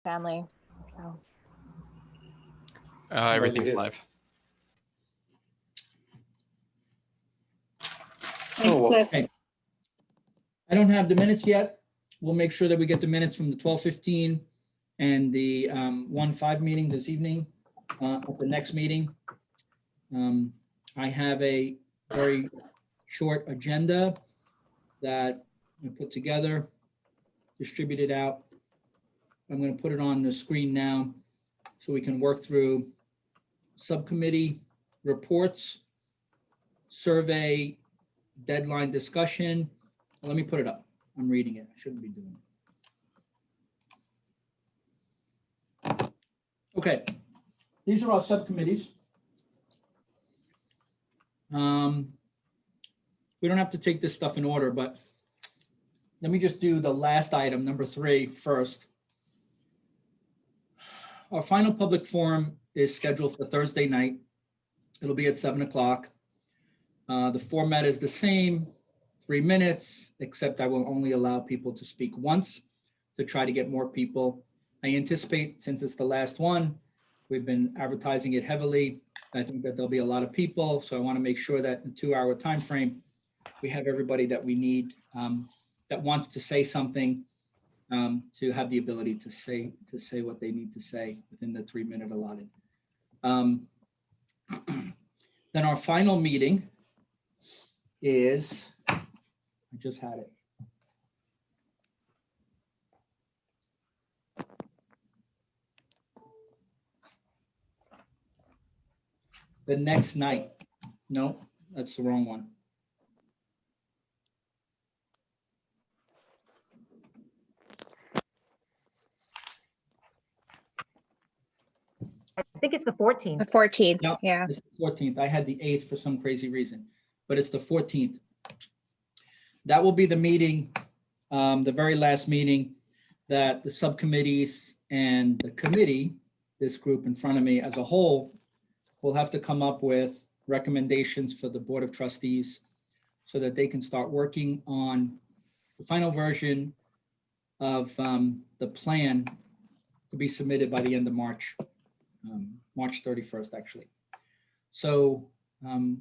family. So Everything's live. Thanks, Cliff. Okay. I don't have the minutes yet. We'll make sure that we get the minutes from the 12:15 and the 1:05 meeting this evening at the next meeting. I have a very short agenda that I put together, distributed out. I'm going to put it on the screen now so we can work through subcommittee reports, survey, deadline discussion. Let me put it up. I'm reading it. I shouldn't be doing it. Okay. These are our subcommittees. We don't have to take this stuff in order, but let me just do the last item, number 3, first. Our final public forum is scheduled for Thursday night. It'll be at 7 o'clock. The format is the same, 3 minutes, except I will only allow people to speak once to try to get more people. I anticipate, since it's the last one, we've been advertising it heavily. I think that there'll be a lot of people, so I want to make sure that in a 2-hour time frame, we have everybody that we need that wants to say something, to have the ability to say what they need to say within the 3-minute allotted. Then our final meeting is, I just had it. The next night. No, that's the wrong one. I think it's the 14th. The 14th, No, yeah. It's the 14th. I had the 8th for some crazy reason, but it's the 14th. That will be the meeting, the very last meeting that the subcommittees and the committee, this group in front of me as a whole, will have to come up with recommendations for the Board of Trustees so that they can start working on the final version of the plan to be submitted by the end of March. March 31st, actually. So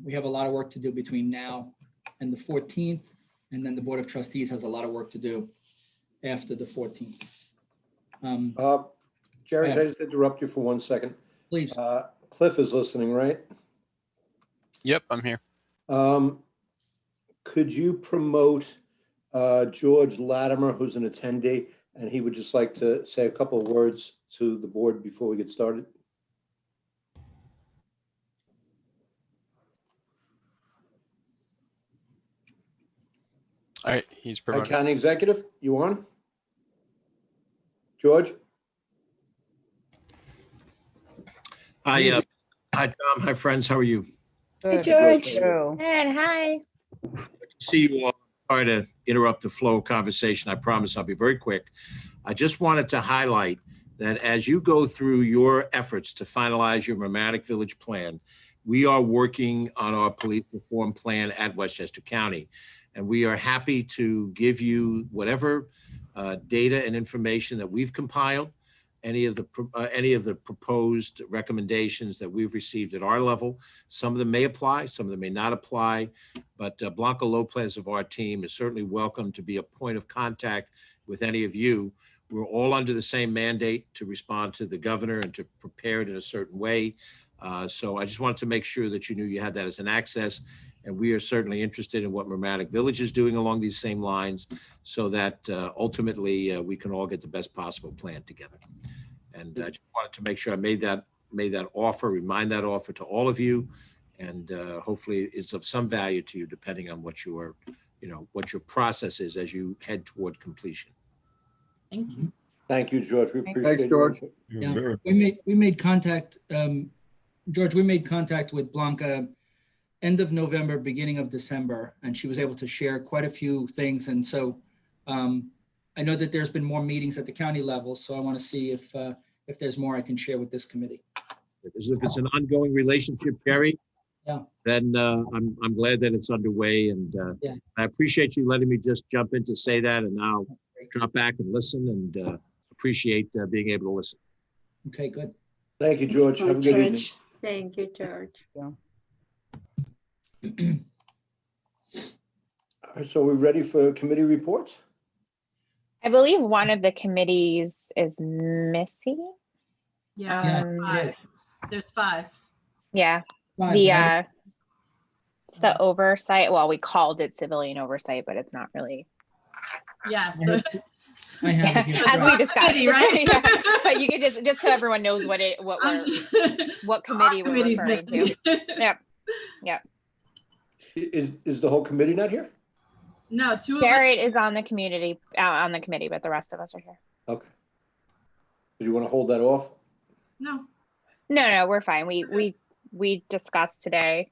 we have a lot of work to do between now and the 14th, and then the Board of Trustees has a lot of work to do after the 14th. Jerry, can I just interrupt you for 1 second? Please. Cliff is listening, right? Yep, I'm here. Could you promote George Latimer, who's an attendee, and he would just like to say a couple of words to the board before we get started? All right, he's Hi, promoted. County Executive, you on? George? Hi, Tom. Hi, friends. How are you? Hey, George. George. True. And hi. Good to see you all. Sorry to interrupt the flow of conversation. I promise I'll be very quick. I just wanted to highlight that as you go through your efforts to finalize your Mamaroneck Village plan, we are working on our police reform plan at Westchester County. And we are happy to give you whatever data and information that we've compiled, any of the proposed recommendations that we've received at our level. Some of them may apply, some of them may not apply, but Blanca Lopez of our team is certainly welcome to be a point of contact with any of you. We're all under the same mandate to respond to the governor and to prepare it in a certain way. So I just wanted to make sure that you knew you had that as an access. And we are certainly interested in what Mamaroneck Village is doing along these same lines so that ultimately we can all get the best possible plan together. And I just wanted to make sure I made that offer, remind that offer to all of you. And hopefully it's of some value to you depending on what your process is as you head toward completion. Thank you. Thank you, George. We appreciate Thanks, your George. input. Yeah, we made contact, George, we made contact with Blanca end of November, beginning of December, and she was able to share quite a few things. And so I know that there's been more meetings at the county level, so I want to see if there's more I can share with this committee. Because if it's an ongoing relationship, Jerry, Yeah. then I'm glad that it's underway. And Yeah. I appreciate you letting me just jump in to say that, and now drop back and listen and appreciate being able to listen. Okay, good. Thank you, George. Have a good evening. Thank you, George. All right, so we're ready for committee reports? I believe one of the committees is missing. Yeah, Um, five. There's five. Yeah, Fine, the right? it's the oversight. Well, we called it civilian oversight, but it's not really. Yeah, I so have it here. As we discussed, committee, right? Yeah, but you could just so everyone knows what I'm what committee we're committee's referring to. missing. Yep. Is the whole committee not here? No, two of us. Garrett is on the committee, but the rest of us are here. Okay. Do you want to hold that off? No. No, we're fine. We discussed today.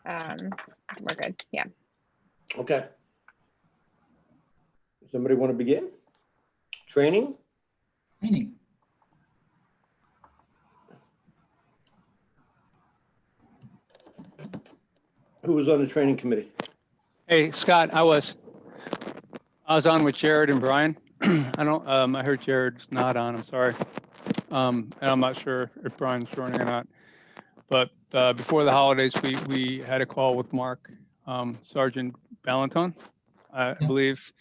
We're good. Yeah. Okay. Somebody want to begin? Training? Training. Who was on the training committee? Hey, Scott, I was on with Jared and Brian. I heard Jared's not on, I'm sorry. And I'm not sure if Brian's joining or not. But before the holidays, we had a call with Mark, Sergeant Ballantyne, I believe.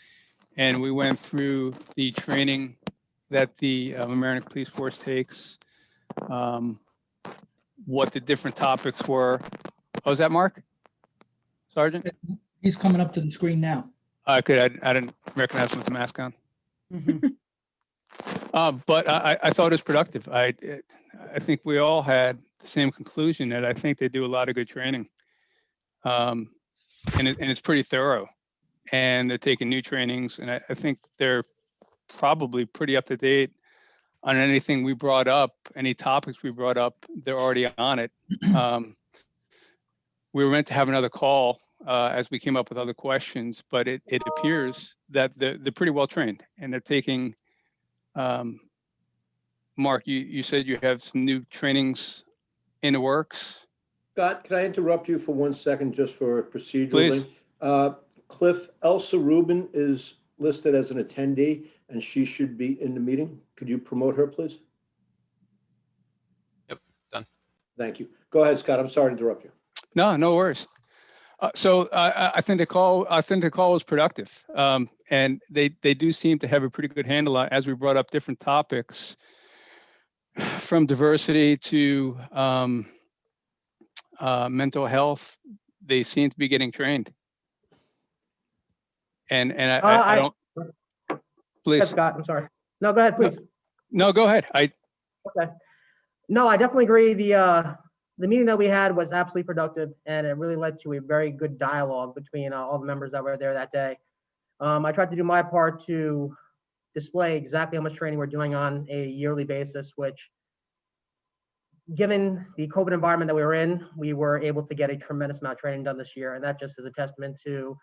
And we went through the training that the American Police Force takes, what the different topics were. Oh, is that Mark? Sergeant? He's coming up to the screen now. I didn't recognize him with the mask on. But I thought it was productive. I think we all had the same conclusion that I think they do a lot of good training. And it's pretty thorough. And they're taking new trainings. And I think they're probably pretty up to date on anything we brought up, any topics we brought up, they're already on it. We were meant to have another call as we came up with other questions, but it appears that they're pretty well trained and they're taking, Mark, you said you have some new trainings in the works. Scott, can I interrupt you for 1 second just for Please. procedurally? Cliff, Elsa Rubin is listed as an attendee and she should be in the meeting. Could you promote her, please? Yep, done. Thank you. Go ahead, Scott. I'm sorry to interrupt you. No worries. So I think the call was productive, and they do seem to have a pretty good handle on, as we brought up different topics, from diversity to mental health. They seem to be getting trained, and I don't. Go ahead, Please. Scott, I'm sorry. No, go ahead, please. No, go ahead. Okay. No, I definitely agree. The meeting that we had was absolutely productive, and it really led to a very good dialogue between all the members that were there that day. I tried to do my part to display exactly how much training we're doing on a yearly basis, which, given the COVID environment that we were in, we were able to get a tremendous amount of training done this year. And that just is a testament to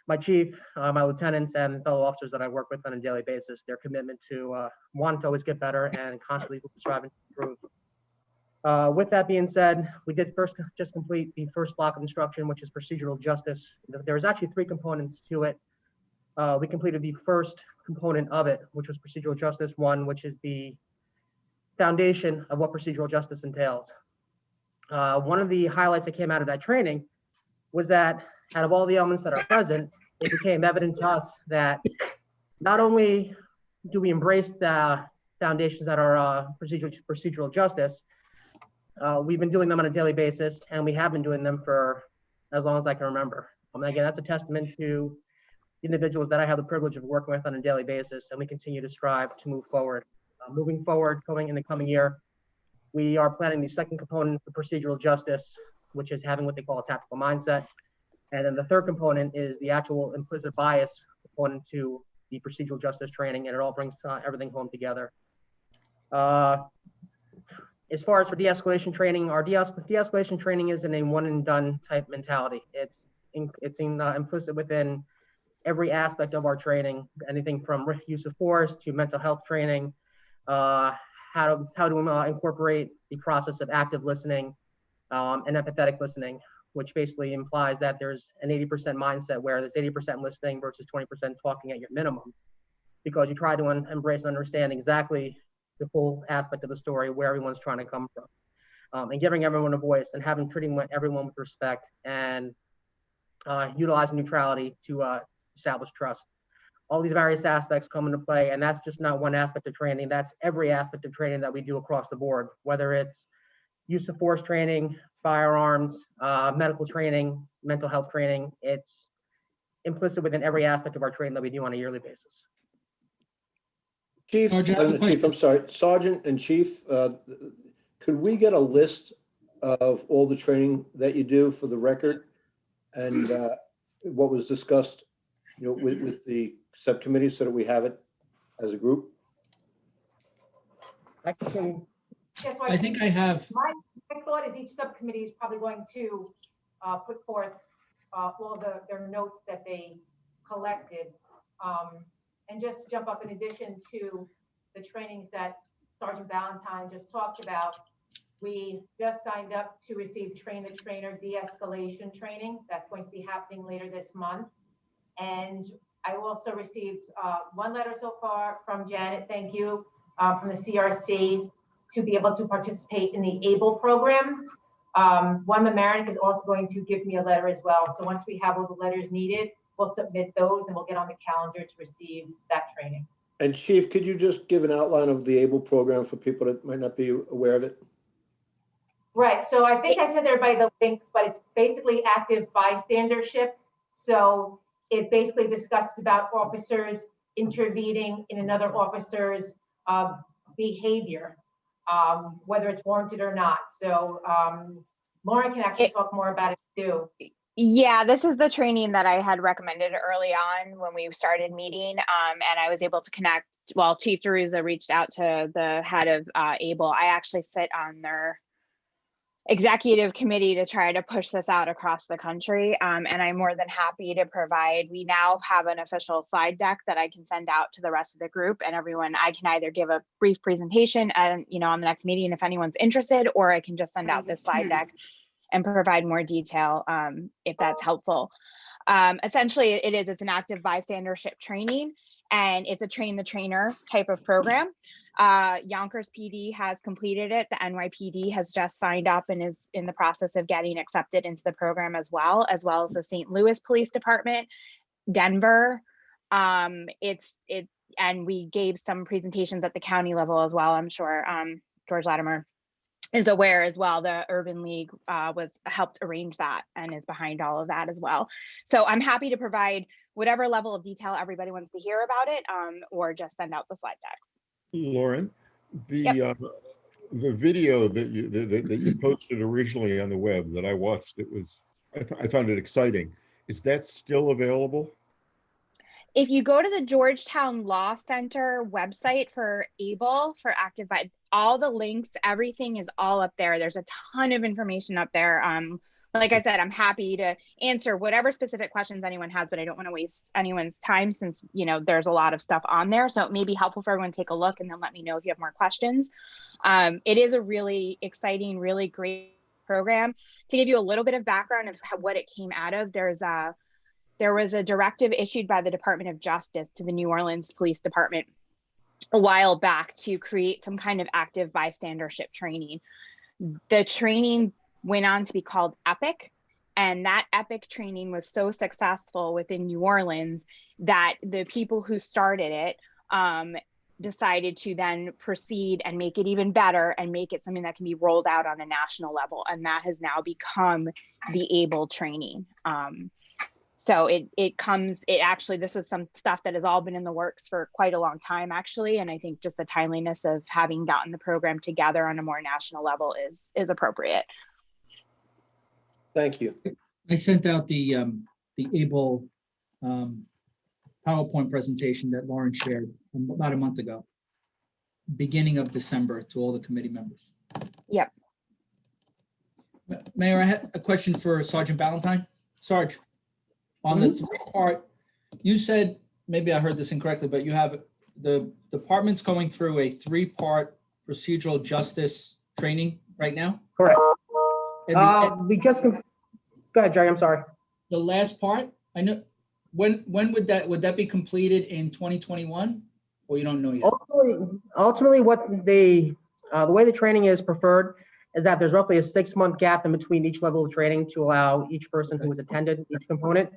my chief, my lieutenants, and fellow officers that I work with on a daily basis, their commitment to want to always get better and constantly striving to improve. With that being said, we did just complete the first block of instruction, which is procedural justice. There was actually 3 components to it. We completed the first component of it, which was procedural justice 1, which is the foundation of what procedural justice entails. One of the highlights that came out of that training was that out of all the elements that are present, it became evident to us that not only do we embrace the foundations that are procedural justice, we've been doing them on a daily basis, and we have been doing them for as long as I can remember. Again, that's a testament to the individuals that I have the privilege of working with on a daily basis, and we continue to strive to move forward. Moving forward, going in the coming year, we are planning the second component for procedural justice, which is having what they call a tactical mindset. And then the third component is the actual implicit bias component to the procedural justice training, and it all brings everything home together. As far as for de-escalation training, our de-escalation training isn't a one and done type mentality. It's implicit within every aspect of our training, anything from use of force to mental health training, how to incorporate the process of active listening and empathetic listening, which basically implies that there's an 80% mindset where there's 80% listening versus 20% talking at your minimum. because you try to embrace and understand exactly the full aspect of the story, where everyone's trying to come from, and giving everyone a voice and treating everyone with respect and utilizing neutrality to establish trust. All these various aspects come into play, and that's just not one aspect of training. That's every aspect of training that we do across the board, whether it's use of force training, firearms, medical training, mental health training. It's implicit within every aspect of our training that we do on a yearly basis. Chief, Sergeant, I have a Chief, I'm sorry, Sergeant and Chief, could we get a list of all the training that you do for the record and what was discussed, with the subcommittee so that we have it as a group? I can, Yeah, so I think I have, My thought is each subcommittee is probably going to put forth all their notes that they collected. And just to jump up, in addition to the trainings that Sergeant Valentine just talked about, we just signed up to receive Train the Trainer de-escalation training. That's going to be happening later this month. And I also received one letter so far from Janet, thank you, from the CRC, to be able to participate in the ABLE program. One Mamaroneck is also going to give me a letter as well. So once we have all the letters needed, we'll submit those and we'll get on the calendar to receive that training. And Chief, could you just give an outline of the ABLE program for people that might not be aware of it? Right, so I think I sent everybody the link, but it's basically active bystandership. So it basically discusses about officers intervening in another officer's behavior, whether it's warranted or not. So Lauren can actually talk more about it too. Yeah, this is the training that I had recommended early on when we started meeting, and I was able to connect. Well, Chief Deruza reached out to the head of ABLE. I actually sit on their executive committee to try to push this out across the country, and I'm more than happy to provide. We now have an official slide deck that I can send out to the rest of the group, and everyone. I can either give a brief presentation and on the next meeting if anyone's interested, or I can just send out this slide deck and provide more detail if that's helpful. Essentially, it's an active bystandership training, and it's a train the trainer type of program. Yonkers PD has completed it. The NYPD has just signed up and is in the process of getting accepted into the program as well as the St. Louis Police Department, Denver. And we gave some presentations at the county level as well. I'm sure George Latimer is aware as well. The Urban League helped arrange that and is behind all of that as well. So I'm happy to provide whatever level of detail everybody wants to hear about it, or just send out the slide decks. Lauren, the video that you posted originally on the web that I watched, I found it exciting. Is that still available? If you go to the Georgetown Law Center website for ABLE, for active, all the links, everything is all up there. There's a ton of information up there. Like I said, I'm happy to answer whatever specific questions anyone has, but I don't want to waste anyone's time since, there's a lot of stuff on there. So it may be helpful for everyone to take a look and then let me know if you have more questions. It is a really exciting, really great program. To give you a little bit of background of what it came out of, there was a directive issued by the Department of Justice to the New Orleans Police Department a while back to create some kind of active bystandership training. The training went on to be called EPIC, and that EPIC training was so successful within New Orleans that the people who started it decided to then proceed and make it even better and make it something that can be rolled out on a national level, and that has now become the ABLE training. So this was some stuff that has all been in the works for quite a long time, actually. And I think just the timeliness of having gotten the program together on a more national level is appropriate. Thank you. I sent out the ABLE PowerPoint presentation that Lauren shared about a month ago, beginning of December, to all the committee members. Yep. Mayor, I had a question for Sergeant Valentine. Sarge, on the three-part, you said, maybe I heard this incorrectly, but you have the department's going through a three-part procedural justice training right now? correct. And Go ahead, Jerry, I'm sorry. the last part, I know, when would that be completed in 2021? Or you don't know yet? Ultimately, what the way the training is preferred is that there's roughly a 6-month gap in between each level of training to allow each person who has attended each component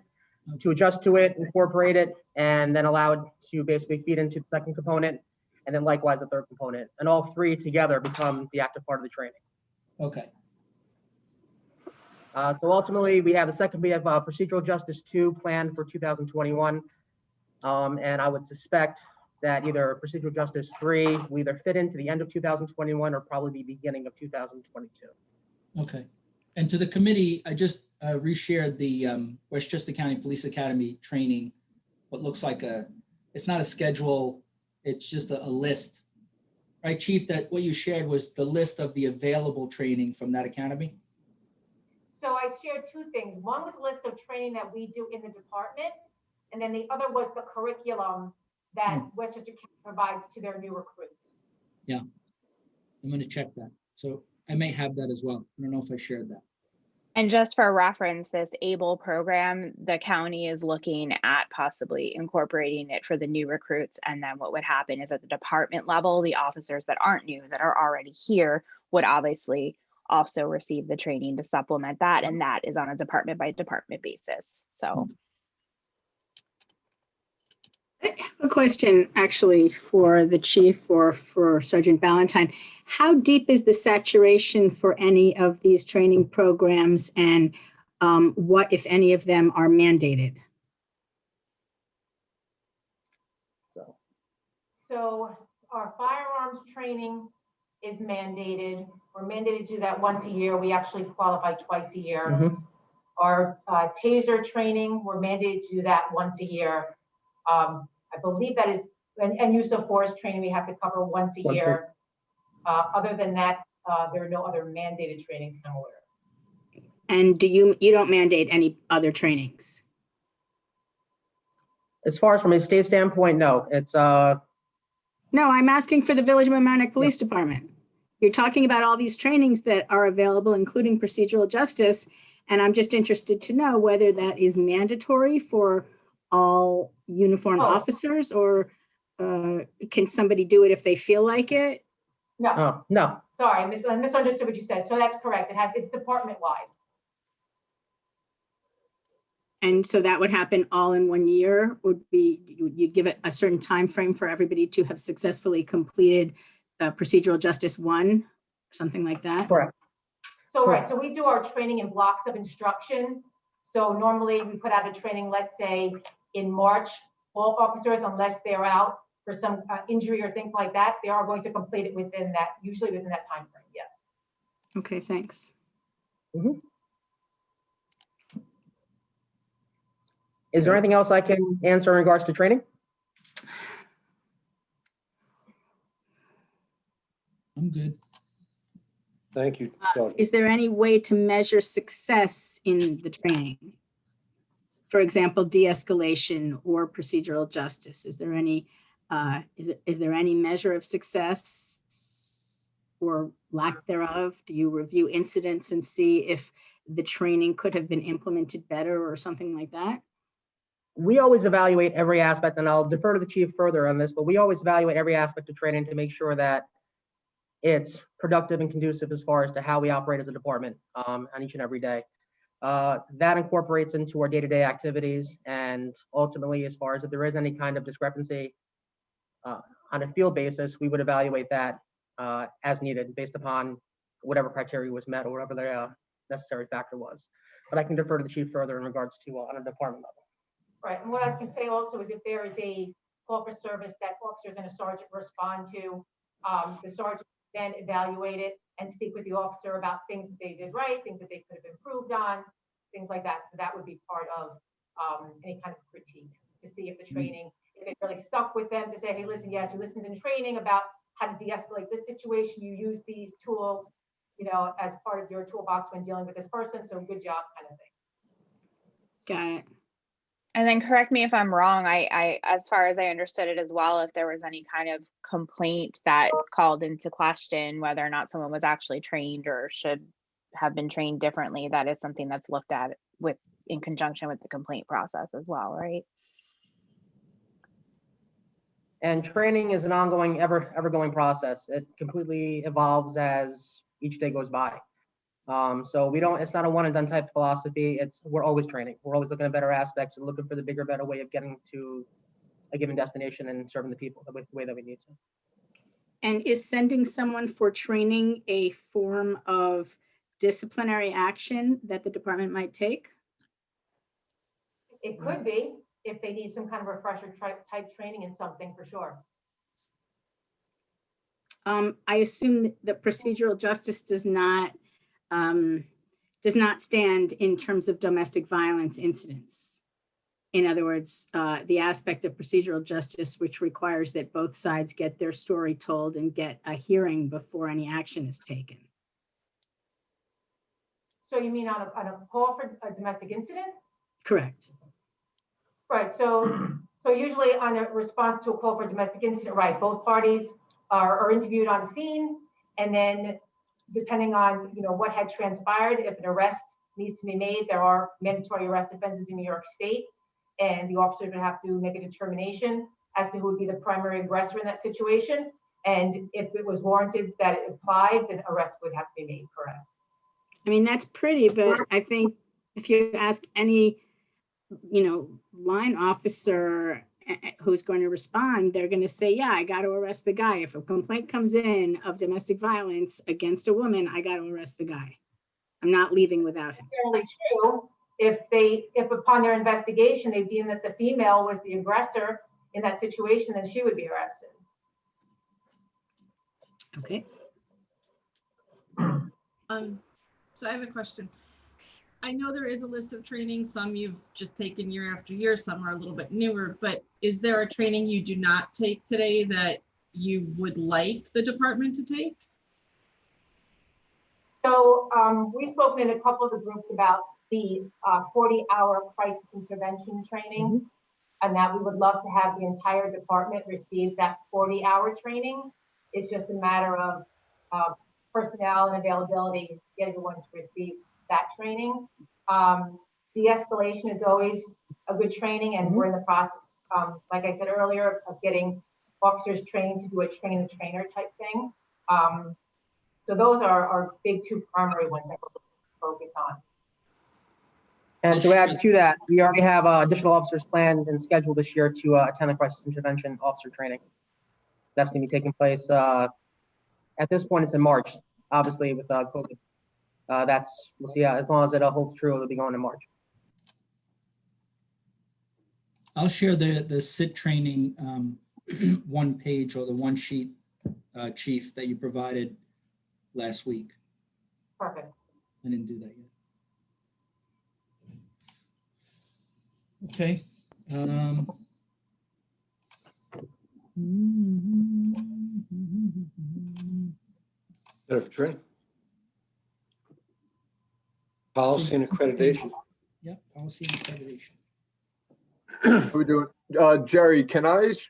to adjust to it, incorporate it, and then allow it to basically feed into the second component, and then likewise the third component. And all three together become the active part of the training. Okay. So ultimately, we have Procedural Justice 2 planned for 2021. And I would suspect that either Procedural Justice 3 will either fit into the end of 2021 or probably the beginning of 2022. Okay. And to the committee, I just reshared the Westchester County Police Academy training. What looks like it's not a schedule, it's just a list. Right, Chief, that what you shared was the list of the available training from that academy? So I shared two things. One was a list of training that we do in the department, and then the other was the curriculum that Westchester County provides to their new recruits. Yeah, I'm going to check that. So I may have that as well. I don't know if I shared that. And just for reference, this ABLE program, the county is looking at possibly incorporating it for the new recruits. And then what would happen is at the department level, the officers that aren't new, that are already here, would obviously also receive the training to supplement that. And that is on a department by department basis. So. I have a question actually for the chief or for Sergeant Valentine. How deep is the saturation for any of these training programs, and what, if any of them, are mandated? So our firearms training is mandated. We're mandated to do that once a year. We actually qualify twice a year. Mhm. Our taser training, we're mandated to do that once a year. I believe that is, and use of force training we have to cover once a year. Other than that, there are no other mandated trainings I'm aware of. And you don't mandate any other trainings? As far as from a state standpoint, no. It's No, I'm asking for the Village of Mamaroneck Police Department. You're talking about all these trainings that are available, including procedural justice, and I'm just interested to know whether that is mandatory for all uniformed officers, or can somebody do it if they feel like it? No. no. Sorry, I misunderstood what you said. So that's correct. It's department wide. And so that would happen all in 1 year? You'd give it a certain time frame for everybody to have successfully completed procedural justice 1, something like that? Correct. So right, so we do our training in blocks of instruction. So normally we put out a training, let's say in March. All officers, unless they're out for some injury or things like that, they are going to complete it within that, usually within that time frame. Yes. Okay, thanks. Mhm. Is there anything else I can answer in regards to training? I'm good. Thank you, Sergeant. Is there any way to measure success in the training? For example, de-escalation or procedural justice. Is there any is there any measure of success or lack thereof? Do you review incidents and see if the training could have been implemented better or something like that? We always evaluate every aspect, and I'll defer to the chief further on this, but we always evaluate every aspect of training to make sure that it's productive and conducive as far as to how we operate as a department on each and every day. That incorporates into our day-to-day activities, and ultimately, as far as if there is any kind of discrepancy on a field basis, we would evaluate that as needed based upon whatever criteria was met or whatever the necessary factor was. But I can defer to the chief further in regards to on a department level. Right, and what I can say also is if there is a call for service that officers and a sergeant respond to, the sergeant then evaluate it and speak with the officer about things that they did right, things that they could have improved on, things like that. So that would be part of any kind of critique to see if the training, if it really stuck with them, to say, hey, listen, yes, you listened in training about how to de-escalate this situation, you use these tools, you know, as part of your toolbox when dealing with this person, so good job, kind of thing. Got it. And then correct me if I'm wrong, I as far as I understood it as well, if there was any kind of complaint that called into question whether or not someone was actually trained or should have been trained differently, that is something that's looked at with in conjunction with the complaint process as well, right? And training is an ongoing, ever going process. It completely evolves as each day goes by. So it's not a one and done type philosophy. We're always training. We're always looking at better aspects and looking for the bigger, better way of getting to a given destination and serving the people the way that we need to. And is sending someone for training a form of disciplinary action that the department might take? It could be, if they need some kind of refresher type training in something, for sure. I assume that procedural justice does not stand in terms of domestic violence incidents. In other words, the aspect of procedural justice, which requires that both sides get their story told and get a hearing before any action is taken. So you mean on a call for a domestic incident? Correct. Right, so usually on a response to a call for a domestic incident, right, both parties are interviewed on scene, and then depending on, what had transpired, if an arrest needs to be made, there are mandatory arrest offenses in New York State, and the officer would have to make a determination as to who would be the primary aggressor in that situation. And if it was warranted that it applied, then arrest would have to be made, correct? I mean, that's pretty, but I think if you ask any, line officer who's going to respond, they're going to say, yeah, I got to arrest the guy. If a complaint comes in of domestic violence against a woman, I got to arrest the guy. I'm not leaving without him. Necessarily true. If upon their investigation, they deem that the female was the aggressor in that situation, then she would be arrested. Okay. So I have a question. I know there is a list of training. Some you've just taken year after year, some are a little bit newer, but is there a training you do not take today that you would like the department to take? So we've spoken in a couple of the groups about the 40-hour crisis intervention training, and that we would love to have the entire department receive that 40-hour training. It's just a matter of personnel and availability to get everyone to receive that training. De-escalation is always a good training, and we're in the process, like I said earlier, of getting officers trained to do a train-the-trainer type thing. So those are our big two primary ones that we're focused on. And to add to that, we already have additional officers planned and scheduled this year to attend the crisis intervention officer training. That's going to be taking place, at this point, it's in March, obviously with COVID. We'll see, as long as it holds true, it'll be going in March. I'll share the SIT training one page or the one sheet, Chief, that you provided last week. Perfect. I didn't do that yet. Okay. Better for training. Policy and accreditation. Yep, policy and accreditation. How we doing? Jerry,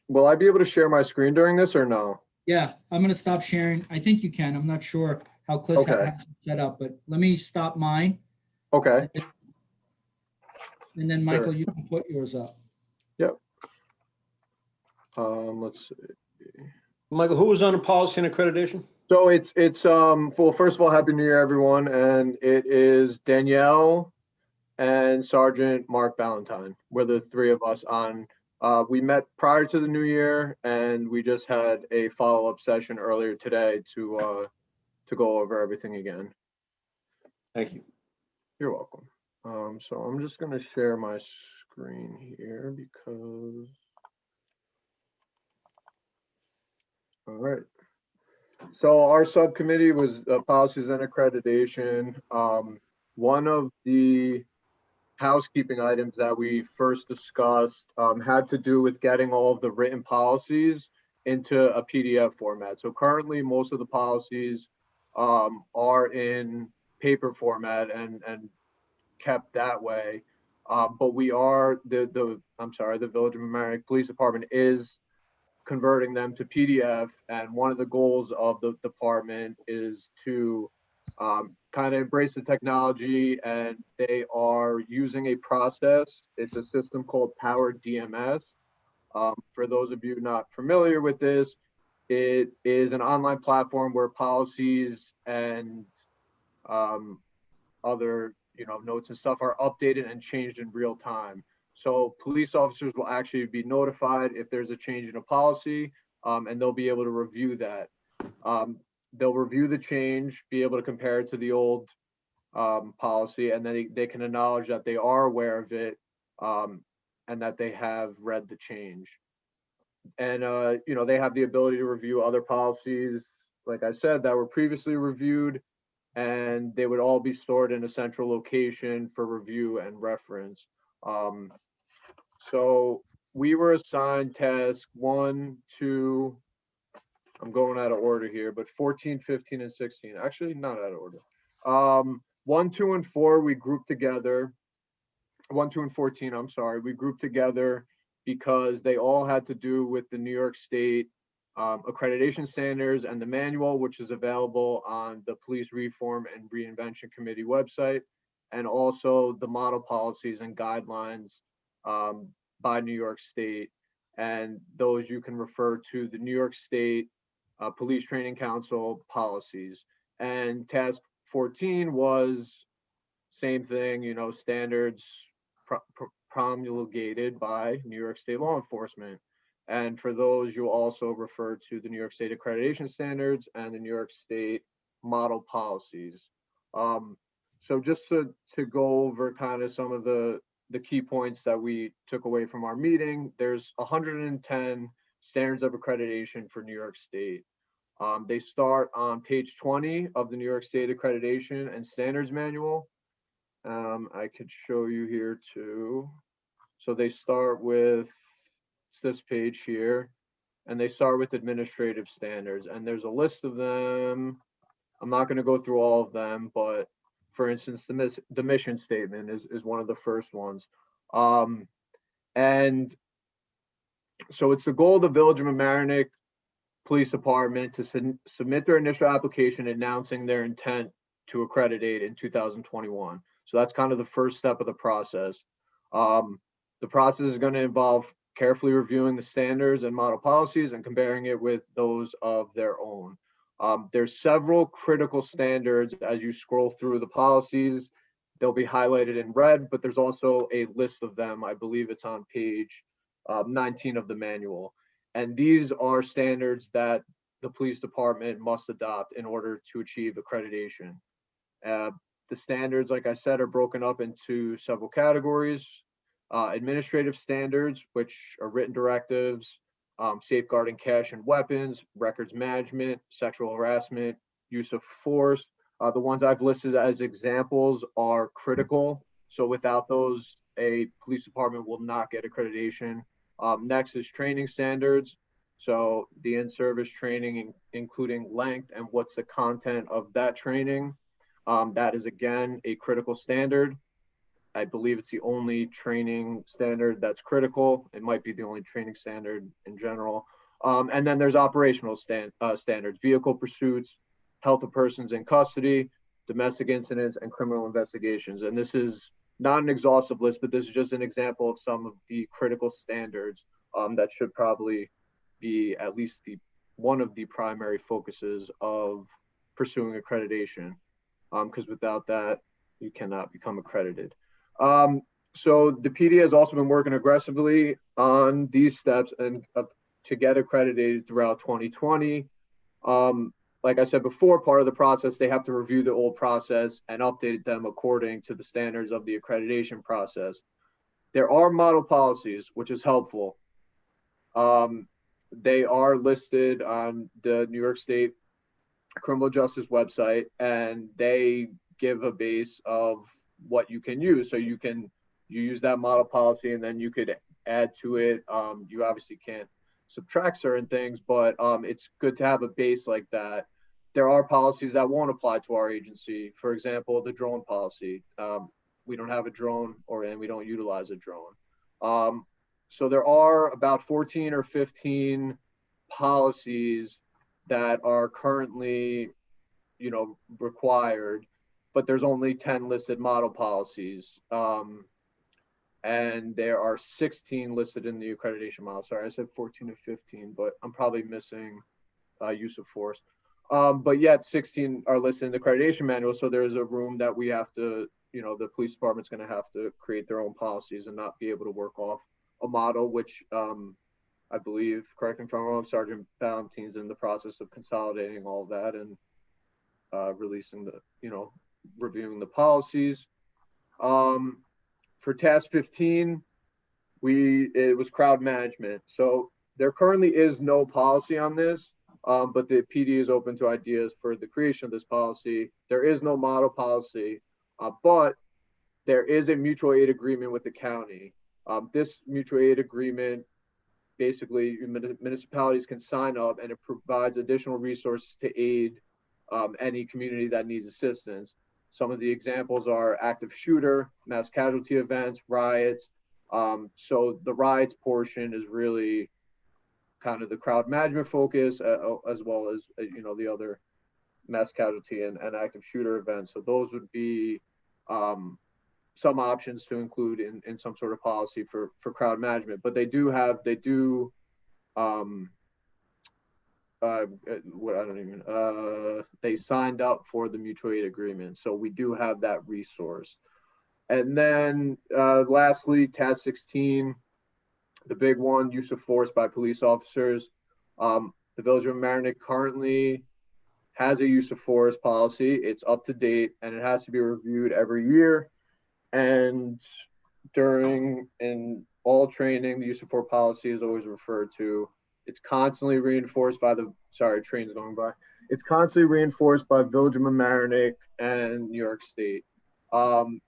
will I be able to share my screen during this or no? Yeah, I'm going to stop sharing. I think you can. I'm not sure how Chris Okay. has it set up, but let me stop mine. Okay. And then Michael, Sure. you can put yours up. Yep. Let's see. Michael, who was on the policy and accreditation? So it's well, first of all, Happy New Year, everyone. And it is Danielle and Sergeant Mark Ballantyne. We're the three of us on. We met prior to the new year, and we just had a follow-up session earlier today to go over everything again. Thank you. You're welcome. So I'm just going to share my screen here because. All right. So our subcommittee was policies and accreditation. One of the housekeeping items that we first discussed had to do with getting all of the written policies into a PDF format. So currently, most of the policies are in paper format and kept that way. But we are the Village of Mamaroneck Police Department is converting them to PDF, and one of the goals of the department is to kind of embrace the technology, and they are using a process. It's a system called Power DMS. For those of you not familiar with this, it is an online platform where policies and other notes and stuff are updated and changed in real time. So police officers will actually be notified if there's a change in a policy, and they'll be able to review that. They'll review the change, be able to compare it to the old policy, and then they can acknowledge that they are aware of it, and that they have read the change. And they have the ability to review other policies, like I said, that were previously reviewed, and they would all be stored in a central location for review and reference. So we were assigned task 1, 2, I'm going out of order here, but 14, 15, and 16, actually not out of order. 1, 2, and 4, we grouped together. 1, 2, and 14, I'm sorry, we grouped together because they all had to do with the New York State accreditation standards and the manual, which is available on the Police Reform and Reinvention Committee website, and also the model policies and guidelines by New York State. And those you can refer to the New York State Police Training Council policies. And task 14 was same thing, standards promulgated by New York State law enforcement. And for those, you'll also refer to the New York State accreditation standards and the New York State model policies. So just to go over kind of some of the key points that we took away from our meeting, there's 110 standards of accreditation for New York State. They start on page 20 of the New York State Accreditation and Standards Manual. I could show you here too. So they start with this page here, and they start with administrative standards, and there's a list of them. I'm not going to go through all of them, but for instance, the mission statement is one of the first ones. And so it's the goal of the Village of Mamaroneck Police Department to submit their initial application announcing their intent to accreditate in 2021. So that's kind of the first step of the process. The process is going to involve carefully reviewing the standards and model policies and comparing it with those of their own. There's several critical standards as you scroll through the policies. They'll be highlighted in red, but there's also a list of them. I believe it's on page 19 of the manual. And these are standards that the police department must adopt in order to achieve accreditation. The standards, like I said, are broken up into several categories. Administrative standards, which are written directives, safeguarding cash and weapons, records management, sexual harassment, use of force. The ones I've listed as examples are critical. So without those, a police department will not get accreditation. Next is training standards. So the in-service training, including length and what's the content of that training. That is, again, a critical standard. I believe it's the only training standard that's critical. It might be the only training standard in general. And then there's operational standards, vehicle pursuits, health of persons in custody, domestic incidents, and criminal investigations. And this is not an exhaustive list, but this is just an example of some of the critical standards that should probably be at least one of the primary focuses of pursuing accreditation, because without that, you cannot become accredited. So the PD has also been working aggressively on these steps and to get accredited throughout 2020. Like I said before, part of the process, they have to review the old process and update them according to the standards of the accreditation process. There are model policies, which is helpful. They are listed on the New York State Criminal Justice website, and they give a base of what you can use. So you use that model policy, and then you could add to it. You obviously can't subtract certain things, but it's good to have a base like that. There are policies that won't apply to our agency. For example, the drone policy. We don't have a drone, and we don't utilize a drone. So there are about 14 or 15 policies that are currently, required, but there's only 10 listed model policies. and there are 16 listed in the accreditation model. Sorry, I said 14 to 15, but I'm probably missing use of force. But yet 16 are listed in the accreditation manual. So there's a room that we have to, the police department's going to have to create their own policies and not be able to work off a model, which I believe, correct me if I'm wrong, Sergeant Valentine's in the process of consolidating all of that and releasing reviewing the policies. For task 15, it was crowd management. So there currently is no policy on this, but the PD is open to ideas for the creation of this policy. There is no model policy, but there is a mutual aid agreement with the county. This mutual aid agreement, basically municipalities can sign up, and it provides additional resources to aid any community that needs assistance. Some of the examples are active shooter, mass casualty events, riots. So the riots portion is really kind of the crowd management focus, as well as the other mass casualty and active shooter events. So those would be some options to include in some sort of policy for crowd management. But they signed up for the mutual aid agreement. So we do have that resource. And then lastly, task 16, the big one, use of force by police officers. The Village of Mamaroneck currently has a use of force policy. It's up to date, and it has to be reviewed every year. And in all training, the use of force policy is always referred to. It's constantly reinforced by train's going by. It's constantly reinforced by Village of Mamaroneck and New York State. And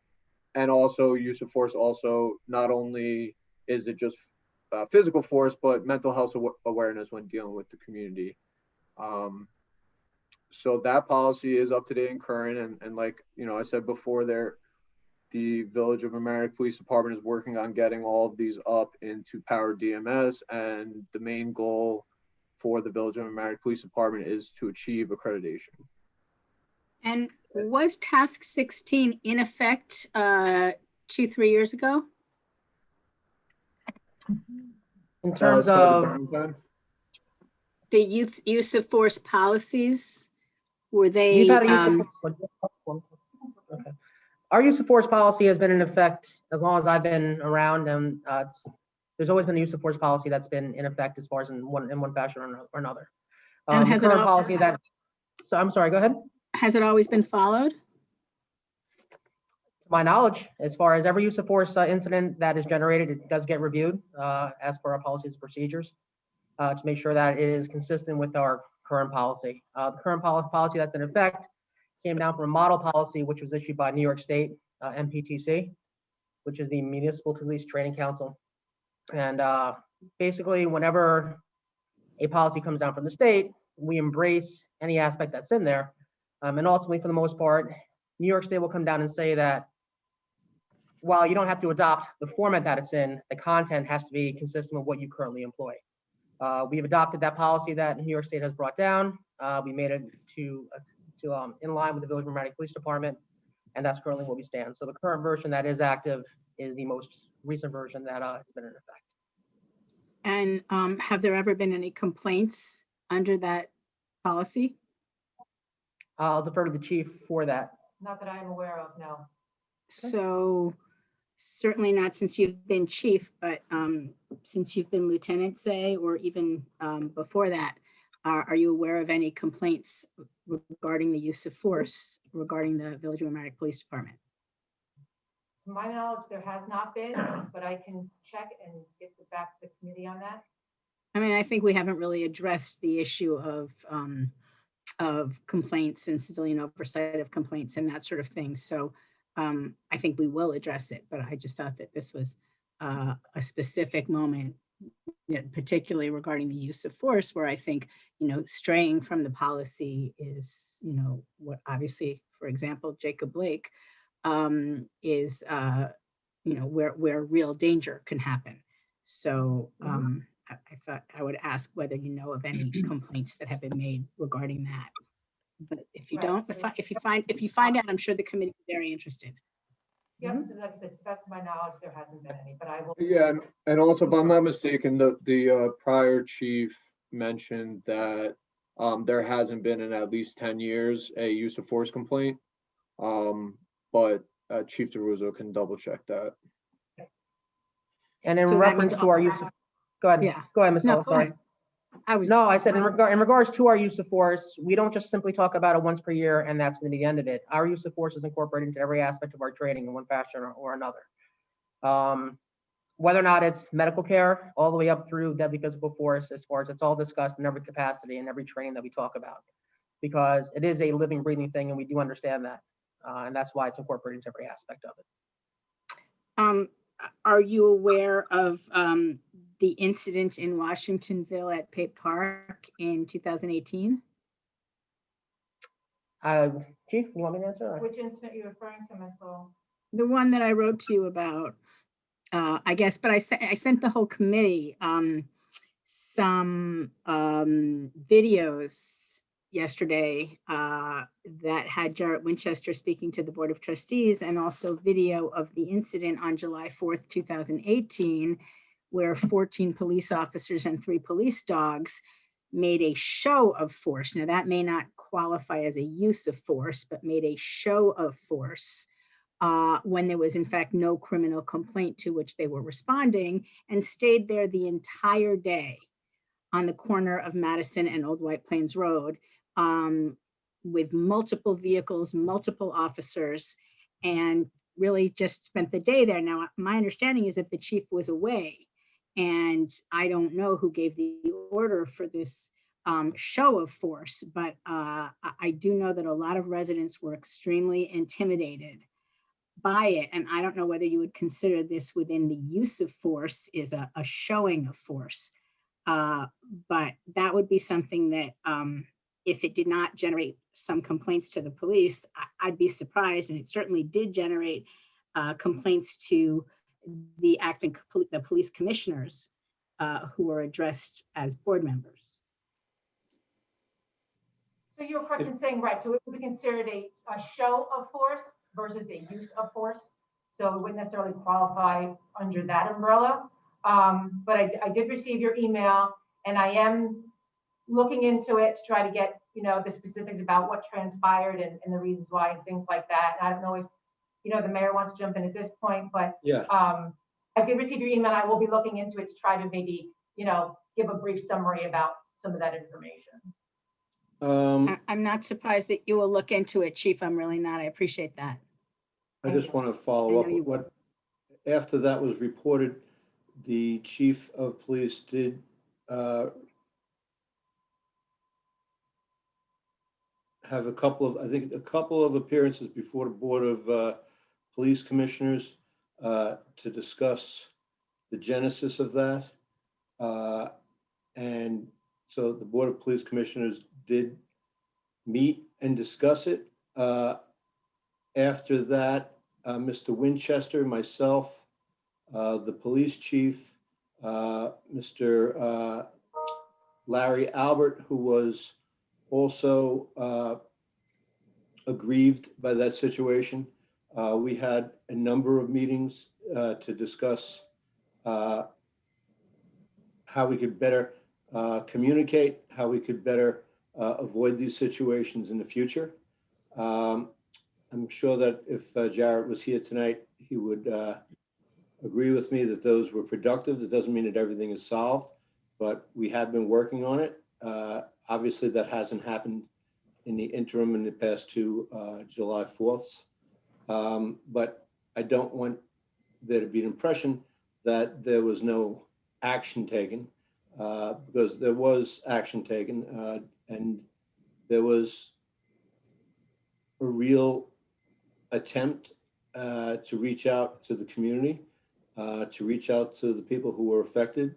also use of force also, not only is it just physical force, but mental health awareness when dealing with the community. So that policy is up to date and current. And like, I said before, the Village of Mamaroneck Police Department is working on getting all of these up into Power DMS. And the main goal for the Village of Mamaroneck Police Department is to achieve accreditation. And was task 16 in effect 2-3 years ago? In terms of the use of force policies, were they? We've had a use of force. Okay. Our use of force policy has been in effect as long as I've been around, and there's always been a use of force policy that's been in effect as far as in one fashion or another. And has it policy that? So I'm sorry. Go ahead. Has it always been followed? To my knowledge, as far as every use of force incident that is generated, it does get reviewed as per our policies and procedures to make sure that it is consistent with our current policy. The current policy that's in effect came down from a model policy, which was issued by New York State MPTC, which is the Municipal Police Training Council. And basically, whenever a policy comes down from the state, we embrace any aspect that's in there. And ultimately, for the most part, New York State will come down and say that while you don't have to adopt the format that it's in, the content has to be consistent with what you currently employ. We've adopted that policy that New York State has brought down. We made it to in line with the Village of Mamaroneck Police Department, and that's currently where we stand. So the current version that is active is the most recent version that has been in effect. And have there ever been any complaints under that policy? I'll defer to the chief for that. Not that I'm aware of, no. So certainly not since you've been chief, but since you've been lieutenant, say, or even before that, are you aware of any complaints regarding the use of force regarding the Village of Mamaroneck Police Department? To my knowledge, there has not been, but I can check and get back to the committee on that. I mean, I think we haven't really addressed the issue of complaints and civilian oversight of complaints and that sort of thing. So I think we will address it, but I just thought that this was a specific moment, particularly regarding the use of force, where I think, straying from the policy is, what obviously, for example, Jacob Blake is, where real danger can happen. So I thought I would ask whether you know of any complaints that have been made regarding that. But if you don't, if you find out, I'm sure the committee is very interested. Yep, so like I said, to the best of my knowledge, there hasn't been any, but I will. Yeah, and also, if I'm not mistaken, the prior chief mentioned that there hasn't been in at least 10 years a use of force complaint. But Chief DeRusso can double check that. And in So that reference means- to our use of, go ahead, Yeah. go ahead, Ms. No, Sullivan, go sorry. ahead. No, I said in regards to our use of force, we don't just simply talk about it once per year and that's going to be the end of it. Our use of force is incorporated into every aspect of our training in one fashion or another. Whether or not it's medical care, all the way up through deadly physical force, as far as it's all discussed in every capacity and every training that we talk about, because it is a living, breathing thing, and we do understand that, and that's why it's incorporated into every aspect of it. Are you aware of the incident in Washingtonville at Pape Park in 2018? Chief, you want me to answer? Or? Which incident are you referring to, Ms. Lowell? The one that I wrote to you about, I guess, but I sent the whole committee some videos yesterday that had Jarrett Winchester speaking to the Board of Trustees, and also video of the incident on July 4th, 2018, where 14 police officers and 3 police dogs made a show of force. Now, that may not qualify as a use of force, but made a show of force when there was in fact no criminal complaint to which they were responding, and stayed there the entire day on the corner of Madison and Old White Plains Road with multiple vehicles, multiple officers, and really just spent the day there. Now, my understanding is that the chief was away, and I don't know who gave the order for this show of force, but I do know that a lot of residents were extremely intimidated by it. And I don't know whether you would consider this within the use of force is a showing of force. But that would be something that if it did not generate some complaints to the police, I'd be surprised. And it certainly did generate complaints to the the police commissioners who were addressed as board members. So you're correct in saying, right, so it would be considered a show of force versus a use of force. So it wouldn't necessarily qualify under that umbrella. But I did receive your email, and I am looking into it to try to get, the specifics about what transpired and the reasons why and things like that. And I don't know if, the mayor wants to jump in at this point, but Yeah. I did receive your email. I will be looking into it to try to maybe, give a brief summary about some of that information. I'm not surprised that you will look into it, Chief. I'm really not. I appreciate that. I just want to follow up with what, after that was reported, the chief of police did have a couple of appearances before the Board of Police Commissioners to discuss the genesis of that. And so the Board of Police Commissioners did meet and discuss it. After that, Mr. Winchester, myself, the police chief, Mr. Larry Albert, who was also aggrieved by that situation. We had a number of meetings to discuss how we could better communicate, how we could better avoid these situations in the future. I'm sure that if Jarrett was here tonight, he would agree with me that those were productive. It doesn't mean that everything is solved, but we have been working on it. Obviously, that hasn't happened in the interim in the past 2 July 4ths. But I don't want there to be an impression that there was no action taken, because there was action taken, and there was a real attempt to reach out to the community, to reach out to the people who were affected,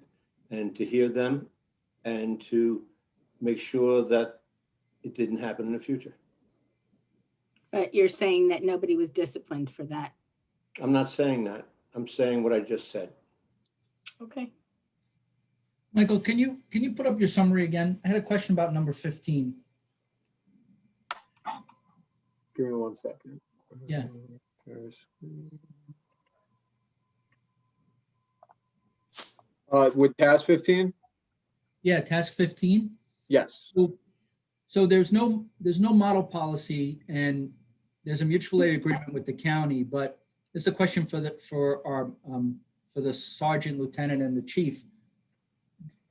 and to hear them, and to make sure that it didn't happen in the future. But you're saying that nobody was disciplined for that. I'm not saying that. I'm saying what I just said. Okay. Michael, can you put up your summary again? I had a question about number 15. Give me 1 second. Yeah. With task 15? Yeah, task 15. Yes. So there's no model policy, and there's a mutual aid agreement with the county, but it's a question for the sergeant, lieutenant, and the chief.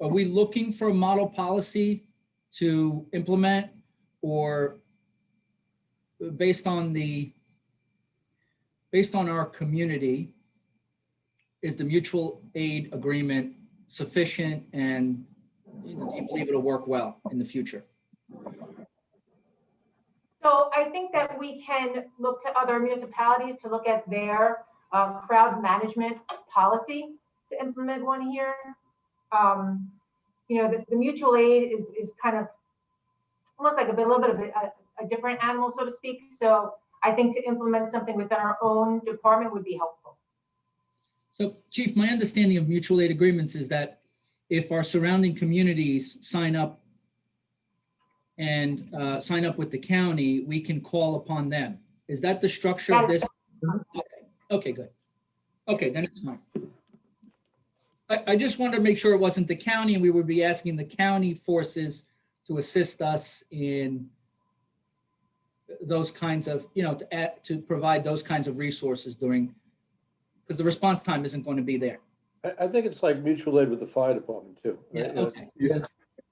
Are we looking for a model policy to implement, or based on our community, is the mutual aid agreement sufficient, and do you believe it'll work well in the future? So I think that we can look to other municipalities to look at their crowd management policy to implement one here. You know, the mutual aid is kind of almost like a little bit of a different animal, so to speak. So I think to implement something within our own department would be helpful. So, Chief, my understanding of mutual aid agreements is that if our surrounding communities sign up with the county, we can call upon them. Is that the structure of this? Okay, good. Okay, then it's fine. I just wanted to make sure it wasn't the county, and we would be asking the county forces to assist us in those kinds of, to provide those kinds of resources because the response time isn't going to be there. I think it's like mutual aid with the fire department too. Yeah, okay. Yes.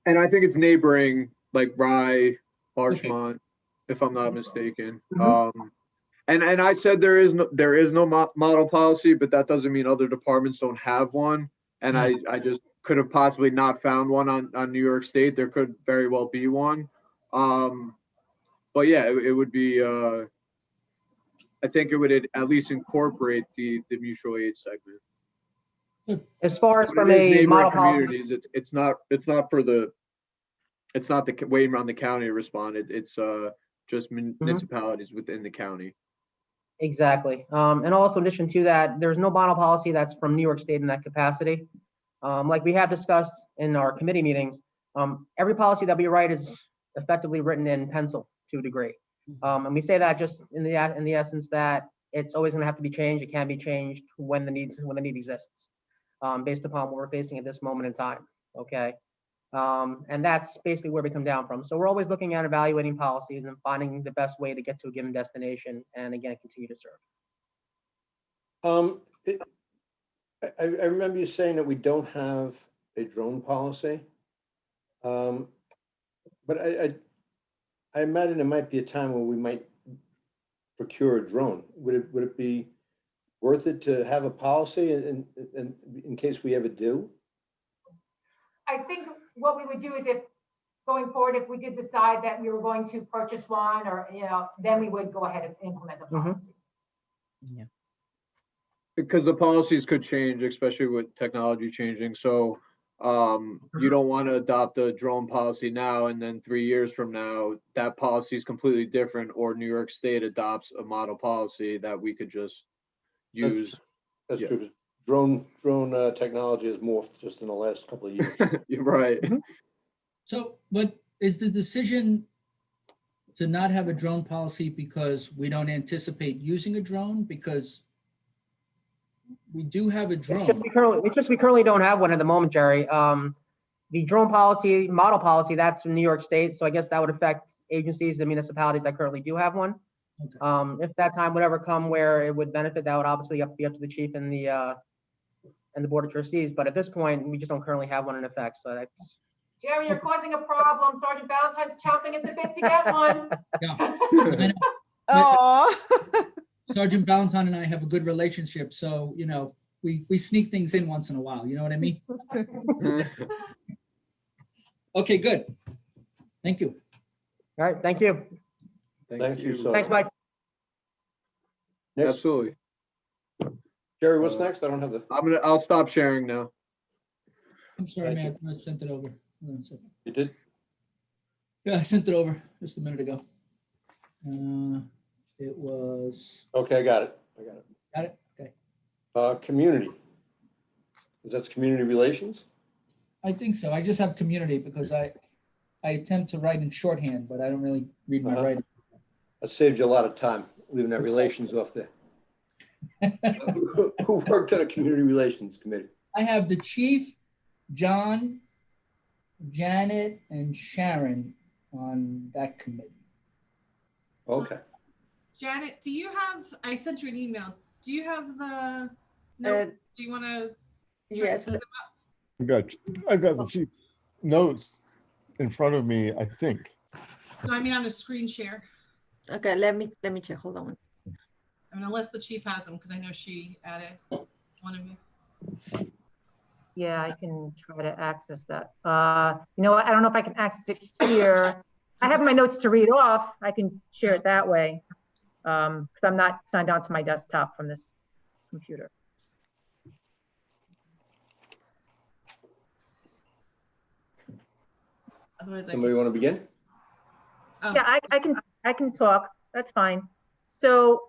And I think it's neighboring, like Rye, Larchmont, if I'm not mistaken. And I said there is no model policy, but that doesn't mean other departments don't have one. And I just could have possibly not found one on New York State. There could very well be one. But yeah, it would be, I think it would at least incorporate the mutual aid segment. As far as But from it is a neighboring model policy, communities, it's not the waiting around the county to respond. It's just municipalities within the county. exactly. And also in addition to that, there's no model policy that's from New York State in that capacity. Like we have discussed in our committee meetings, every policy that we write is effectively written in pencil to a degree. And we say that just in the essence that it's always going to have to be changed. It can be changed when the need exists, based upon what we're facing at this moment in time. Okay. And that's basically where we come down from. So we're always looking at evaluating policies and finding the best way to get to a given destination, and again, continue to serve. I remember you saying that we don't have a drone policy. But I imagine there might be a time when we might procure a drone. Would it be worth it to have a policy in case we ever do? I think what we would do is, if going forward, if we did decide that we were going to purchase one, or then we would go ahead and implement the policy. Yeah. Because the policies could change, especially with technology changing. So you don't want to adopt a drone policy now, and then 3 years from now, that policy is completely different, or New York State adopts a model policy that we could just use. That's true. Drone technology has morphed just in the last couple of years. You're right. So, but is the decision to not have a drone policy because we don't anticipate using a drone? Because we do have a drone. It's just we currently don't have one at the moment, Jerry. The drone policy, model policy, that's from New York State. So I guess that would affect agencies and municipalities that currently do have one. Okay. If that time would ever come where it would benefit, that would obviously be up to the chief and the board of trustees. But at this point, we just don't currently have one in effect. So that's. Jerry, you're causing a problem. Sergeant Valentine's chomping at the bit to get one. Yeah. Oh. Sergeant Valentine and I have a good relationship, so we sneak things in once in a while. You know what I mean? Okay, good. Thank you. All right, thank you. Thank you, Sergeant. Thanks, Mike. Next, Absolutely. Jerry, what's next? I don't have the. I'll stop sharing now. I'm sorry, Thank man. I sent it over. Hold on a second. You did? Yeah, I sent it over just a minute ago. It was. Okay, I got it. Got it? Okay. Community. That's community relations? I think so. I just have community because I attempt to write in shorthand, but I don't really read my writing. That saved you a lot of time, leaving that relations off there. Who worked on a community relations committee? I have the chief, John, Janet, and Sharon on that committee. Okay. Janet, do you have, I sent you an email. Do you have the, no, do you want to? Yes. I got the chief notes in front of me, I think. No, I mean on a screen share. Okay, let me check. Hold on. I mean, unless the chief has them, because I know she added one of you. Yeah, I can try to access that. You know what? I don't know if I can access it here. I have my notes to read off. I can share it that way. Because I'm not signed on to my desktop from this computer. Otherwise, Somebody want to begin? Oh. Yeah, I can talk. That's fine. So,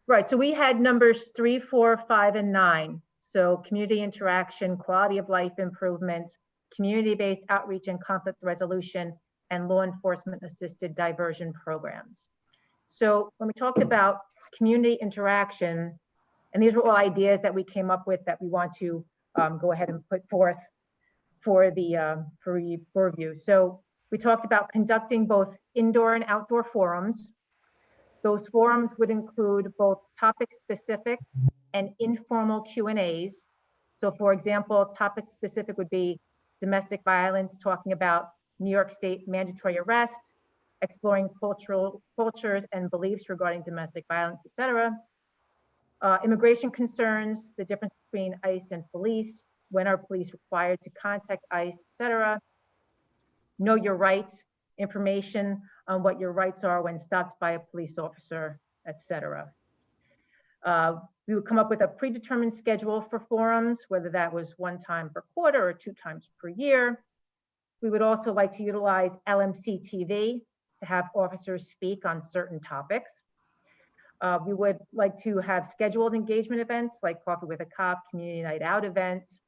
right. So we had numbers 3, 4, 5, and 9. So community interaction, quality of life improvements, community-based outreach and conflict resolution, and law enforcement assisted diversion programs. So when we talked about community interaction, and these were all ideas that we came up with that we want to go ahead and put forth for the for review. So we talked about conducting both indoor and outdoor forums. Those forums would include both topic-specific and informal Q&As. So for example, topic-specific would be domestic violence, talking about New York State mandatory arrest, exploring cultures and beliefs regarding domestic violence, etc. Immigration concerns, the difference between ICE and police, when are police required to contact ICE, etc. Know your rights, information on what your rights are when stopped by a police officer, etc. We would come up with a predetermined schedule for forums, whether that was 1 time per quarter or 2 times per year. We would also like to utilize LMC TV to have officers speak on certain topics. We would like to have scheduled engagement events like Coffee with a Cop, Community Night Out events.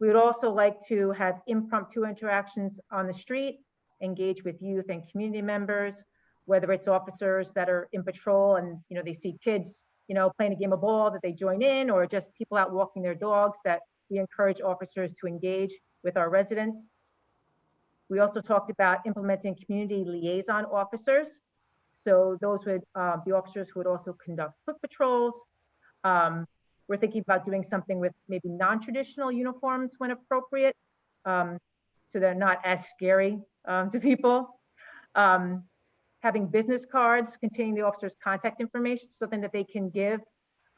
We would also like to have impromptu interactions on the street, engage with youth and community members, whether it's officers that are in patrol and they see kids playing a game of ball that they join in, or just people out walking their dogs, that we encourage officers to engage with our residents. We also talked about implementing community liaison officers. So those would be officers who would also conduct foot patrols. We're thinking about doing something with maybe non-traditional uniforms when appropriate, so they're not as scary to people. Having business cards containing the officer's contact information, something that they can give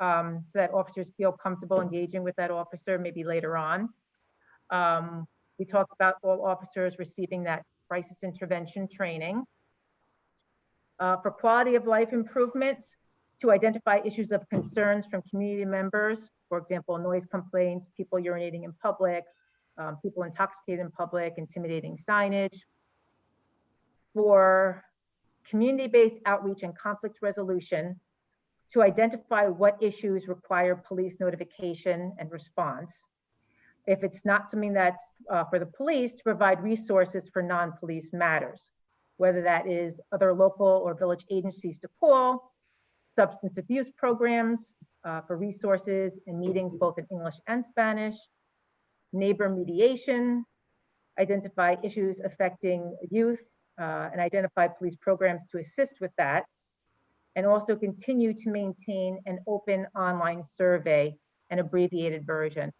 so that officers feel comfortable engaging with that officer maybe later on. We talked about all officers receiving that crisis intervention training. For quality of life improvements, to identify issues of concerns from community members, for example, noise complaints, people urinating in public, people intoxicated in public, intimidating signage. For community-based outreach and conflict resolution, to identify what issues require police notification and response. If it's not something that's for the police, to provide resources for non-police matters, whether that is other local or village agencies to call, substance abuse programs for resources and meetings both in English and Spanish, neighbor mediation, identify issues affecting youth, and identify police programs to assist with that, and also continue to maintain an open online survey, an abbreviated version.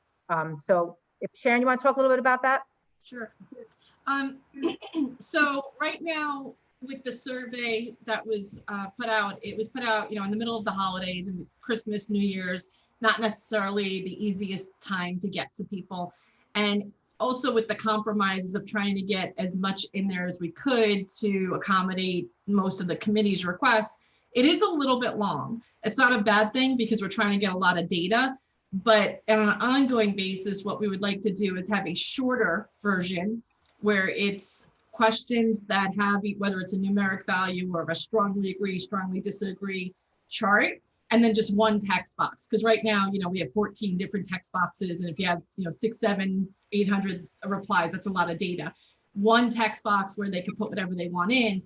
So if Sharon, you want to talk a little bit about that? Sure. So right now with the survey that was put out, it was put out, in the middle of the holidays and Christmas, New Year's, not necessarily the easiest time to get to people. And also with the compromises of trying to get as much in there as we could to accommodate most of the committee's requests, it is a little bit long. It's not a bad thing because we're trying to get a lot of data, but on an ongoing basis, what we would like to do is have a shorter version where it's questions that have, whether it's a numeric value or a strongly agree, strongly disagree chart, and then just one text box. Because right now, we have 14 different text boxes, and if you have, 600, 700, 800 replies, that's a lot of data. One text box where they can put whatever they want in.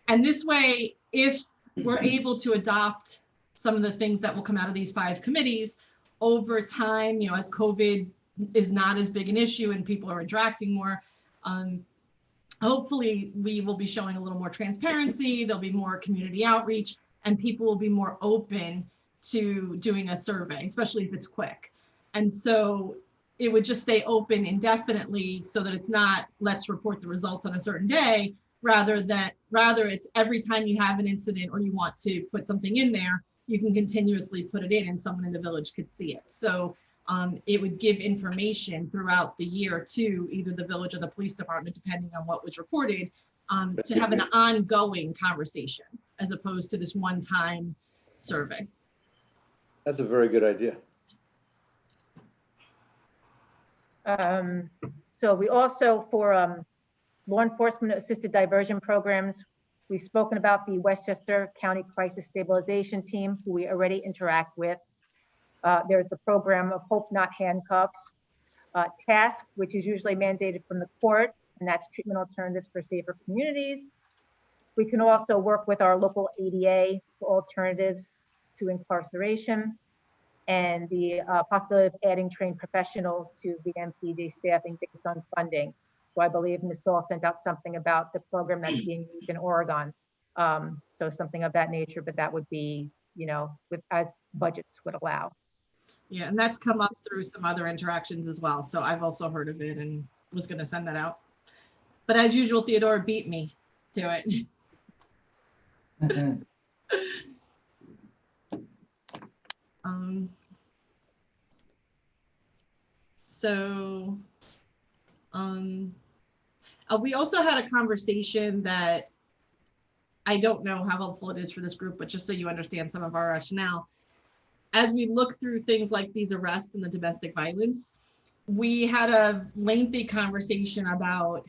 And this way, if we're able to adopt some of the things that will come out of these 5 committees over time, you know, as COVID is not as big an issue and people are interacting more. Hopefully we will be showing a little more transparency, there'll be more community outreach, and people will be more open to doing a survey, especially if it's quick. And so it would just stay open indefinitely so that it's not, let's report the results on a certain day, rather it's every time you have an incident or you want to put something in there, you can continuously put it in and someone in the village could see it. So it would give information throughout the year to either the village or the police department, depending on what was reported, to have an ongoing conversation as opposed to this one-time survey. That's a very good idea. So we also, for law enforcement assisted diversion programs, we've spoken about the Westchester County Crisis Stabilization Team, who we already interact with. There's the program of Hope Not Handcuffs. TASK, which is usually mandated from the court, and that's Treatment Alternatives for Safer Communities. We can also work with our local ADA for alternatives to incarceration, and the possibility of adding trained professionals to the MPD staffing based on funding. So I believe Ms. Saul sent out something about the program that's being used in Oregon. So something of that nature, but that would be, you know, as budgets would allow. Yeah, and that's come up through some other interactions as well. So I've also heard of it and was going to send that out. But as usual, Theodora beat me to it. We also had a conversation that I don't know how helpful it is for this group, but just so you understand some of our rationale. As we look through things like these arrests and the domestic violence, we had a lengthy conversation about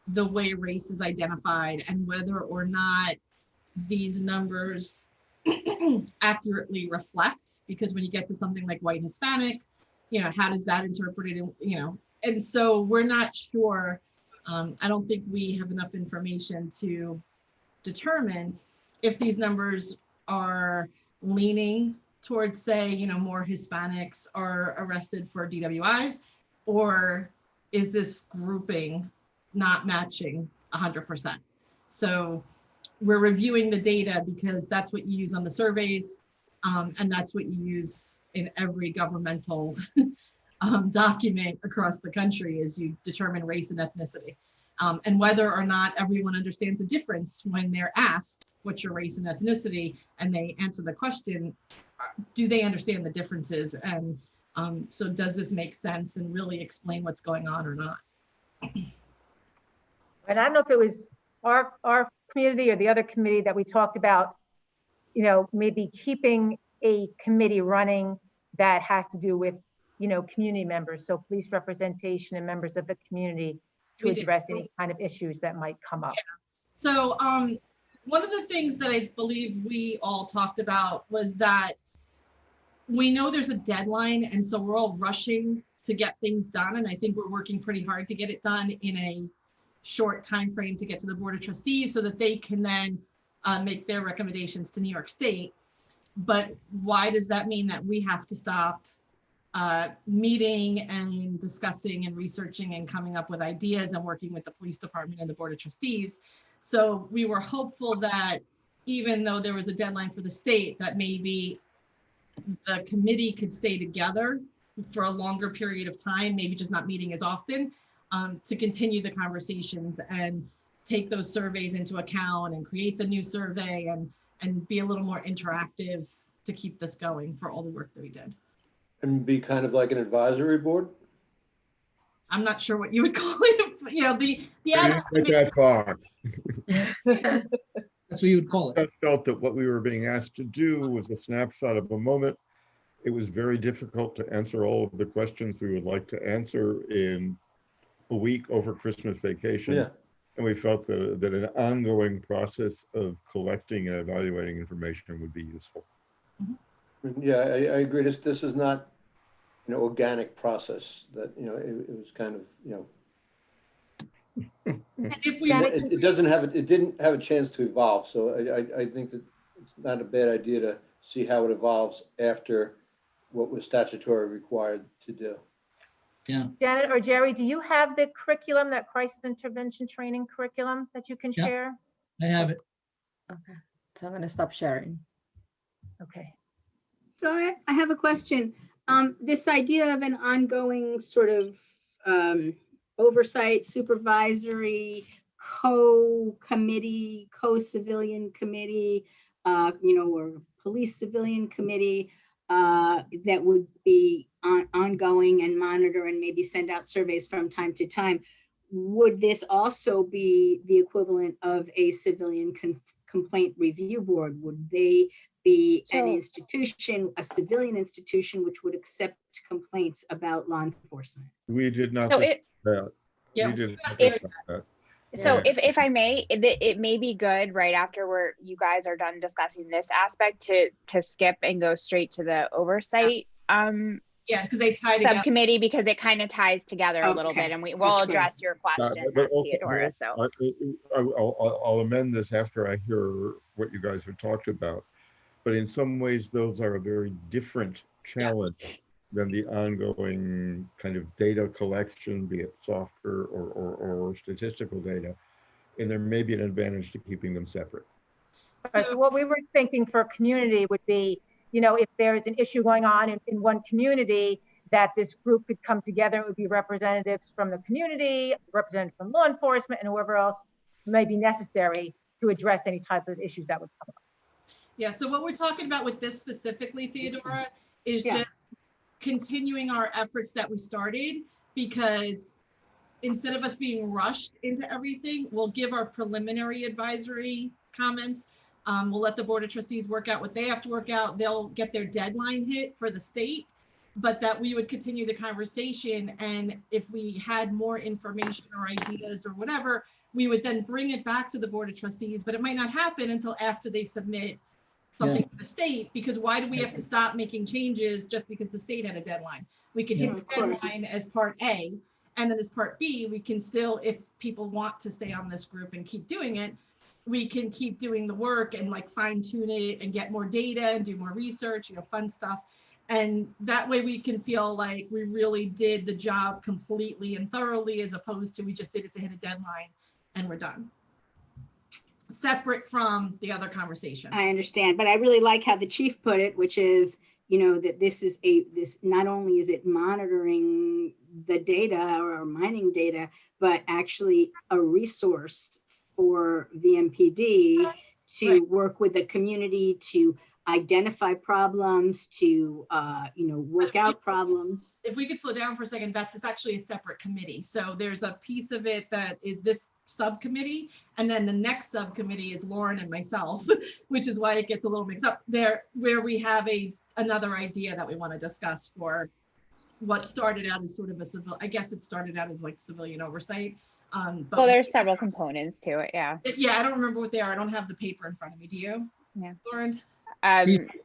the way race is identified and whether or not these numbers accurately reflect, because when you get to something like white Hispanic, you know, how does that interpreted, you know, and so we're not sure. I don't think we have enough information to determine if these numbers are leaning towards, say, you know, more Hispanics are arrested for DWIs, or is this grouping not matching 100%? So we're reviewing the data because that's what you use on the surveys, and that's what you use in every governmental document across the country, is you determine race and ethnicity. And whether or not everyone understands the difference when they're asked what's your race and ethnicity and they answer the question, do they understand the differences? And so does this make sense and really explain what's going on or not? And I don't know if it was our community or the other committee that we talked about, you know, maybe keeping a committee running that has to do with, you know, community members, so police representation and members of the community to address any kind of issues that might come up. Yeah. So one of the things that I believe we all talked about was that we know there's a deadline, and so we're all rushing to get things done, and I think we're working pretty hard to get it done in a short time frame to get to the Board of Trustees so that they can then make their recommendations to New York State. But why does that mean that we have to stop meeting and discussing and researching and coming up with ideas and working with the police department and the Board of Trustees? So we were hopeful that even though there was a deadline for the state, that maybe the committee could stay together for a longer period of time, maybe just not meeting as often, to continue the conversations and take those surveys into account and create the new survey and be a little more interactive to keep this going for all the work that we did. And be kind of like an advisory board? I'm not sure what you would call it. You know, the Not that far. That's what you would call it. I felt that what we were being asked to do was a snapshot of a moment. It was very difficult to answer all of the questions we would like to answer in a week over Christmas vacation. Yeah. And we felt that an ongoing process of collecting and evaluating information would be useful. Yeah, I agree. This is not an organic process that, you know, it was kind of, you know, if we it didn't have a chance to evolve. So I think that it's not a bad idea to see how it evolves after what was statutory required to do. Yeah, Janet or Jerry, do you have the curriculum, that crisis intervention training curriculum that you can Yeah. share? I have it. Okay, so I'm gonna stop sharing. Okay. So I have a question. This idea of an ongoing sort of oversight, supervisory, co-committee, co-civilian committee, or police civilian committee that would be ongoing and monitor and maybe send out surveys from time to time. Would this also be the equivalent of a civilian complaint review board? Would they be an institution, a civilian institution, which would accept complaints about law enforcement? We did not So discuss it, that. Yeah. We did not If- discuss that. so Yeah. if I may, it may be good right after you guys are done discussing this aspect to skip and go straight to the oversight Yeah, because they tie together. subcommittee, because it kind of ties together a little Okay, bit, and we'll that's great. address your question, But also, Theodora. So I'll amend this after I hear what you guys have talked about. But in some ways, those are a very different challenge than the ongoing kind of data collection, be it software or statistical data. And there may be an advantage to keeping them separate. All right, so what we were thinking for a community would be, if there's an issue going on in one community, that this group could come together. It would be representatives from the community, representatives from law enforcement, and whoever else may be necessary to address any type of issues that would come up. Yeah, so what we're talking about with this specifically, Theodora, is Yeah. just continuing our efforts that we started, because instead of us being rushed into everything, we'll give our preliminary advisory comments. We'll let the Board of Trustees work out what they have to work out. They'll get their deadline hit for the state, but that we would continue the conversation. And if we had more information or ideas or whatever, we would then bring it back to the Board of Trustees, but it might not happen until after they submit something to the state, because why do we have to stop making changes just because the state had a deadline? We could hit Yeah, the of course. deadline as part A, and then as part B, we can still, if people want to stay on this group and keep doing it, we can keep doing the work and like fine tune it and get more data and do more research, fun stuff. And that way we can feel like we really did the job completely and thoroughly, as opposed to we just did it to hit a deadline and we're done. Separate from the other conversation. I understand, but I really like how the chief put it, which is, that this not only is it monitoring the data or mining data, but actually a resource for VMPD to work with the community to identify problems, to work out problems. If we could slow down for a second, it's actually a separate committee. So there's a piece of it that is this subcommittee, and then the next subcommittee is Lauren and myself, which is why it gets a little mixed up there, where we have another idea that we want to discuss for what started out as sort of I guess it started out as like civilian oversight. But well, there's several components to it. Yeah. Yeah, I don't remember what they are. I don't have the paper in front of me. Do you? Yeah. Lauren?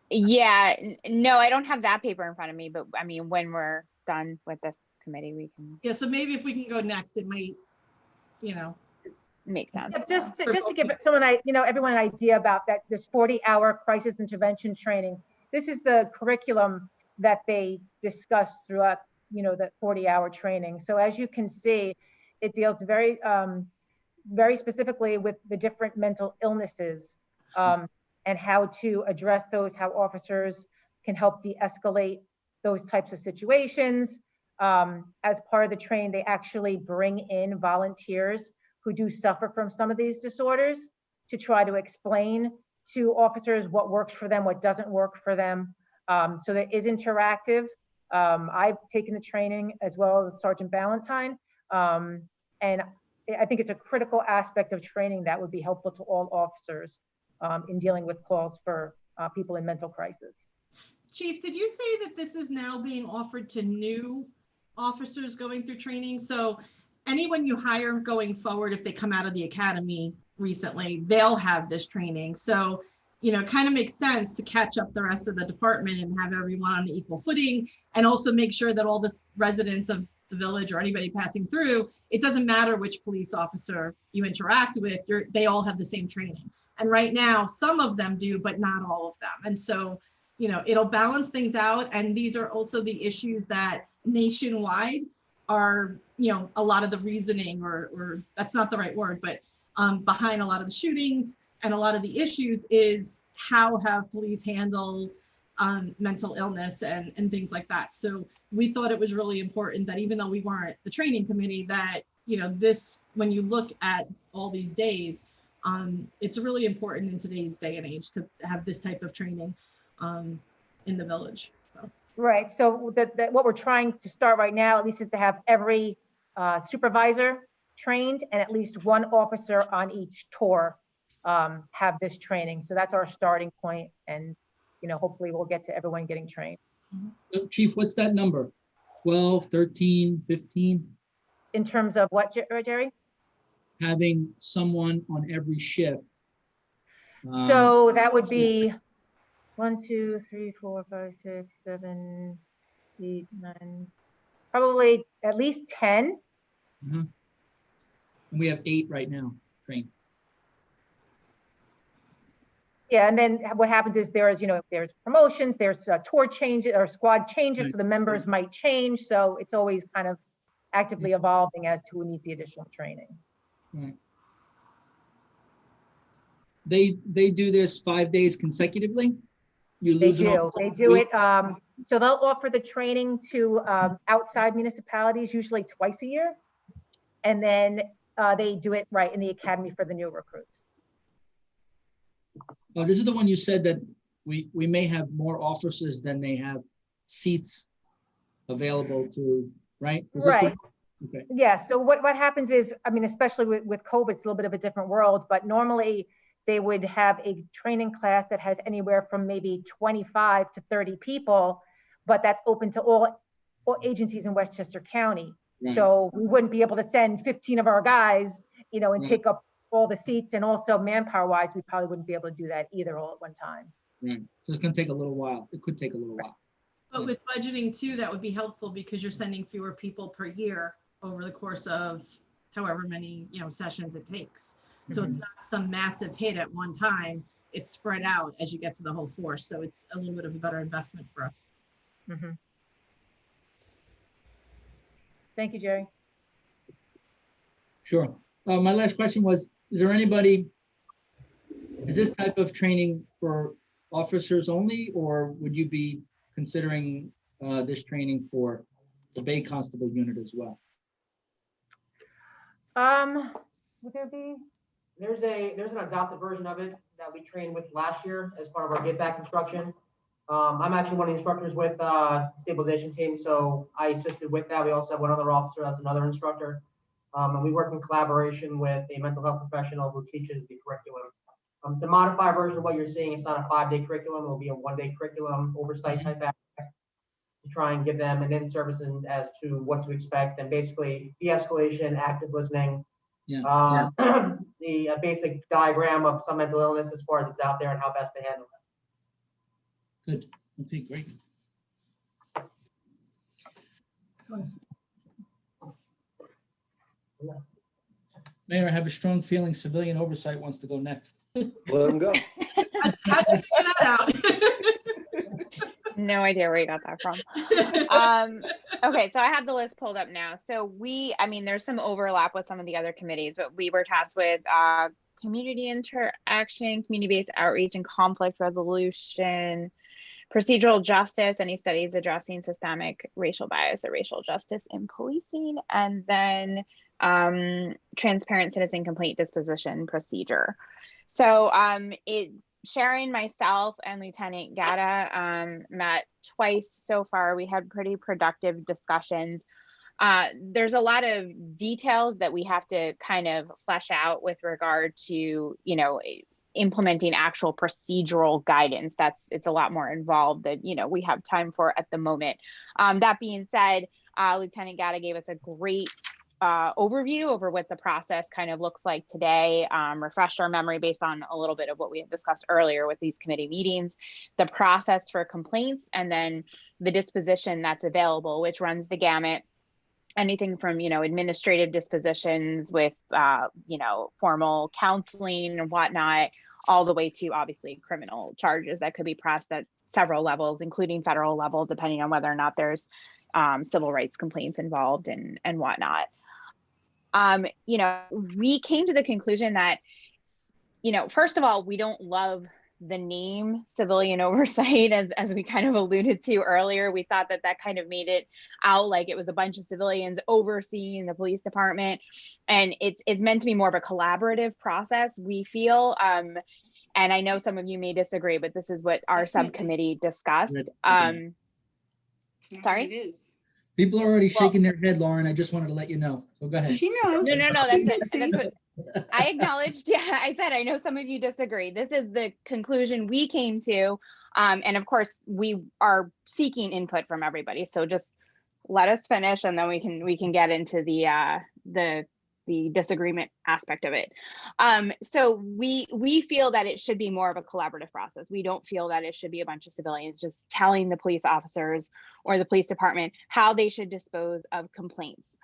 Yeah, no, I don't have that paper in front of me, but I mean, when we're done with this committee, we can. Yeah, so maybe if we can go next, it might, make sense. Yeah, just to give everyone an idea about that, this 40-hour crisis intervention training. This is the curriculum that they discussed throughout, that 40-hour training. So as you can see, it deals very, very specifically with the different mental illnesses and how to address those, how officers can help de-escalate those types of situations. As part of the training, they actually bring in volunteers who do suffer from some of these disorders to try to explain to officers what works for them, what doesn't work for them. So that is interactive. I've taken the training as well as Sergeant Ballantyne. And I think it's a critical aspect of training that would be helpful to all officers in dealing with calls for people in mental crisis. Chief, did you say that this is now being offered to new officers going through training? So anyone you hire going forward, if they come out of the academy recently, they'll have this training. So, it kind of makes sense to catch up the rest of the department and have everyone on equal footing, and also make sure that all the residents of the village or anybody passing through, it doesn't matter which police officer you interact with, they all have the same training. And right now, some of them do, but not all of them. And so, you know, it'll balance things out. And these are also the issues that nationwide are, you know, a lot of the reasoning, or that's not the right word, but behind a lot of the shootings and a lot of the issues is how have police handle mental illness and things like that. So we thought it was really important that even though we weren't the training committee, that, you know, this, when you look at all these days, it's really important in today's day and age to have this type of training in the village. So. Right, so what we're trying to start right now, at least, is to have every supervisor trained and at least one officer on each tour have this training. So that's our starting point, and, you know, hopefully we'll get to everyone getting trained. Chief, what's that number? 12, 13, 15? In terms of what, Jerry? Having someone on every shift. So that would be 1, 2, 3, 4, 5, 6, 7, 8, 9, probably at least 10. And we have 8 right now trained. Yeah, and then what happens is there's, you know, there's promotions, there's tour changes or squad changes, so the members might change. So it's always kind of actively evolving as to who needs the additional training. Right. They do this 5 days consecutively? You lose it all They do it. So they'll offer the training to outside municipalities, usually twice a year. And then they do it right in the academy for the new recruits. Oh, this is the one you said that we may have more officers than they have seats available to, right? Is this Right. Okay. Yeah, so what happens is, I mean, especially with COVID, it's a little bit of a different world, but normally they would have a training class that has anywhere from maybe 25 to 30 people, but that's open to all agencies in Westchester County. Right. So we wouldn't be able to send 15 of our guys, you know, and take up all the seats, and also manpower wise, we probably wouldn't be able to do that either all at one time. Right. So it's gonna take a little while. It could take a little while. But with budgeting too, that would be helpful because you're sending fewer people per year over the course of however many, you know, sessions it takes. So it's not some massive hit at one time. It's spread out as you get to the whole force. So it's a little bit of a better investment for us. Thank you, Jerry. Sure. My last question was, is this type of training for officers only, or would you be considering this training for the Bay Constable unit as well? Would there be? There's an adopted version of it that we trained with last year as part of our Get Back instruction. I'm actually one of the instructors with stabilization team, so I assisted with that. We also have one other officer that's another instructor. And we work in collaboration with a mental health professional who teaches the curriculum. It's a modified version of what you're seeing. It's not a 5-day curriculum. It will be a 1-day curriculum oversight type aspect to try and give them an in-service as to what to expect, and basically de-escalation, active listening, the basic diagram of some mental illness as far as it's out there and how best to handle it. Good. Okay, great. Mayor, I have a strong feeling civilian oversight wants to go next. Let them go. How'd you figure that out? No idea where you got that from. Okay, so I have the list pulled up now. So I mean, there's some overlap with some of the other committees, but we were tasked with community interaction, community-based outreach and conflict resolution, procedural justice, any studies addressing systemic racial bias or racial justice in policing, and then transparent citizen complaint disposition procedure. So Sharon, myself, and Lieutenant Gatta met twice so far. We had pretty productive discussions. There's a lot of details that we have to kind of flesh out with regard to, you know, implementing actual procedural guidance. It's a lot more involved than, you know, we have time for at the moment. That being said, Lieutenant Gatta gave us a great overview over what the process kind of looks like today, refreshed our memory based on a little bit of what we had discussed earlier with these committee meetings, the process for complaints, and then the disposition that's available, which runs the gamut anything from, administrative dispositions with, formal counseling and whatnot, all the way to obviously criminal charges that could be pressed at several levels, including federal level, depending on whether or not there's civil rights complaints involved and whatnot. We came to the conclusion that, first of all, we don't love the name civilian oversight, as we kind of alluded to earlier. We thought that kind of made it out like it was a bunch of civilians overseeing the police department, and it's meant to be more of a collaborative process, we feel. And I know some of you may disagree, but this is what our subcommittee discussed. Sorry? People are already shaking their head, Lauren. I just wanted to let you know. So go ahead. She knows. No, that's it. That's what I acknowledged. Yeah, I said, I know some of you disagree. This is the conclusion we came to. And of course, we are seeking input from everybody. So just let us finish, and then we can get into the disagreement aspect of it. So we feel that it should be more of a collaborative process. We don't feel that it should be a bunch of civilians just telling the police officers or the police department how they should dispose of complaints.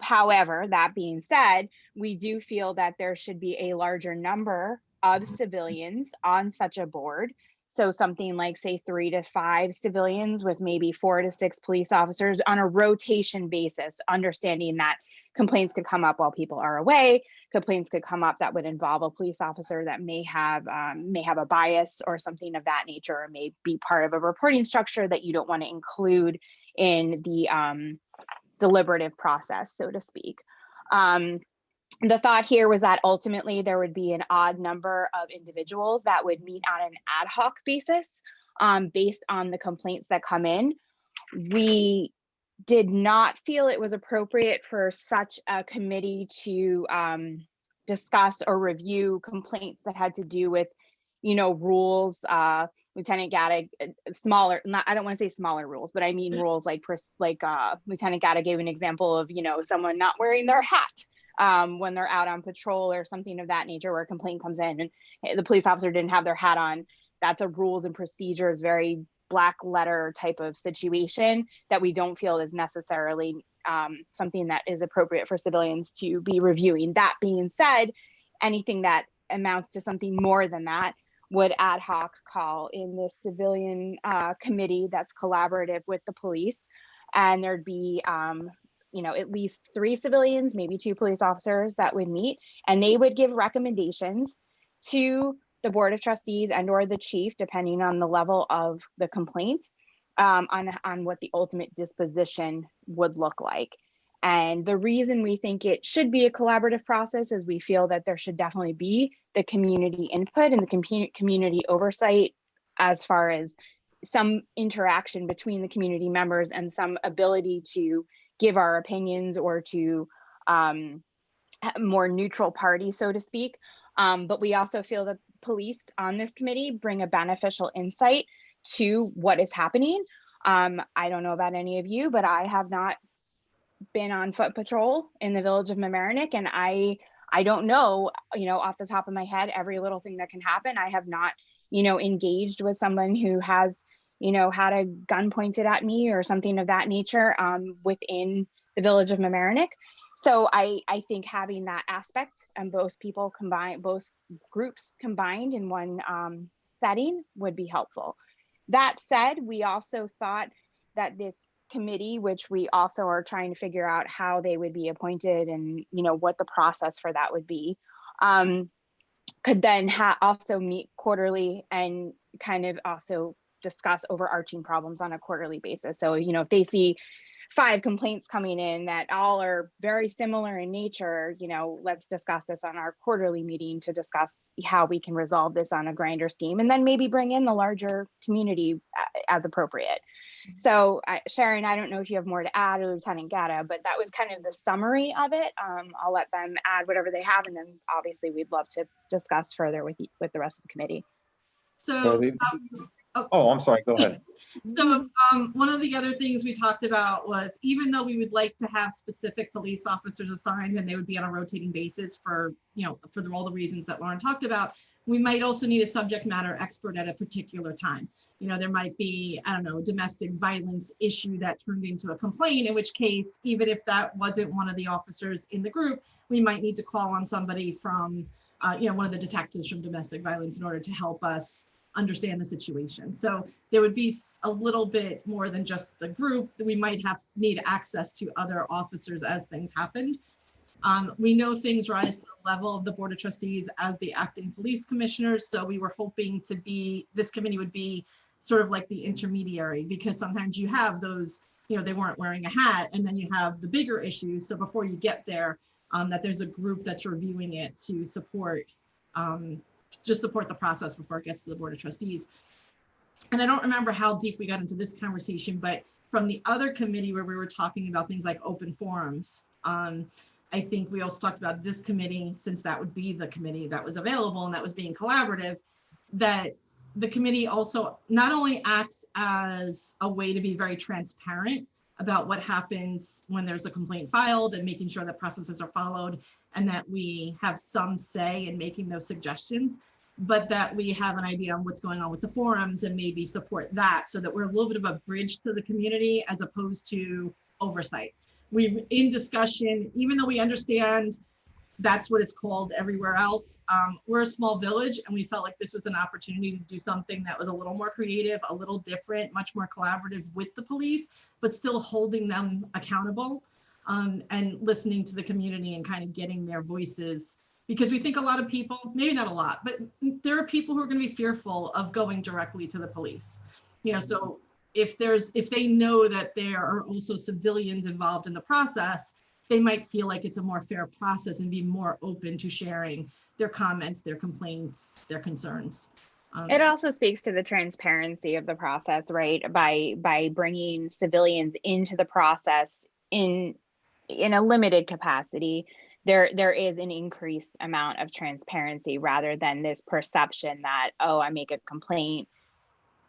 However, that being said, we do feel that there should be a larger number of civilians on such a board. So something like, say, 3 to 5 civilians with maybe 4 to 6 police officers on a rotation basis, understanding that complaints could come up while people are away. Complaints could come up that would involve a police officer that may have a bias or something of that nature, or may be part of a reporting structure that you don't want to include in the deliberative process, so to speak. The thought here was that ultimately there would be an odd number of individuals that would meet on an ad hoc basis based on the complaints that come in. We did not feel it was appropriate for such a committee to discuss or review complaints that had to do with, rules. Lieutenant Gatta, I don't want to say smaller rules, but I mean rules like Lieutenant Gatta gave an example of, someone not wearing their hat when they're out on patrol or something of that nature, where a complaint comes in and the police officer didn't have their hat on. That's a rules and procedures, very black letter type of situation that we don't feel is necessarily something that is appropriate for civilians to be reviewing. That being said, anything that amounts to something more than that would ad hoc call in this civilian committee that's collaborative with the police. And there'd be, at least 3 civilians, maybe 2 police officers that would meet, and they would give recommendations to the board of trustees and or the chief, depending on the level of the complaint, on what the ultimate disposition would look like. And the reason we think it should be a collaborative process is we feel that there should definitely be the community input and the community oversight, as far as some interaction between the community members and some ability to give our opinions or to more neutral party, so to speak. But we also feel that police on this committee bring a beneficial insight to what is happening. I don't know about any of you, but I have not been on foot patrol in the village of Mamaroneck, and I don't know, off the top of my head, every little thing that can happen. I have not, engaged with someone who has, had a gun pointed at me or something of that nature within the village of Mamaroneck. So I think having that aspect and both groups combined in one setting would be helpful. That said, we also thought that this committee, which we also are trying to figure out how they would be appointed and what the process for that would be, could then also meet quarterly and kind of also discuss overarching problems on a quarterly basis. So if they see 5 complaints coming in that all are very similar in nature, let's discuss this on our quarterly meeting to discuss how we can resolve this on a grander scheme, and then maybe bring in the larger community as appropriate. So Sharon, I don't know if you have more to add, or Lieutenant Gatta, but that was kind of the summary of it. I'll let them add whatever they have, and then obviously we'd love to discuss further with the rest of the committee. So, I'm sorry, go ahead. So one of the other things we talked about was, even though we would like to have specific police officers assigned and they would be on a rotating basis for, for all the reasons that Lauren talked about, we might also need a subject matter expert at a particular time. You know, there might be, I don't know, a domestic violence issue that turned into a complaint, in which case, even if that wasn't one of the officers in the group, we might need to call on somebody from, you know, one of the detectives from domestic violence in order to help us understand the situation. So there would be a little bit more than just the group that we might need access to other officers as things happened. We know things rise to the level of the Board of Trustees as the acting police commissioners. So we were hoping to be, this committee would be sort of like the intermediary, because sometimes you have those, you know, they weren't wearing a hat, and then you have the bigger issues. So before you get there, that there's a group that's reviewing it to support, just support the process before it gets to the Board of Trustees. And I don't remember how deep we got into this conversation, but from the other committee where we were talking about things like open forums, I think we also talked about this committee, since that would be the committee that was available and that was being collaborative, that the committee also not only acts as a way to be very transparent about what happens when there's a complaint filed and making sure that processes are followed and that we have some say in making those suggestions, but that we have an idea on what's going on with the forums and maybe support that, so that we're a little bit of a bridge to the community as opposed to oversight. We've in discussion, even though we understand that's what it's called everywhere else, we're a small village, and we felt like this was an opportunity to do something that was a little more creative, a little different, much more collaborative with the police, but still holding them accountable, and listening to the community and kind of getting their voices. Because we think a lot of people, maybe not a lot, but there are people who are going to be fearful of going directly to the police. You know, so if they know that there are also civilians involved in the process, they might feel like it's a more fair process and be more open to sharing their comments, their complaints, their concerns. It also speaks to the transparency of the process, right? By bringing civilians into the process in a limited capacity, there is an increased amount of transparency, rather than this perception that, oh, I make a complaint,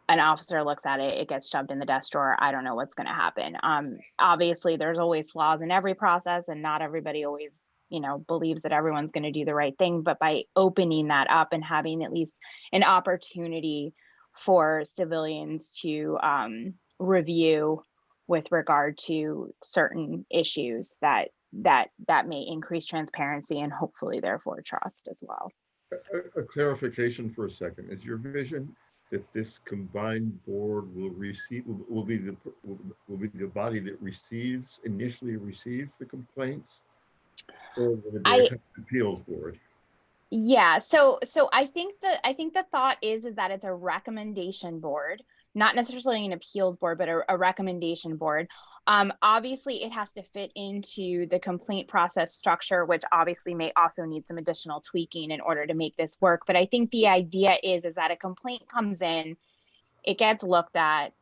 an officer looks at it, it gets shoved in the desk drawer, I don't know what's going to happen. Obviously there's always flaws in every process, and not everybody always, you know, believes that everyone's going to do the right thing. But by opening that up and having at least an opportunity for civilians to review with regard to certain issues, that may increase transparency and hopefully therefore trust as well. A clarification for a second. Is your vision that this combined board will be the body that initially receives the complaints, or will it be an appeals board? Yeah, so I think the thought is that it's a recommendation board, not necessarily an appeals board, but a recommendation board. Obviously it has to fit into the complaint process structure, which obviously may also need some additional tweaking in order to make this work. But I think the idea is that a complaint comes in, it gets looked at,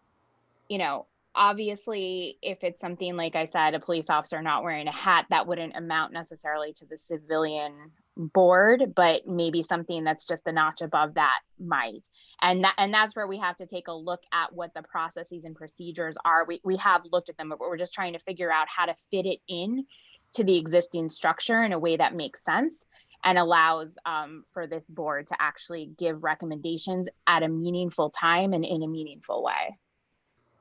you know, obviously if it's something, like I said, a police officer not wearing a hat, that wouldn't amount necessarily to the civilian board, but maybe something that's just a notch above that might. And that's where we have to take a look at what the processes and procedures are. We have looked at them, but we're just trying to figure out how to fit it in to the existing structure in a way that makes sense and allows for this board to actually give recommendations at a meaningful time and in a meaningful way.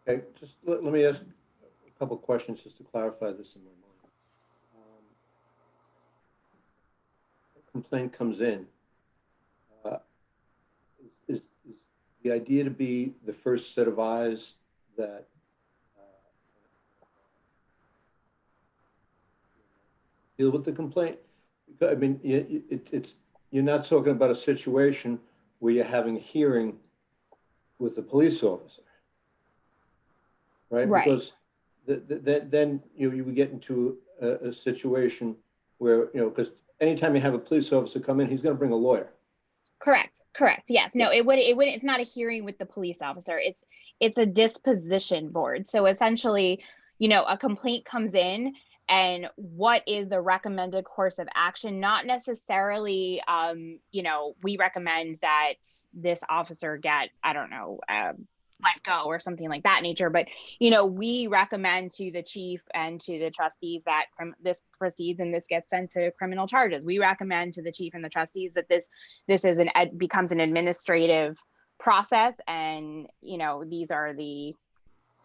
Okay, just let me ask a couple of questions just to clarify this in my mind. Complaint comes in, is the idea to be the first set of eyes that deal with the complaint? I mean, you're not talking about a situation where you're having a hearing with the police officer, right? Because then you would get into a situation where, you know, because anytime you have a police officer come in, he's going to bring a lawyer. Correct. Yes. No, it would. It's not a hearing with the police officer. It's a disposition board. So essentially, you know, a complaint comes in, and what is the recommended course of action? Not necessarily, you know, we recommend that this officer get, I don't know, let go or something like that nature. But, you know, we recommend to the chief and to the trustees that this proceeds and this gets sent to criminal charges. We recommend to the chief and the trustees that this is becomes an administrative process, and, you know, these are the,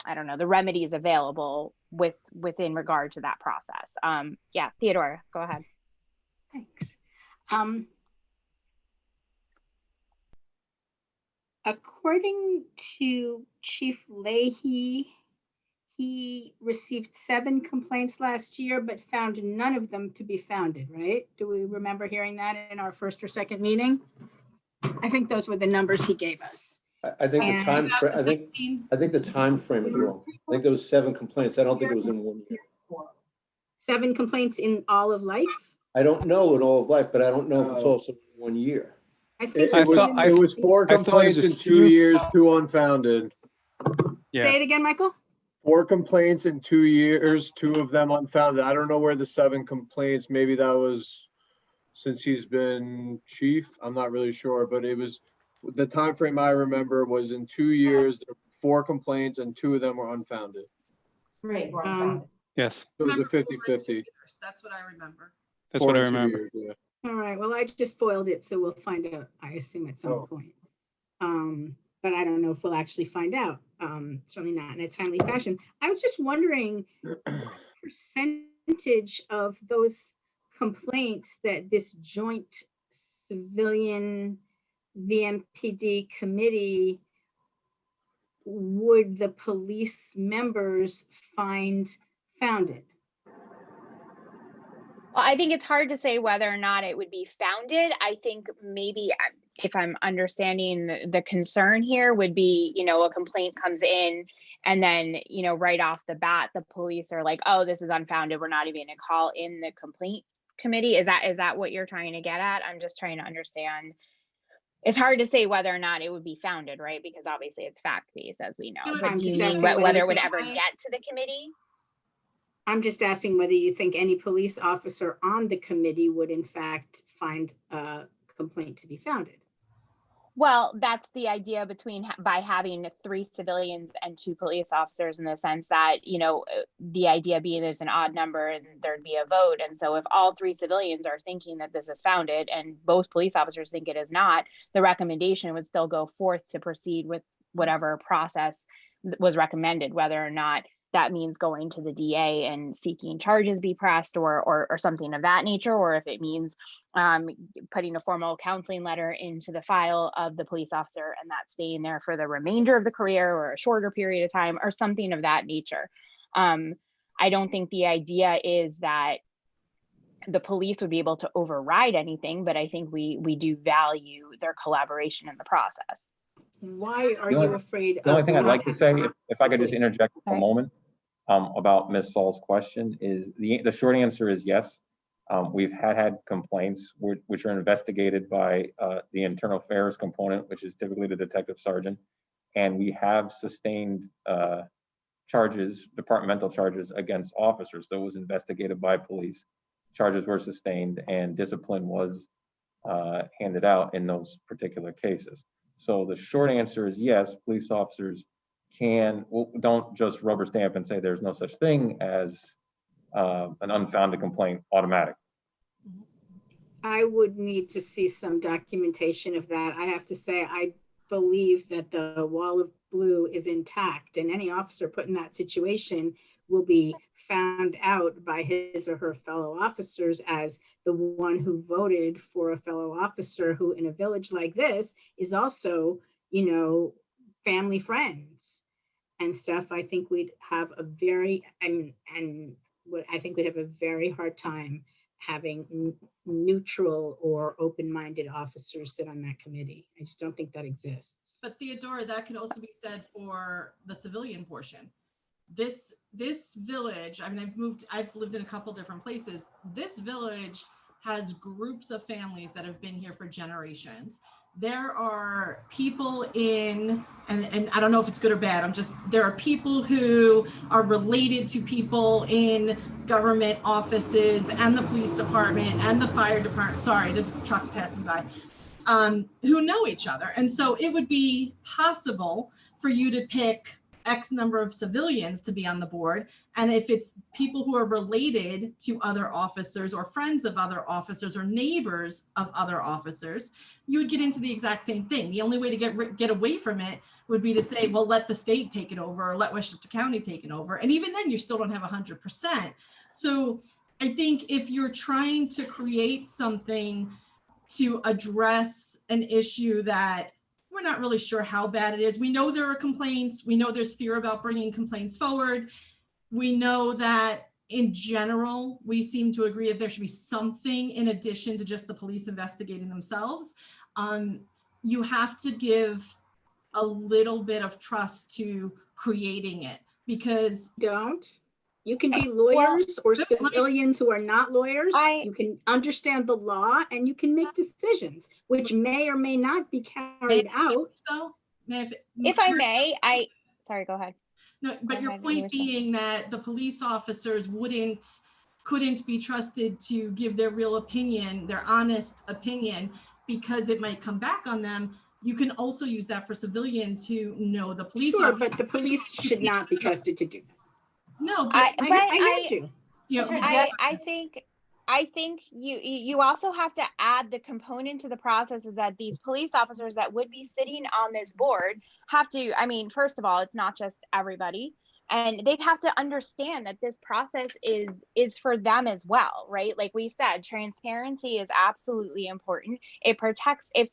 I don't know, the remedies available within regard to that process. Yeah, Theodora, go ahead. Thanks. According to Chief Leahy, he received 7 complaints last year, but found none of them to be founded, right? Do we remember hearing that in our first or second meeting? I think those were the numbers he gave us. I think the And- time frame, I think the time frame is wrong. I think there was 7 complaints. I don't think it was in 1 year. 7 complaints in all of life? I don't know in all of life, but I don't know if it's also 1 year. I think It was 4 I thought it was complaints a in 2 years, 2 unfounded. Say Yeah, it again, Michael? 4 complaints in 2 years, 2 of them unfounded. I don't know where the 7 complaints, maybe that was since he's been chief. I'm not really sure, but it was, the time frame I remember was in 2 years, there were 4 complaints and 2 of them were unfounded. Right, we're unfounded. yes, It was a Remember, 50-50. That's what I remember. that's what I 4 in 2 remember. years, yeah. All right, well, I just foiled it, so we'll find out, I assume, at some Oh. point. But I don't know if we'll actually find out, certainly not in a timely fashion. I was just wondering, percentage of those complaints that this joint civilian VMPD committee, would the police members find founded? Well, I think it's hard to say whether or not it would be founded. I think maybe, if I'm understanding the concern here, would be, you know, a complaint comes in and then, you know, right off the bat, the police are like, oh, this is unfounded. We're not even gonna call in the complaint committee. Is that what you're trying to get at? I'm just trying to understand. It's hard to say whether or not it would be founded, right? Because obviously it's fact-based, as we know. You know, But I'm do you just mean asking whether whether it would you ever think- get to the committee? I'm just asking whether you think any police officer on the committee would in fact find a complaint to be founded. Well, that's the idea by having 3 civilians and 2 police officers, in the sense that, you know, the idea being there's an odd number and there'd be a vote. And so if all 3 civilians are thinking that this is founded and both police officers think it is not, the recommendation would still go forth to proceed with whatever process was recommended, whether or not that means going to the DA and seeking charges be pressed or something of that nature, or if it means putting a formal counseling letter into the file of the police officer and that staying there for the remainder of the career or a shorter period of time or something of that nature. I don't think the idea is that the police would be able to override anything, but I think we do value their collaboration in the process. Why are The only- you afraid? The only of thing I'd like not- to say, if I could just interject for a Okay. moment, about Ms. Saul's question, is the short answer is yes. We've had complaints which are investigated by the internal affairs component, which is typically the detective sergeant. And we have sustained charges, departmental charges against officers. So it was investigated by police. Charges were sustained and discipline was handed out in those particular cases. So the short answer is yes, police officers don't just rubber stamp and say there's no such thing as an unfounded complaint automatic. I would need to see some documentation of that. I have to say, I believe that the wall of blue is intact, and any officer put in that situation will be found out by his or her fellow officers as the one who voted for a fellow officer who in a village like this is also, you know, family friends and stuff. I think we'd have a very, I think we'd have a very hard time having neutral or open-minded officers sit on that committee. I just don't think that exists. But Theodora, that could also be said for the civilian portion. This village, I mean, I've lived in a couple different places. This village has groups of families that have been here for generations. There are people in, and I don't know if it's good or bad, there are people who are related to people in government offices and the police department and the fire department. Sorry, this truck's passing by. who know each other. And so it would be possible for you to pick X number of civilians to be on the board. And if it's people who are related to other officers or friends of other officers or neighbors of other officers, you would get into the exact same thing. The only way to get away from it would be to say, well, let the state take it over or let Westchester County take it over. And even then you still don't have 100%. So I think if you're trying to create something to address an issue that we're not really sure how bad it is. We know there are complaints. We know there's fear about bringing complaints forward. We know that in general, we seem to agree that there should be something in addition to just the police investigating themselves. You have to give a little bit of trust to creating it, because you can be lawyers or civilians who are not lawyers. You can understand the law and you can make decisions, which may or may not be carried out. If I may, sorry, go ahead. No, but your point being that the police officers couldn't be trusted to give their real opinion, their honest opinion, because it might come back on them. You can also use that for civilians who know the police. Sure, but the police should not be trusted to do that. No, but I think you also have to add the component to the process is that these police officers that would be sitting on this board have to, I mean, first of all, it's not just everybody, and they'd have to understand that this process is for them as well, right? Like we said, transparency is absolutely important. It protects them,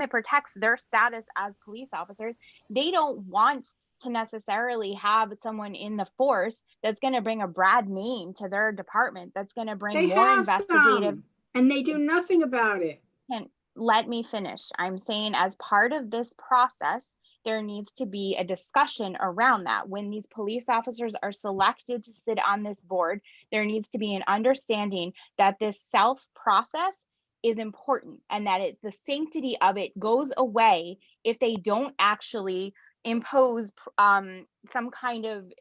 it protects their status as police officers. They don't want to necessarily have someone in the force that's going to bring a bad name to their department, that's going to bring more investigative, and they do nothing about it. And let me finish. I'm saying as part of this process, there needs to be a discussion around that. When these police officers are selected to sit on this board, there needs to be an understanding that this self process is important and that the sanctity of it goes away if they don't actually impose some kind of,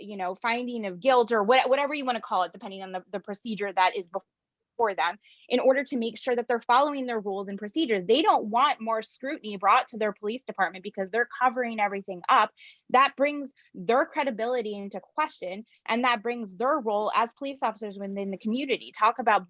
finding of guilt or whatever you want to call it, depending on the procedure that is before them, in order to make sure that they're following their rules and procedures. They don't want more scrutiny brought to their police department because they're covering everything up. That brings their credibility into question, and that brings their role as police officers within the community. Talk about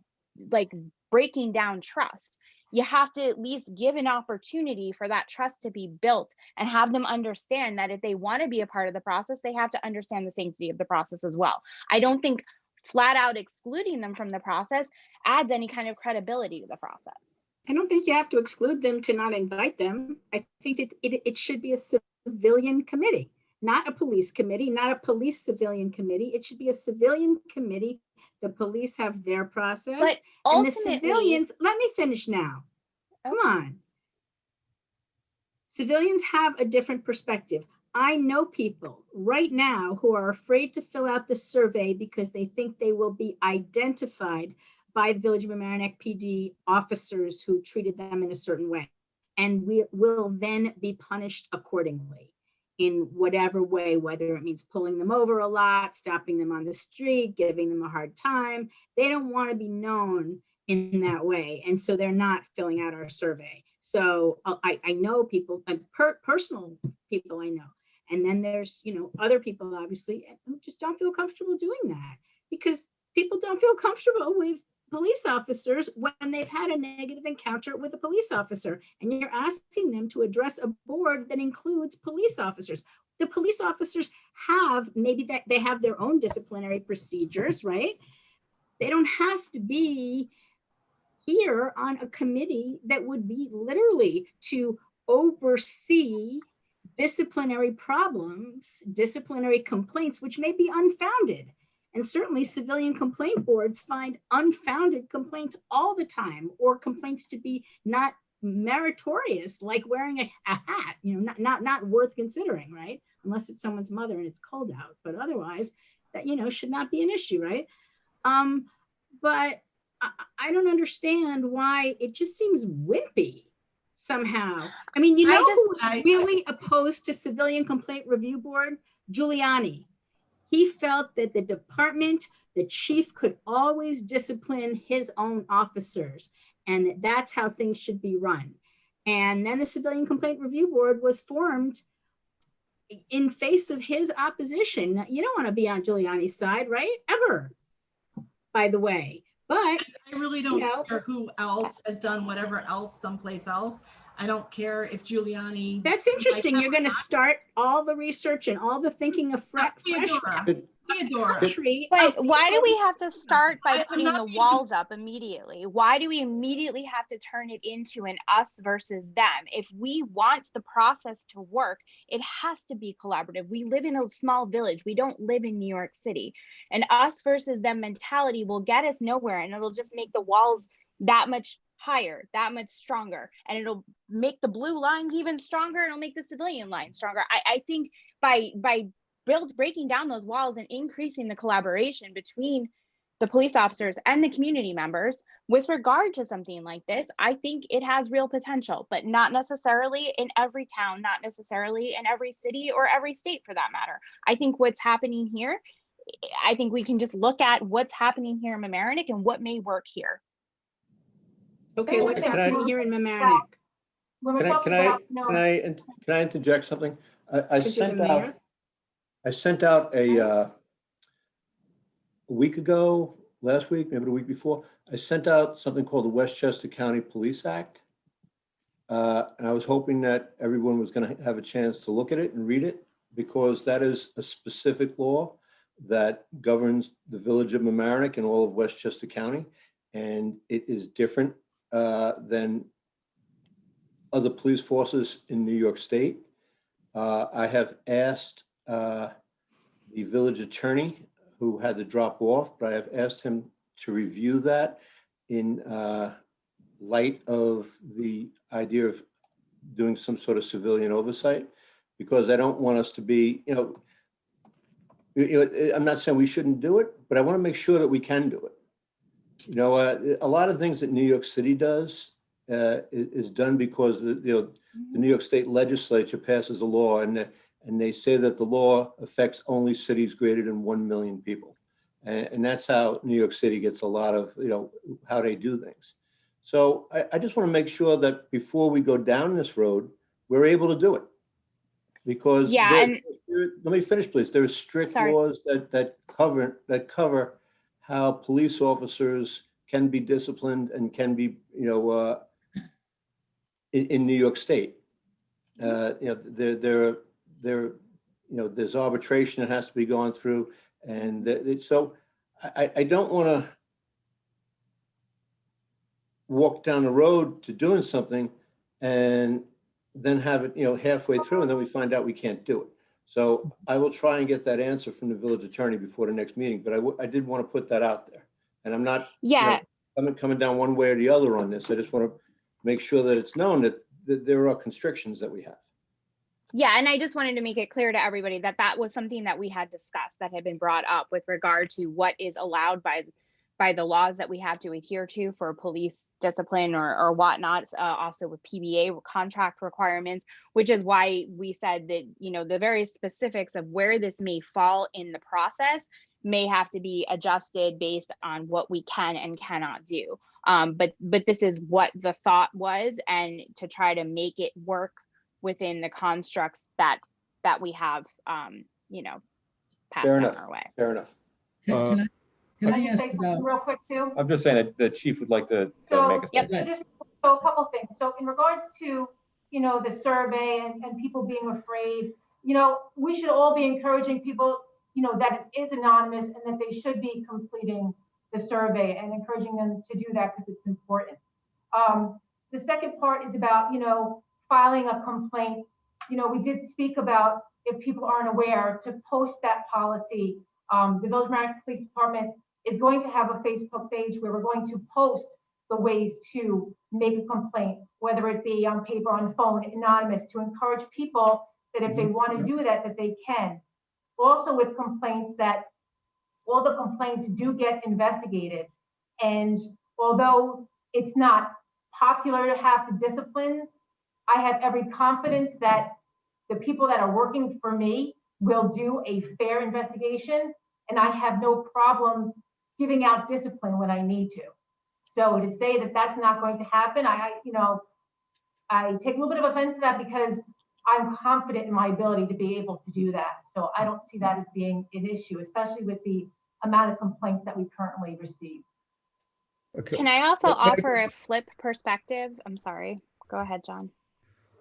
like breaking down trust. You have to at least give an opportunity for that trust to be built and have them understand that if they want to be a part of the process, they have to understand the sanctity of the process as well. I don't think flat out excluding them from the process adds any kind of credibility to the process. I don't think you have to exclude them to not invite them. I think that it should be a civilian committee, not a police committee, not a police civilian committee. It should be a civilian committee. The police have their process, but and the civilians, let me finish now. Come on. Civilians have a different perspective. I know people right now who are afraid to fill out the survey because they think they will be identified by the Village of Mamaroneck PD officers who treated them in a certain way. And we will then be punished accordingly in whatever way, whether it means pulling them over a lot, stopping them on the street, giving them a hard time. They don't want to be known in that way. And so they're not filling out our survey. So I know people, personal people I know. And then there's, other people obviously who just don't feel comfortable doing that because people don't feel comfortable with police officers when they've had a negative encounter with a police officer, and you're asking them to address a board that includes police officers. The police officers have, maybe that they have their own disciplinary procedures, right? They don't have to be here on a committee that would be literally to oversee disciplinary problems, disciplinary complaints, which may be unfounded. And certainly civilian complaint boards find unfounded complaints all the time, or complaints to be not meritorious, like wearing a hat, not worth considering, right? Unless it's someone's mother and it's cold out, but otherwise that, should not be an issue, right? But I don't understand why it just seems wimpy somehow. I mean, who was really opposed to civilian complaint review board? Giuliani. He felt that the department, the chief could always discipline his own officers, and that's how things should be run. And then the Civilian Complaint Review Board was formed in face of his opposition. You don't want to be on Giuliani's side, right? Ever, by the way. But I really don't you know, care who else has done whatever else someplace else. I don't care if Giuliani. that's interesting. You're going to start all the research and all the thinking of fresh Theodora. country. But why do we have to start by I'm putting not the being- walls up immediately? Why do we immediately have to turn it into an us versus them? If we want the process to work, it has to be collaborative. We live in a small village. We don't live in New York City. An us versus them mentality will get us nowhere, and it'll just make the walls that much higher, that much stronger, and it'll make the blue lines even stronger, and it'll make the civilian lines stronger. I think by breaking down those walls and increasing the collaboration between the police officers and the community members with regard to something like this, I think it has real potential, but not necessarily in every town, not necessarily in every city or every state for that matter. I think what's happening here, I think we can just look at what's happening here in Mamaroneck and what may work here. Okay, what's Can I- happening here in Mamaroneck? When we're Can I, talking can I, about, no, can I interject something? I Is it the mayor? sent out a week ago, last week, maybe the week before, I sent out something called the Westchester County Police Act. And I was hoping that everyone was going to have a chance to look at it and read it, because that is a specific law that governs the village of Mamaroneck and all of Westchester County. And it is different than other police forces in New York State. I have asked the village attorney, who had to drop off, but I have asked him to review that in light of the idea of doing some sort of civilian oversight, because I don't want us to be, I'm not saying we shouldn't do it, but I want to make sure that we can do it. A lot of things that New York City does is done because the New York State legislature passes a law, and they say that the law affects only cities greater than 1 million people. And that's how New York City gets a lot of, how they do things. So I just want to make sure that before we go down this road, we're able to do it. Because let me finish, please. There are strict laws that cover how police officers can be disciplined and can be, in New York State. There's arbitration that has to be gone through, and so I don't want to walk down the road to doing something and then have it, halfway through, and then we find out we can't do it. So I will try and get that answer from the village attorney before the next meeting, but I did want to put that out there, and I'm not coming down one way or the other on this. I just want to make sure that it's known that there are constrictions that we have. Yeah, and I just wanted to make it clear to everybody that that was something that we had discussed, that had been brought up with regard to what is allowed by the laws that we have to adhere to for police discipline or whatnot, also with PBA contract requirements, which is why we said that, the very specifics of where this may fall in the process may have to be adjusted based on what we can and cannot do. But this is what the thought was, and to try to make it work within the constructs that we have, passed Fair on enough. our way. Fair enough. Can I I ask say something about, real quick too. I'm just saying that the chief would like to So, make a statement. so a couple things. So in regards to, the survey and people being afraid, we should all be encouraging people, that it is anonymous and that they should be completing the survey, and encouraging them to do that because it's important. The second part is about, filing a complaint. We did speak about, if people aren't aware, to post that policy. The Village of Mamaroneck Police Department is going to have a Facebook page where we're going to post the ways to make a complaint, whether it be on paper, on phone, anonymous, to encourage people that if they want to do that they can. Also with complaints, that all the complaints do get investigated. And although it's not popular to have to discipline, I have every confidence that the people that are working for me will do a fair investigation, and I have no problem giving out discipline when I need to. So to say that that's not going to happen, I take a little bit of offense to that because I'm confident in my ability to be able to do that. So I don't see that as being an issue, especially with the amount of complaints that we currently receive. Okay. Can I also Can I- offer a flip perspective? I'm sorry. Go ahead, John.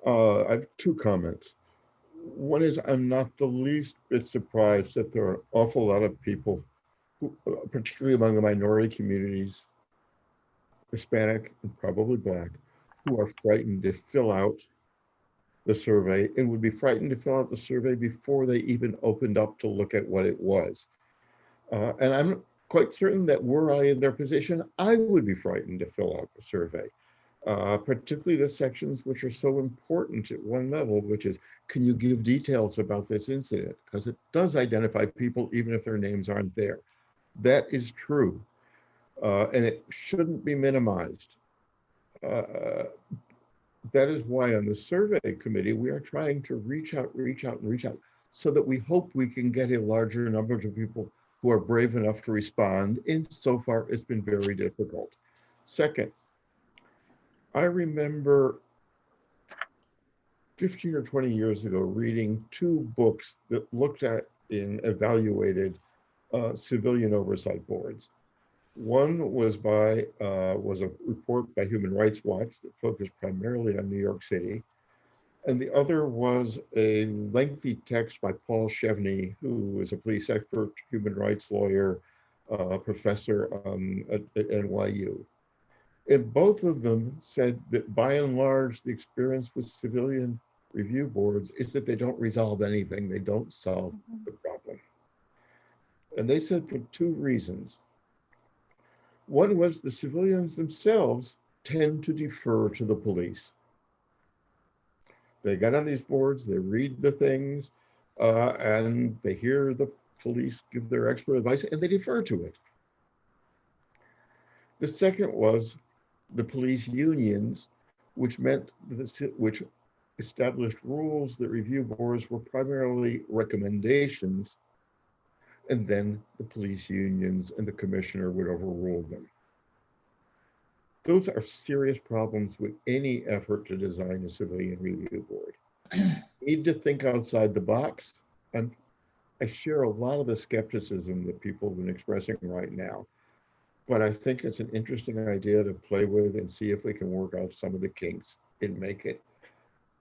I have two comments. One is I'm not the least bit surprised that there are an awful lot of people, who, particularly among the minority communities, Hispanic and probably Black, who are frightened to fill out the survey and would be frightened to fill out the survey before they even opened up to look at what it was. And I'm quite certain that were I in their position, I would be frightened to fill out the survey. Particularly the sections which are so important at one level, which is, can you give details about this incident? Because it does identify people even if their names aren't there. That is true, and it shouldn't be minimized. That is why on the survey committee, we are trying to reach out, so that we hope we can get a larger number of people who are brave enough to respond. And so far, it's been very difficult. Second, I remember 15 or 20 years ago reading two books that looked at and evaluated civilian oversight boards. One was a report by Human Rights Watch that focused primarily on New York City. And the other was a lengthy text by Paul Chevney, who is a police expert, human rights lawyer, professor at NYU. And both of them said that by and large, the experience with civilian review boards is that they don't resolve anything. They don't solve the problem. And they said for two reasons. One was the civilians themselves tend to defer to the police. They get on these boards, they read the things, and they hear the police give their expert advice, and they defer to it. The second was the police unions, which established rules that review boards were primarily recommendations, and then the police unions and the commissioner would overrule them. Those are serious problems with any effort to design a civilian review board. You need to think outside the box. And I share a lot of the skepticism that people have been expressing right now. But I think it's an interesting idea to play with and see if we can work out some of the kinks and make it.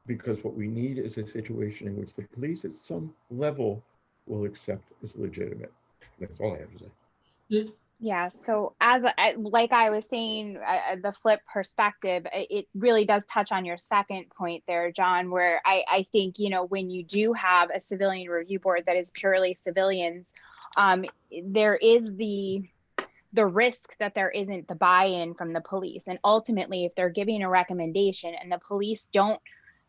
Because what we need is a situation in which the police at some level will accept as legitimate. That's all I have to say. Yeah, so like I was saying, the flip perspective, it really does touch on your second point there, John, where I think, when you do have a civilian review board that is purely civilians, there is the risk that there isn't the buy-in from the police. And ultimately, if they're giving a recommendation and the police don't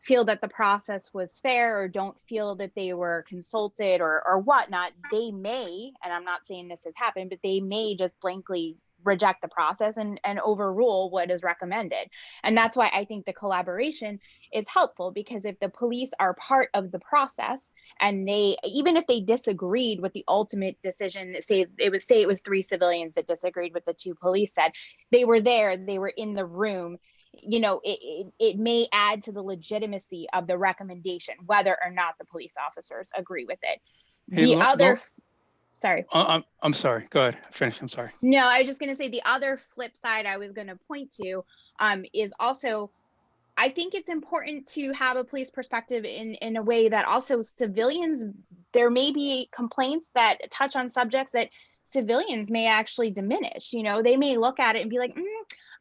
feel that the process was fair or don't feel that they were consulted or whatnot, they may, and I'm not saying this has happened, but they may just blankly reject the process and overrule what is recommended. And that's why I think the collaboration is helpful, because if the police are part of the process and they, even if they disagreed with the ultimate decision, say it was 3 civilians that disagreed with the 2 police said, they were there, they were in the room, it may add to the legitimacy of the recommendation, whether or not the police officers agree with it. Hey, Sorry. I'm sorry. Go ahead. Finish. I'm sorry. No, I was just going to say the other flip side I was going to point to is also, I think it's important to have a police perspective in a way that also civilians, there may be complaints that touch on subjects that civilians may actually diminish. They may look at it and be like,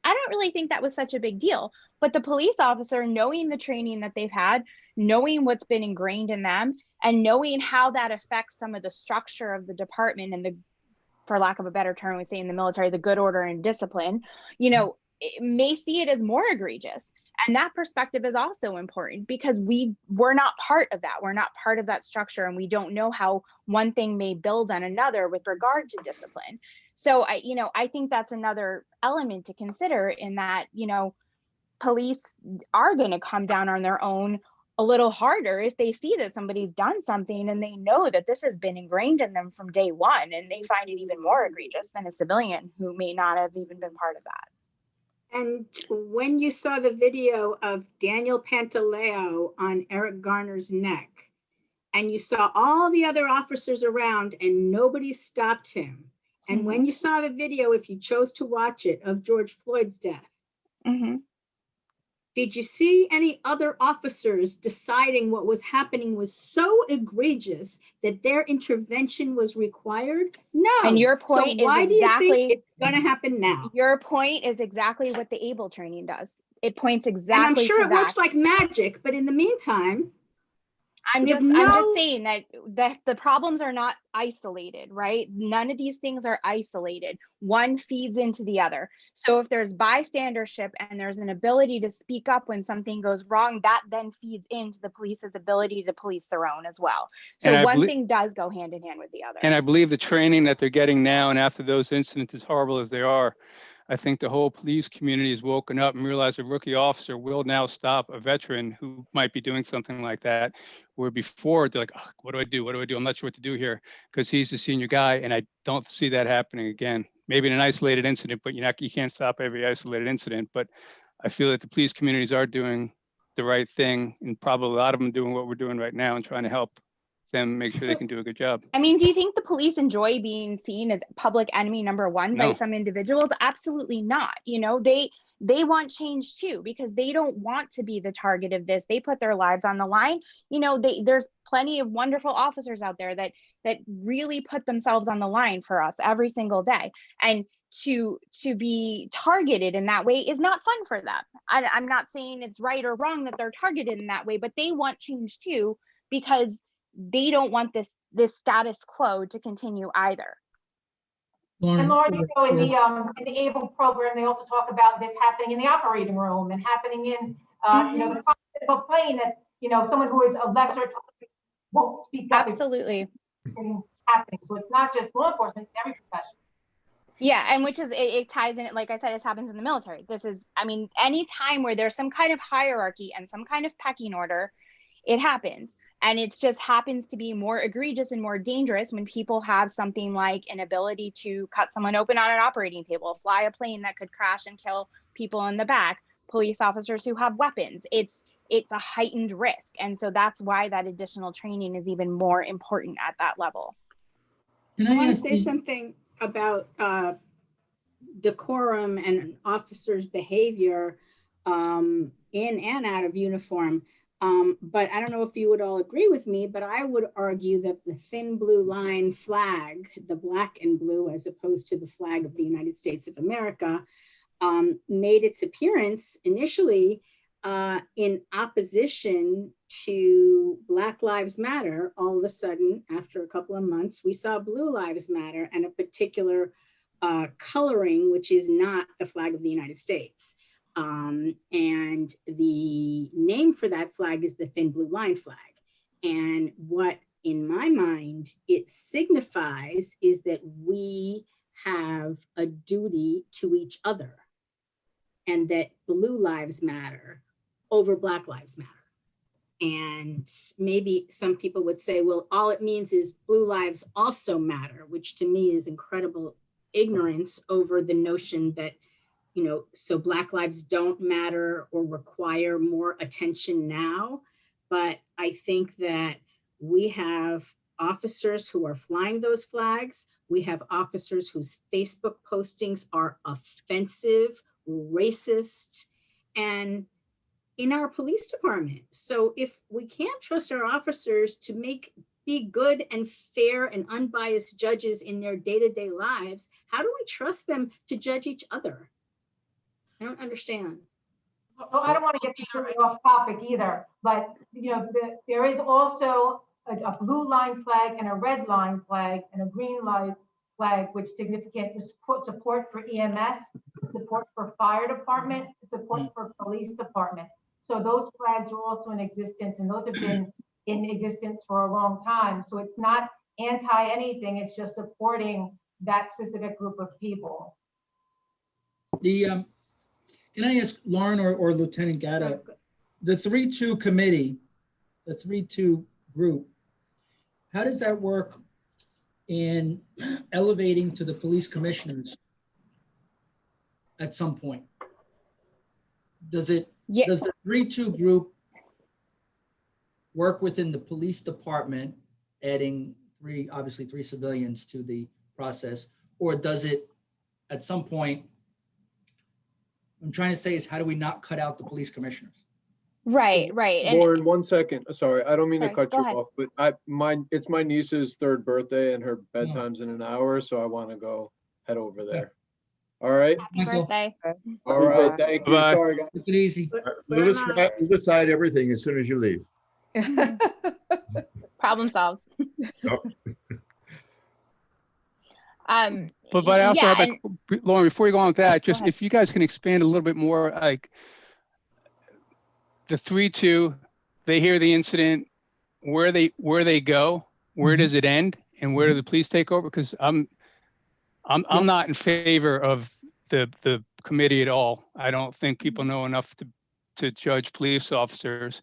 I don't really think that was such a big deal. But the police officer, knowing the training that they've had, knowing what's been ingrained in them, and knowing how that affects some of the structure of the department and for lack of a better term, we say in the military, the good order and discipline, it may see it as more egregious. And that perspective is also important, because we're not part of that. We're not part of that structure, and we don't know how one thing may build on another with regard to discipline. So I think that's another element to consider, in that, police are going to come down on their own a little harder if they see that somebody's done something and they know that this has been ingrained in them from day one, and they find it even more egregious than a civilian who may not have even been part of that. And when you saw the video of Daniel Pantaleo on Eric Garner's neck, and you saw all the other officers around and nobody stopped him, and when you saw the video, if you chose to watch it, of George Floyd's death, did you see any other officers deciding what was happening was so egregious that their intervention was required? No. And your point so why is do you exactly think it's going to happen now? Your point is exactly what the ABLE training does. It points And I'm exactly sure to it that. works like magic, but in the meantime, I'm just saying that the problems are not isolated, right? None of these things are isolated. One feeds into the other. So if there's bystandership and there's an ability to speak up when something goes wrong, that then feeds into the police's ability to police their own as well. So one thing does go hand in hand with the other. And I believe the training that they're getting now and after those incidents, as horrible as they are, I think the whole police community has woken up and realized a rookie officer will now stop a veteran who might be doing something like that, where before they're like, oh, what do I do? What do I do? I'm not sure what to do here, because he's the senior guy, and I don't see that happening again. Maybe in an isolated incident, but you can't stop every isolated incident. But I feel that the police communities are doing the right thing, and probably a lot of them doing what we're doing right now and trying to help them make sure they can do a good job. I mean, do you think the police enjoy being seen as public enemy number one by some individuals? Absolutely not. You know, they want change too, because they don't want to be the target of this. They put their lives on the line. You know, there's plenty of wonderful officers out there that really put themselves on the line for us every single day. And to be targeted in that way is not fun for them. I'm not saying it's right or wrong that they're targeted in that way, but they want change too, because they don't want this status quo to continue either. And Lauren, you know, in the ABLE program, they also talk about this happening in the operating room and happening in, you know, the cockpit of a plane, that, you know, someone who is a lesser target won't speak up. Absolutely. Happening. So it's not just law enforcement, it's every profession. Yeah, and which is, it ties in, like I said, it happens in the military. This is, I mean, any time where there's some kind of hierarchy and some kind of pecking order, it happens. And it just happens to be more egregious and more dangerous when people have something like an ability to cut someone open on an operating table, fly a plane that could crash and kill people in the back, police officers who have weapons. It's a heightened risk. And so that's why that additional training is even more important at that level. I want to say something about decorum and officers' behavior in and out of uniform. But I don't know if you would all agree with me, but I would argue that the thin blue line flag, the black and blue, as opposed to the flag of the United States of America, made its appearance initially in opposition to Black Lives Matter. All of a sudden, after a couple of months, we saw Blue Lives Matter and a particular coloring, which is not the flag of the United States. And the name for that flag is the thin blue line flag. And what, in my mind, it signifies is that we have a duty to each other, and that blue lives matter over Black Lives Matter. And maybe some people would say, well, all it means is blue lives also matter, which to me is incredible ignorance over the notion that, you know, so Black lives don't matter or require more attention now. But I think that we have officers who are flying those flags. We have officers whose Facebook postings are offensive, racist, and in our police department. So if we can't trust our officers to be good and fair and unbiased judges in their day-to-day lives, how do we trust them to judge each other? I don't understand. Well, I don't want to get completely off topic either, but you know, there is also a blue line flag and a red line flag and a green line flag, which significant support for EMS, support for fire department, support for police department. So those flags are also in existence, and those have been in existence for a long time. So it's not anti anything, it's just supporting that specific group of people. Can I ask Lauren or Lieutenant Gatta, the 3-2 committee, the 3-2 group, how does that work in elevating to the police commissioners at some point? Does it, Yeah. does the 3-2 group work within the police department, adding obviously three civilians to the process? Or does it, at some point, I'm trying to say is how do we not cut out the police commissioners? Right. And Lauren, 1 second. Sorry, I don't mean to Sorry, cut go you ahead. off, but it's my niece's 3rd birthday and her bedtime's in an hour, so I want to head over there. All right? happy Michael. birthday. All right, thank you. Bye-bye. Sorry, guys. Take it easy. We'll decide everything as soon as you leave. Problem solved. But I also yeah, have, like, Lauren, before you go on with that, just ahead. if you guys can expand a little bit more, like the 3-2, they hear the incident, where they go, where does it end, and where do the police take over? Because I'm not in favor of the committee at all. I don't think people know enough to judge police officers.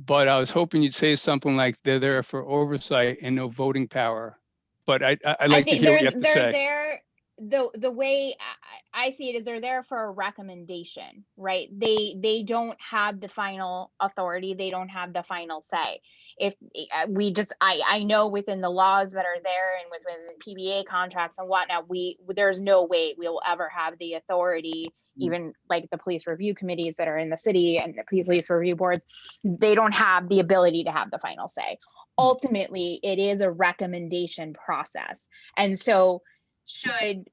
But I was hoping you'd say something like they're there for oversight and no voting power. But I'd like to think hear what you have to they're say. there. The way I see it is they're there for a recommendation, right? They don't have the final authority. They don't have the final say. If we just, I know within the laws that are there and within PBA contracts and whatnot, there's no way we will ever have the authority, even like the police review committees that are in the city and the police review boards, they don't have the ability to have the final say. Ultimately, it is a recommendation process. And so should,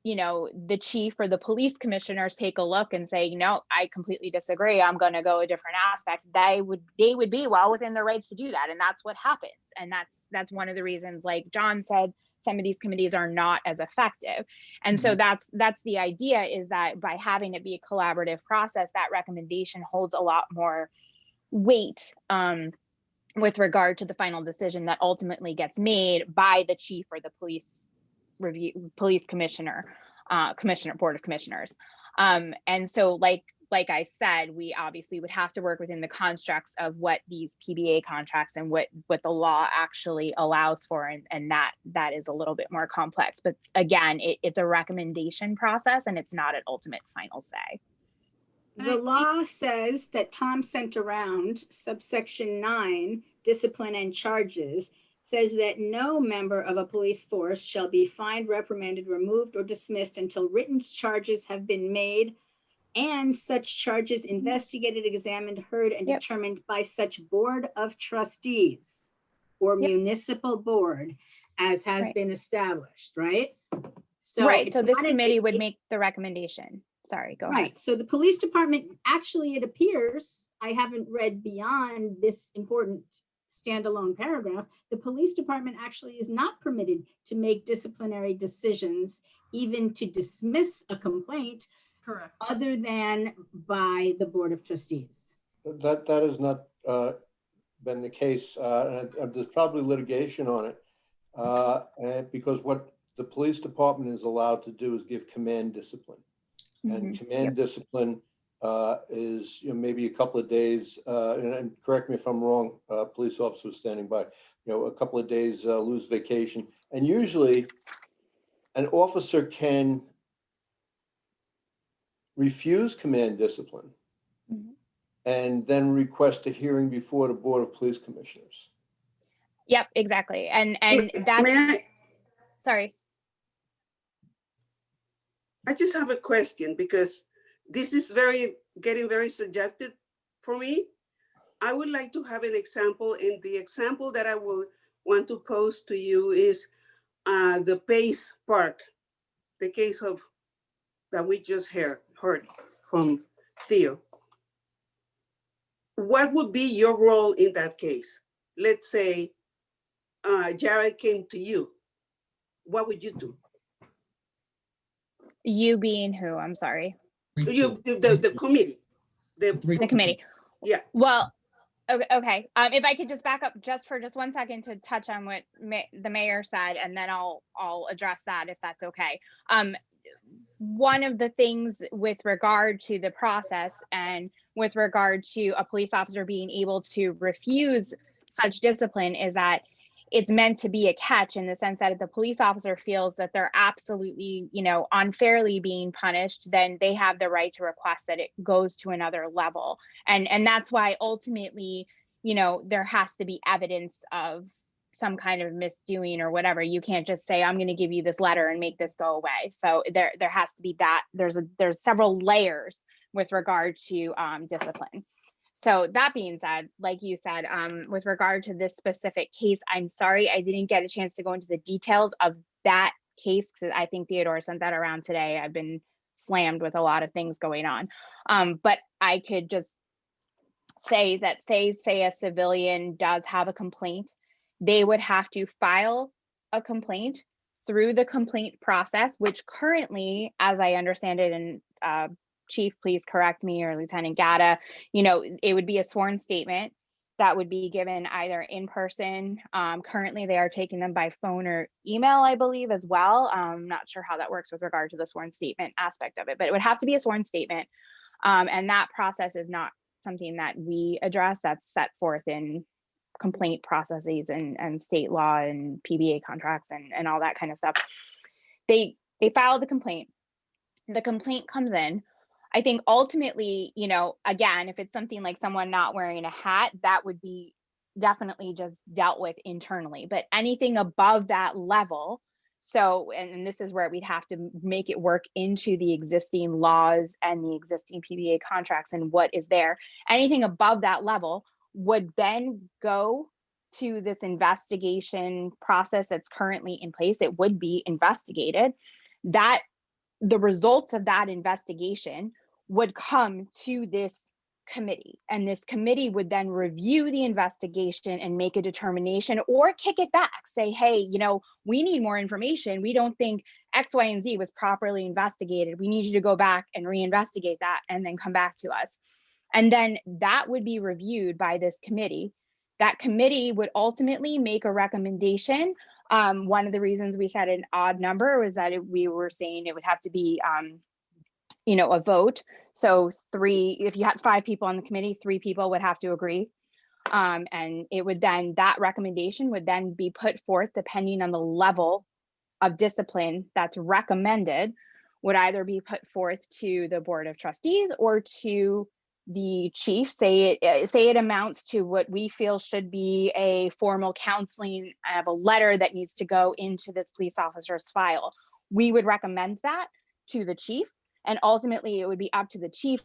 the chief or the police commissioners take a look and say, no, I completely disagree, I'm going to go a different aspect, they would be well within their rights to do that. And that's what happens. And that's one of the reasons, like John said, some of these committees are not as effective. And so that's the idea, is that by having it be a collaborative process, that recommendation holds a lot more weight with regard to the final decision that ultimately gets made by the chief or the police commissioner, board of commissioners. And so like I said, we obviously would have to work within the constructs of what these PBA contracts and what the law actually allows for. And that is a little bit more complex, but again, it's a recommendation process and it's not an ultimate final say. The law says that Tom sent around, subsection 9, discipline and charges, says that no member of a police force shall be fined, reprimanded, removed, or dismissed until written charges have been made and such charges investigated, examined, heard, and determined by such board of trustees or municipal board as has been established, right? So So this committee would make the recommendation. Sorry, go ahead. Right. So the police department, actually, it appears, I haven't read beyond this important standalone paragraph, the police department actually is not permitted to make disciplinary decisions, even to dismiss a complaint, Correct. other than by the Board of Trustees. That has not been the case. And there's probably litigation on it. And because what the police department is allowed to do is give command discipline. And command discipline is maybe a couple of days, and correct me if I'm wrong, police officer standing by, a couple of days lose vacation. And usually an officer can refuse command discipline and then request a hearing before the Board of Police Commissioners. Yep, exactly. And that's, sorry. I just have a question, because this is getting very subjective for me. I would like to have an example, and the example that I would want to pose to you is the Pace Park, the case of that we just heard from Theo. What would be your role in that case? Let's say Jared came to you. What would you do? You being who? I'm sorry. You, the committee. The committee. Yeah. Well, okay. If I could just back up just for 1 second to touch on what the mayor said, and then I'll address that if that's okay. One of the things with regard to the process and with regard to a police officer being able to refuse such discipline is that it's meant to be a catch in the sense that if the police officer feels that they're absolutely, unfairly being punished, then they have the right to request that it goes to another level. And that's why ultimately, there has to be evidence of some kind of misdoing or whatever. You can't just say, I'm going to give you this letter and make this go away. So there has to be that. There's several layers with regard to discipline. So that being said, like you said, with regard to this specific case, I'm sorry I didn't get a chance to go into the details of that case because I think Theodore sent that around today. I've been slammed with a lot of things going on. But I could just say that say a civilian does have a complaint, they would have to file a complaint through the complaint process, which currently, as I understand it, and Chief, please correct me, or Lieutenant Gatta, it would be a sworn statement that would be given either in person. Currently, they are taking them by phone or email, I believe, as well. I'm not sure how that works with regard to the sworn statement aspect of it, but it would have to be a sworn statement. And that process is not something that we address. That's set forth in complaint processes and state law and PBA contracts and all that kind of stuff. They file the complaint. The complaint comes in. I think ultimately, again, if it's something like someone not wearing a hat, that would be definitely just dealt with internally. But anything above that level, so, and this is where we'd have to make it work into the existing laws and the existing PBA contracts and what is there. Anything above that level would then go to this investigation process that's currently in place. It would be investigated. That the results of that investigation would come to this committee, and this committee would then review the investigation and make a determination or kick it back, say, hey, we need more information. We don't think X, Y, and Z was properly investigated. We need you to go back and reinvestigate that and then come back to us. And then that would be reviewed by this committee. That committee would ultimately make a recommendation. One of the reasons we said an odd number was that we were saying it would have to be, a vote. So if you had 5 people on the committee, 3 people would have to agree. And it would then, that recommendation would then be put forth depending on the level of discipline that's recommended, would either be put forth to the Board of Trustees or to the chief. Say it amounts to what we feel should be a formal counseling of a letter that needs to go into this police officer's file. We would recommend that to the chief, and ultimately it would be up to the chief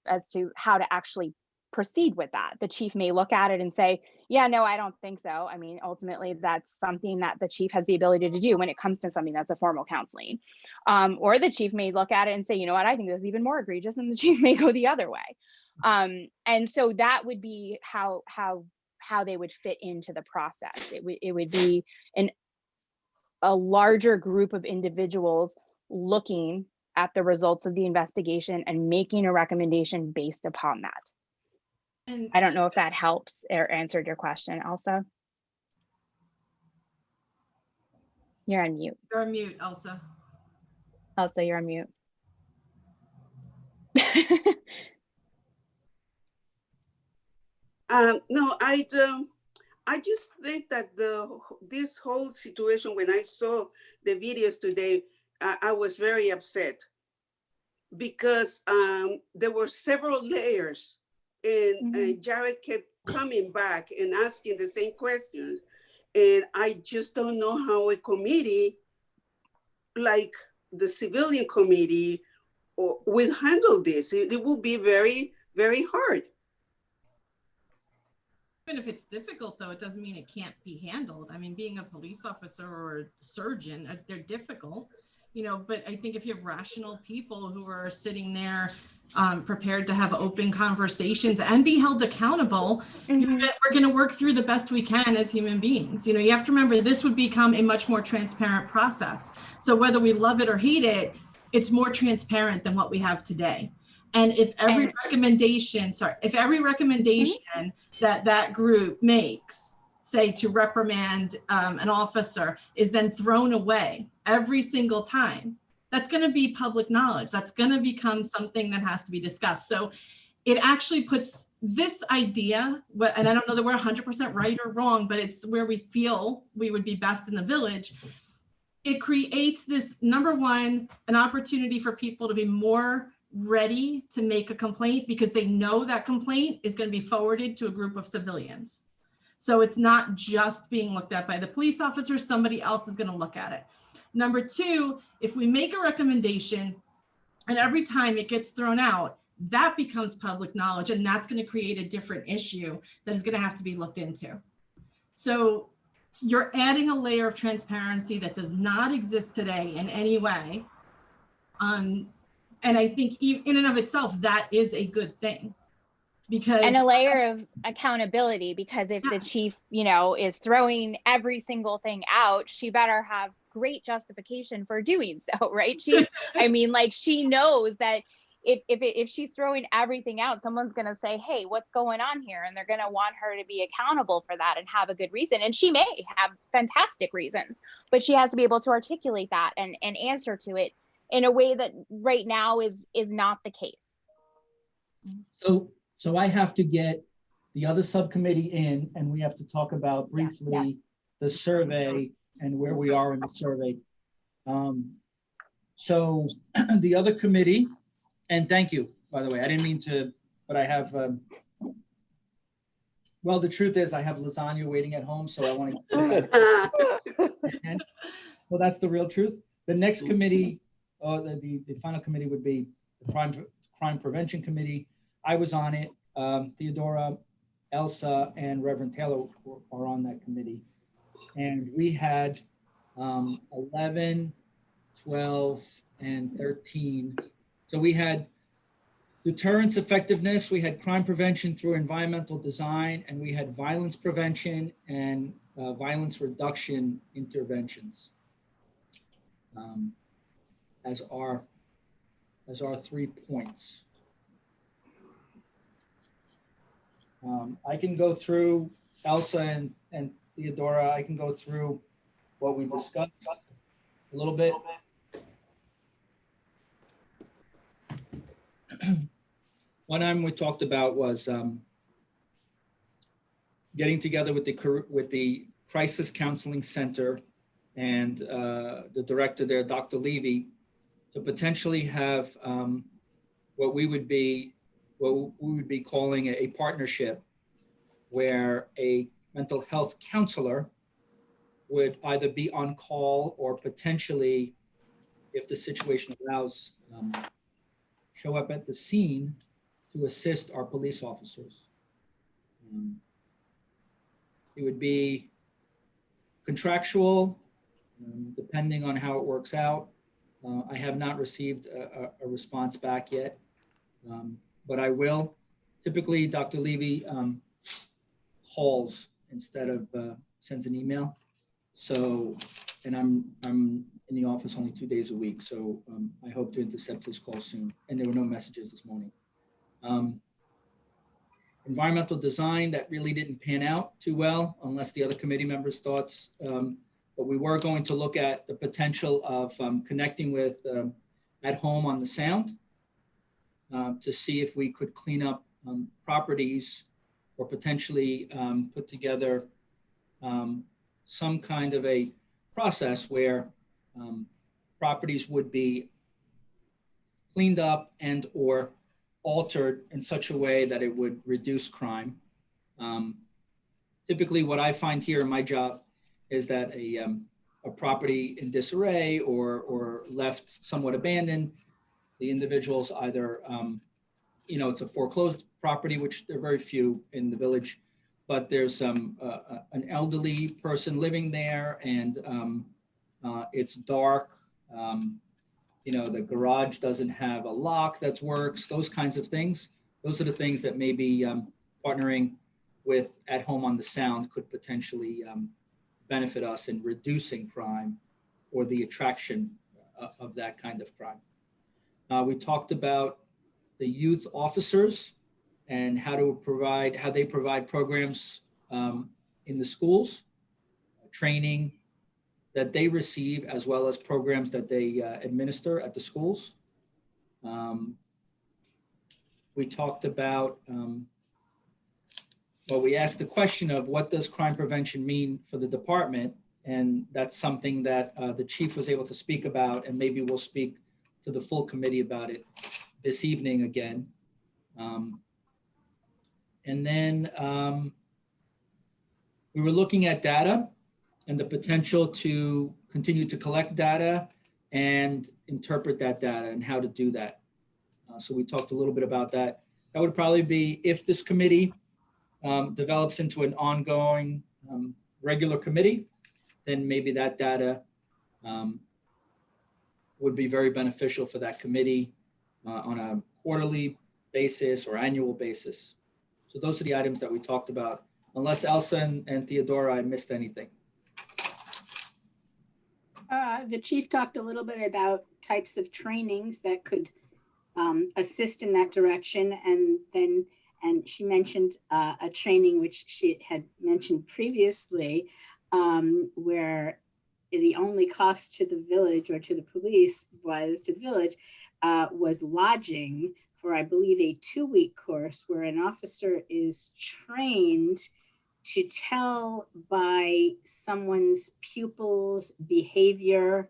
as to how to actually proceed with that. The chief may look at it and say, yeah, no, I don't think so. I mean, ultimately that's something that the chief has the ability to do when it comes to something that's a formal counseling. Or the chief may look at it and say, you know what, I think this is even more egregious, and the chief may go the other way. And so that would be how they would fit into the process. It would be a larger group of individuals looking at the results of the investigation and making a recommendation based upon that. And I don't know if that helps or answered your question, Elsa. You're on mute. You're on mute, Elsa. Elsa, you're on mute. No, I just think that this whole situation, when I saw the videos today, I was very upset because there were several layers, and Jared kept coming back and asking the same questions. And I just don't know how a committee like the civilian committee will handle this. It will be very, very hard. Even if it's difficult, though, it doesn't mean it can't be handled. I mean, being a police officer or a surgeon, they're difficult, but I think if you have rational people who are sitting there prepared to have open conversations and be held accountable, we're going to work through the best we can as human beings. You have to remember, this would become a much more transparent process. So whether we love it or hate it, it's more transparent than what we have today. And if every recommendation that group makes, say to reprimand an officer, is then thrown away every single time, that's going to be public knowledge. That's going to become something that has to be discussed. So it actually puts this idea, and I don't know that we're 100% right or wrong, but it's where we feel we would be best in the village. It creates this, number one, an opportunity for people to be more ready to make a complaint because they know that complaint is going to be forwarded to a group of civilians. So it's not just being looked at by the police officer, somebody else is going to look at it. Number two, if we make a recommendation and every time it gets thrown out, that becomes public knowledge, and that's going to create a different issue that is going to have to be looked into. So you're adding a layer of transparency that does not exist today in any way. And I think in and of itself, that is a good thing. Because and a layer of accountability, because if the chief, you know, is throwing every single thing out, she better have great justification for doing so, right? I mean, like, she knows that if she's throwing everything out, someone's going to say, hey, what's going on here? And they're going to want her to be accountable for that and have a good reason. And she may have fantastic reasons, but she has to be able to articulate that and answer to it in a way that right now is not the case. So I have to get the other subcommittee in, and we have to talk about briefly the survey and where we are in the survey. So the other committee, and thank you, by the way, I didn't mean to, but I have, well, the truth is I have lasagna waiting at home, so I want to, well, that's the real truth. The next committee, the final committee would be the Crime Prevention Committee. I was on it. Theodora, Elsa, and Reverend Taylor are on that committee. And we had 11, 12, and 13. So we had deterrence effectiveness, we had crime prevention through environmental design, and we had violence prevention and violence reduction interventions as our 3 points. I can go through, Elsa and Theodora, I can go through what we discussed a little bit. One item we talked about was getting together with the Crisis Counseling Center and the director there, Dr. Levy, to potentially have what we would be calling a partnership, where a mental health counselor would either be on call or potentially, if the situation allows, show up at the scene to assist our police officers. It would be contractual, depending on how it works out. I have not received a response back yet, but I will. Typically, Dr. Levy calls instead of sends an email. So, and I'm in the office only 2 days a week, so I hope to intercept his call soon. And there were no messages this morning. Environmental design, that really didn't pan out too well, unless the other committee members' thoughts. But we were going to look at the potential of connecting with At Home on the Sound to see if we could clean up properties or potentially put together some kind of a process where properties would be cleaned up and or altered in such a way that it would reduce crime. Typically what I find here in my job is that a property in disarray or left somewhat abandoned, the individuals either, it's a foreclosed property, which there are very few in the village, but there's an elderly person living there, and it's dark. The garage doesn't have a lock that works, those kinds of things. Those are the things that maybe partnering with At Home on the Sound could potentially benefit us in reducing crime or the attraction of that kind of crime. We talked about the youth officers and how they provide programs in the schools, training that they receive, as well as programs that they administer at the schools. We talked about Well, we asked the question of what does crime prevention mean for the department? And that's something that the chief was able to speak about, and maybe we'll speak to the full committee about it this evening again. And then we were looking at data and the potential to continue to collect data and interpret that data and how to do that. So we talked a little bit about that. That would probably be if this committee develops into an ongoing regular committee, then maybe that data would be very beneficial for that committee on a quarterly basis or annual basis. So those are the items that we talked about. Unless Elsa and Theodora, I missed anything. The chief talked a little bit about types of trainings that could assist in that direction. And she mentioned a training which she had mentioned previously, where the only cost to the village or to the police was lodging for, I believe, a 2-week course where an officer is trained to tell by someone's pupils' behavior,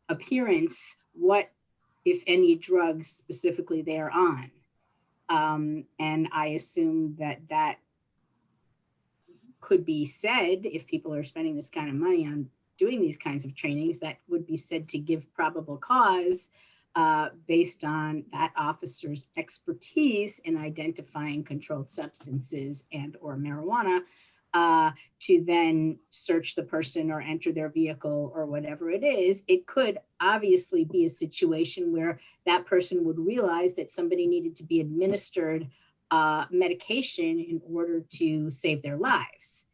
appearance, what, if any, drugs specifically they are on. And I assume that that could be said, if people are spending this kind of money on doing these kinds of trainings, that would be said to give probable cause based on that officer's expertise in identifying controlled substances and or marijuana, to then search the person or enter their vehicle or whatever it is. It could obviously be a situation where that person would realize that somebody needed to be administered medication in order to save their lives.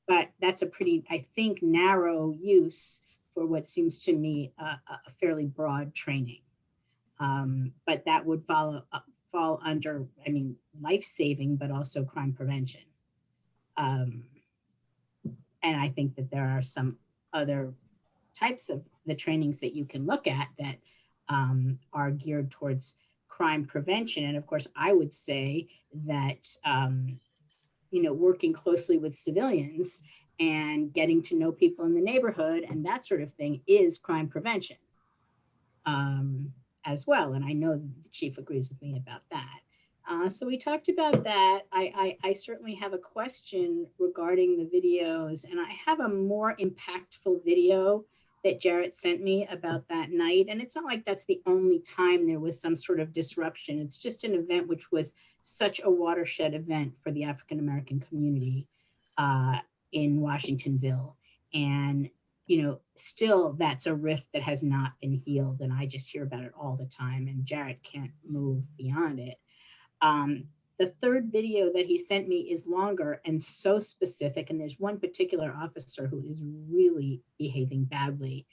But that's a pretty, I think, narrow use for what seems to me a fairly broad training. But that would fall under, I mean, life-saving, but also crime prevention. And I think that there are some other types of the trainings that you can look at that are geared towards crime prevention. And of course, I would say that, you know, working closely with civilians and getting to know people in the neighborhood and that sort of thing is crime prevention as well. And I know the chief agrees with me about that. So we talked about that. I certainly have a question regarding the videos, and I have a more impactful video that Jarrett sent me about that night. And it's not like that's the only time there was some sort of disruption. It's just an event which was such a watershed event for the African-American community in Washingtonville. And, you know, still that's a rift that has not been healed. And I just hear about it all the time, and Jarrett can't move beyond it. The third video that he sent me is longer and so specific, and there's one particular officer who is really behaving badly.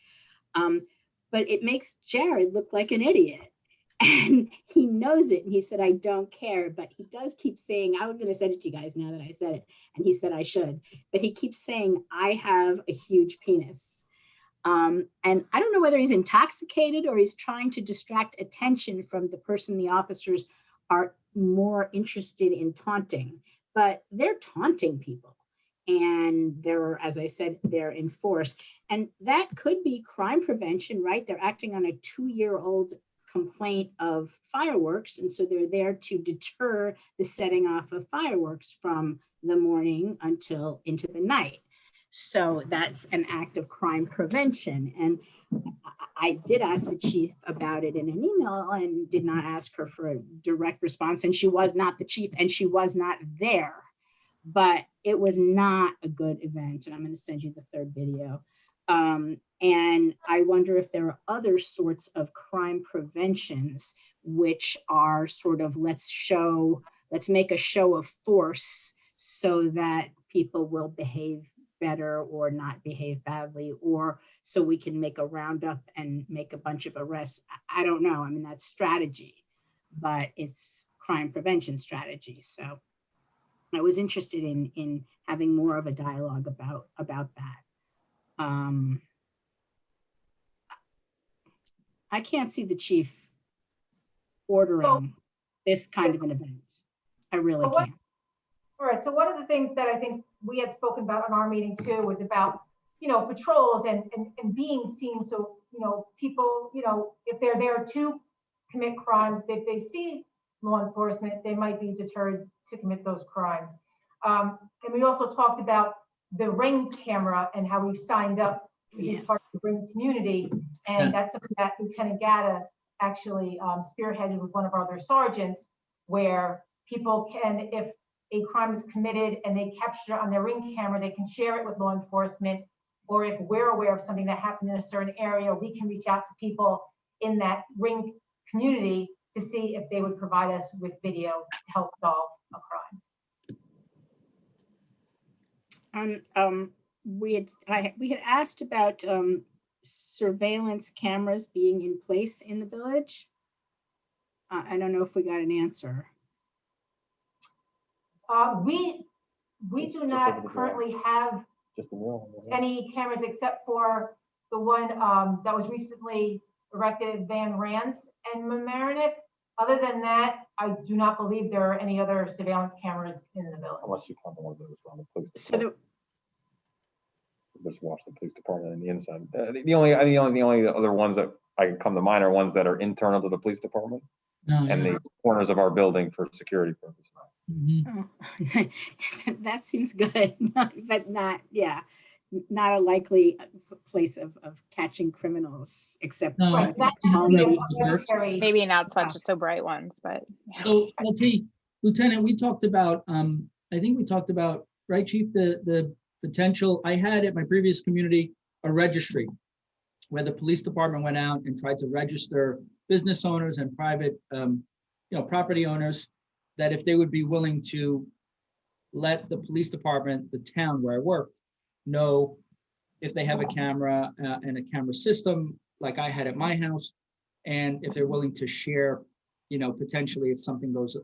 But it makes Jared look like an idiot. And he knows it, and he said, I don't care, but he does keep saying, I was going to send it to you guys now that I said it, and he said I should, but he keeps saying, I have a huge penis. And I don't know whether he's intoxicated or he's trying to distract attention from the person the officers are more interested in taunting, but they're taunting people. And they're, as I said, they're enforced. And that could be crime prevention, right? They're acting on a 2-year-old complaint of fireworks. And so they're there to deter the setting off of fireworks from the morning until into the night. So that's an act of crime prevention. And I did ask the chief about it in an email and did not ask her for a direct response. And she was not the chief and she was not there, but it was not a good event. And I'm going to send you the third video. And I wonder if there are other sorts of crime preventions, which are sort of, let's make a show of force so that people will behave better or not behave badly, or so we can make a roundup and make a bunch of arrests. I don't know. I mean, that's strategy, but it's crime prevention strategy. So I was interested in having more of a dialogue about that. I can't see the chief ordering this kind of an event. I really can't. All right, so one of the things that I think we had spoken about on our meeting too was about, patrols and being seen. So, people, if they're there to commit crimes, if they see law enforcement, they might be deterred to commit those crimes. And we also talked about the Ring camera and how we've signed up to be part of the Ring community. And that's something that Lieutenant Gatta actually spearheaded with one of our other sergeants, where people can, if a crime is committed and they capture it on their Ring camera, they can share it with law enforcement. Or if we're aware of something that happened in a certain area, we can reach out to people in that Ring community to see if they would provide us with video to help solve a crime. We had asked about surveillance cameras being in place in the village. I don't know if we got an answer. We do not currently have any cameras except for the one that was recently erected at Van Rans and Mamaroneck. Other than that, I do not believe there are any other surveillance cameras in the village. Unless you count the ones that was around the police So department. Just watch the police department and the inside. The only other ones that I can come to mind are ones that are internal to the police department and the corners of our building for security purposes. Oh, that seems good, but not a likely place of catching criminals, except maybe not such so bright ones, but so Lieutenant, we talked about I think we talked about, right, Chief, the potential. I had at my previous community a registry where the police department went out and tried to register business owners and private property owners, that if they would be willing to let the police department, the town where I work, know if they have a camera and a camera system like I had at my house, and if they're willing to share, potentially if something goes,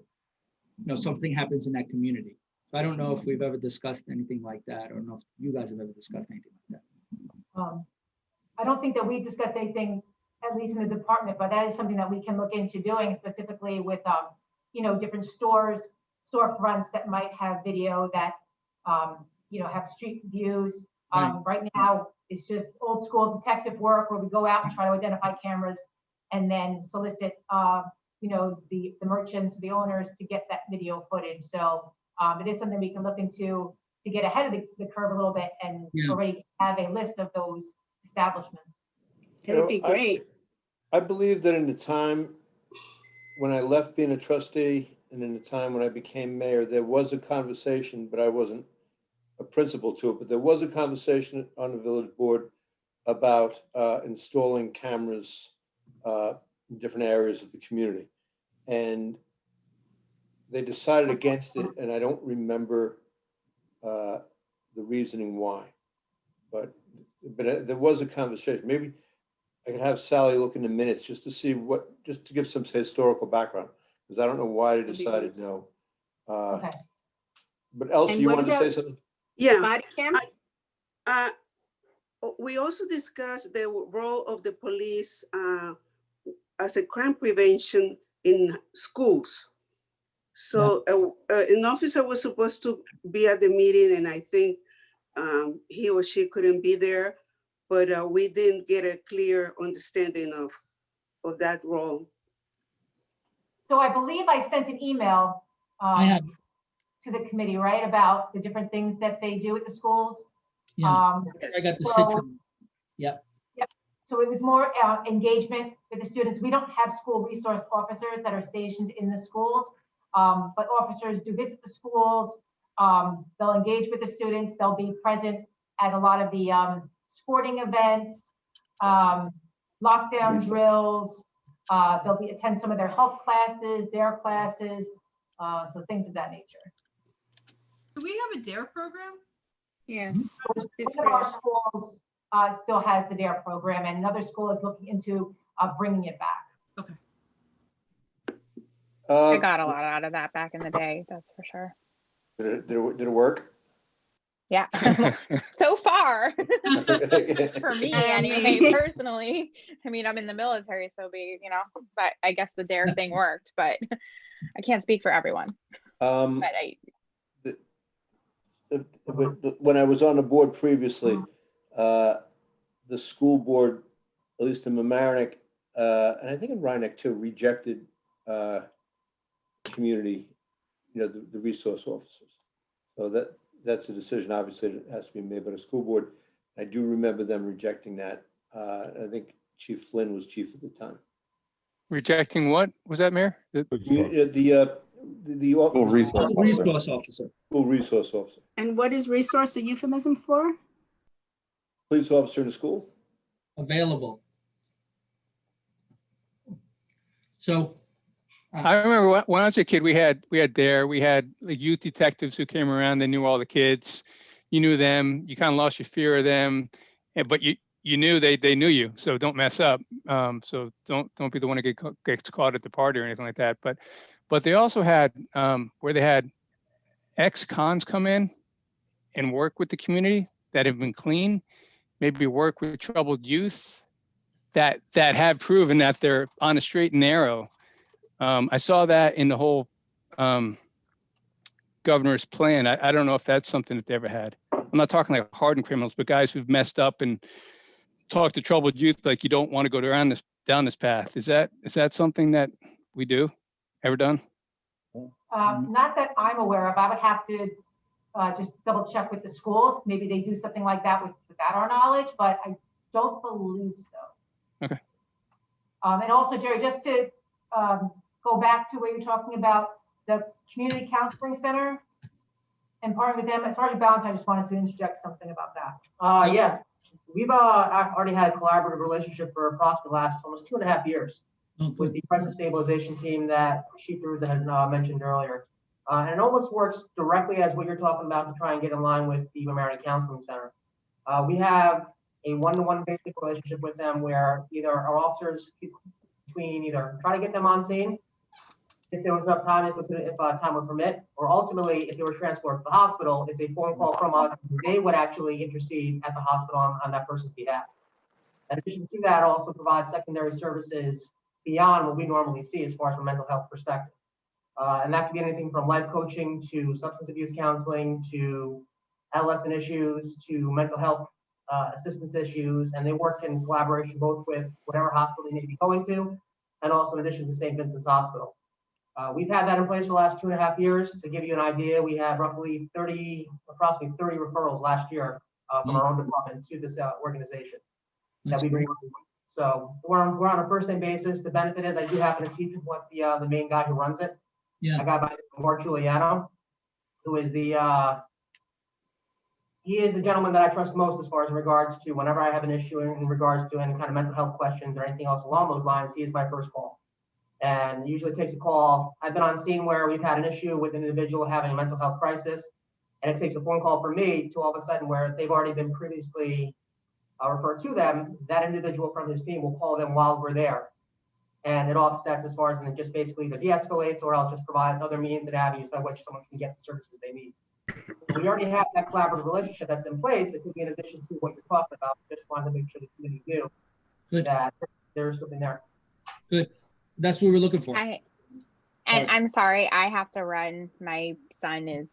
something happens in that community. So I don't know if we've ever discussed anything like that, or know if you guys have ever discussed anything like that. I don't think that we've discussed anything, at least in the department, but that is something that we can look into doing, specifically with different storefronts that might have video that have street views. Right now, it's just old school detective work where we go out and try to identify cameras and then solicit the merchants, the owners, to get that video footage. So it is something we can look into to get ahead of the curve a little bit and already have a list of those establishments. It would be great. I believe that in the time when I left being a trustee and in the time when I became mayor, there was a conversation, but I wasn't a principal to it, but there was a conversation on the village board about installing cameras in different areas of the community. And they decided against it, and I don't remember the reasoning why. But there was a conversation. Maybe I could have Sally look in the minutes just to see just to give some historical background, because I don't know why they decided no. Okay. But Elsie, you wanted to say something? Yeah. Body cam? We also discussed the role of the police as a crime prevention in schools. So an officer was supposed to be at the meeting, and I think he or she couldn't be there, but we didn't get a clear understanding of that role. So I believe I sent an email to the committee, right, about the different things that they do at the schools. I got the Citron. Yep. So it was more engagement with the students. We don't have school resource officers that are stationed in the schools, but officers do visit the schools. They'll engage with the students. They'll be present at a lot of the sporting events, lockdown drills. They'll attend some of their health classes, their classes, so things of that nature. Do we have a DARE program? Yes. One of our schools still has the DARE program, and another school is looking into bringing it back. Okay. I got a lot out of that back in the day, that's for sure. Did it work? Yeah, so far. For me, anyway, personally. I mean, I'm in the military, so but I guess the DARE thing worked, but I can't speak for everyone. But when I was on the board previously, the school board, at least in Mamaroneck, and I think in Rhinebeck too, rejected community, the resource officers. So that's a decision, obviously, that has to be made by the school board. I do remember them rejecting that. I think Chief Flynn was chief at the time. Rejecting what? Was that, Mayor? The School resource officer. Resource officer. School resource officer. And what is resource a euphemism for? Police officer in the school? Available. So. I remember when I was a kid, we had like youth detectives who came around. They knew all the kids. You knew them. You kind of lost your fear of them, but you knew they knew you. So don't mess up. So don't be the one who gets caught at the party or anything like that. But they also had where they had ex-cons come in and work with the community that have been clean, maybe work with troubled youth that have proven that they're on a straight and narrow. I saw that in the whole governor's plan. I don't know if that's something that they ever had. I'm not talking like hardened criminals, but guys who've messed up and talked to troubled youth like you don't want to go down this path. Is that something that we do? Ever done? Not that I'm aware of. I would have to just double check with the schools. Maybe they do something like that without our knowledge, but I don't believe so. Okay. And also, Jerry, just to go back to what you're talking about, the community counseling center and part of them, as far as balance, I just wanted to interject something about that. Yeah, we've already had a collaborative relationship for approximately the last almost 2.5 years with the crisis stabilization team that Chief Ruza had mentioned earlier. And it almost works directly as what you're talking about to try and get in line with the Mamaroneck Counseling Center. We have a one-to-one basic relationship with them where either our officers between either try to get them on scene if there was enough time, if time would permit, or ultimately if they were transported to the hospital, it's a phone call from us. They would actually intercede at the hospital on that person's behalf. In addition to that, also provides secondary services beyond what we normally see as far as from a mental health perspective. And that could be anything from life coaching to substance abuse counseling to adolescent issues to mental health assistance issues. And they work in collaboration both with whatever hospital they may be going to and also in addition to St. Vincent's Hospital. We've had that in place for the last 2.5 years. To give you an idea, we had roughly approximately 30 referrals last year from our own department to this organization that we've been working with. So we're on a first name basis. The benefit is I do happen to teach with what the main guy who runs it, a guy by the name of Mark Giuliano, who is he is the gentleman that I trust most as far as in regards to whenever I have an issue in regards to any kind of mental health questions or anything else along those lines. He is my first call. And usually takes a call. I've been on scene where we've had an issue with an individual having a mental health crisis, and it takes a phone call from me to all of a sudden where they've already been previously referred to them. That individual from his team will call them while we're there. And it offsets as far as, and it just basically either de-escalates or else just provides other means and avenues by which someone can get the services they need. We already have that collaborative relationship that's in place. It could be in addition to what you're talking about. Just wanted to make sure the community knew that there's something there. Good. That's what we're looking for. I'm sorry, I have to run. My son is,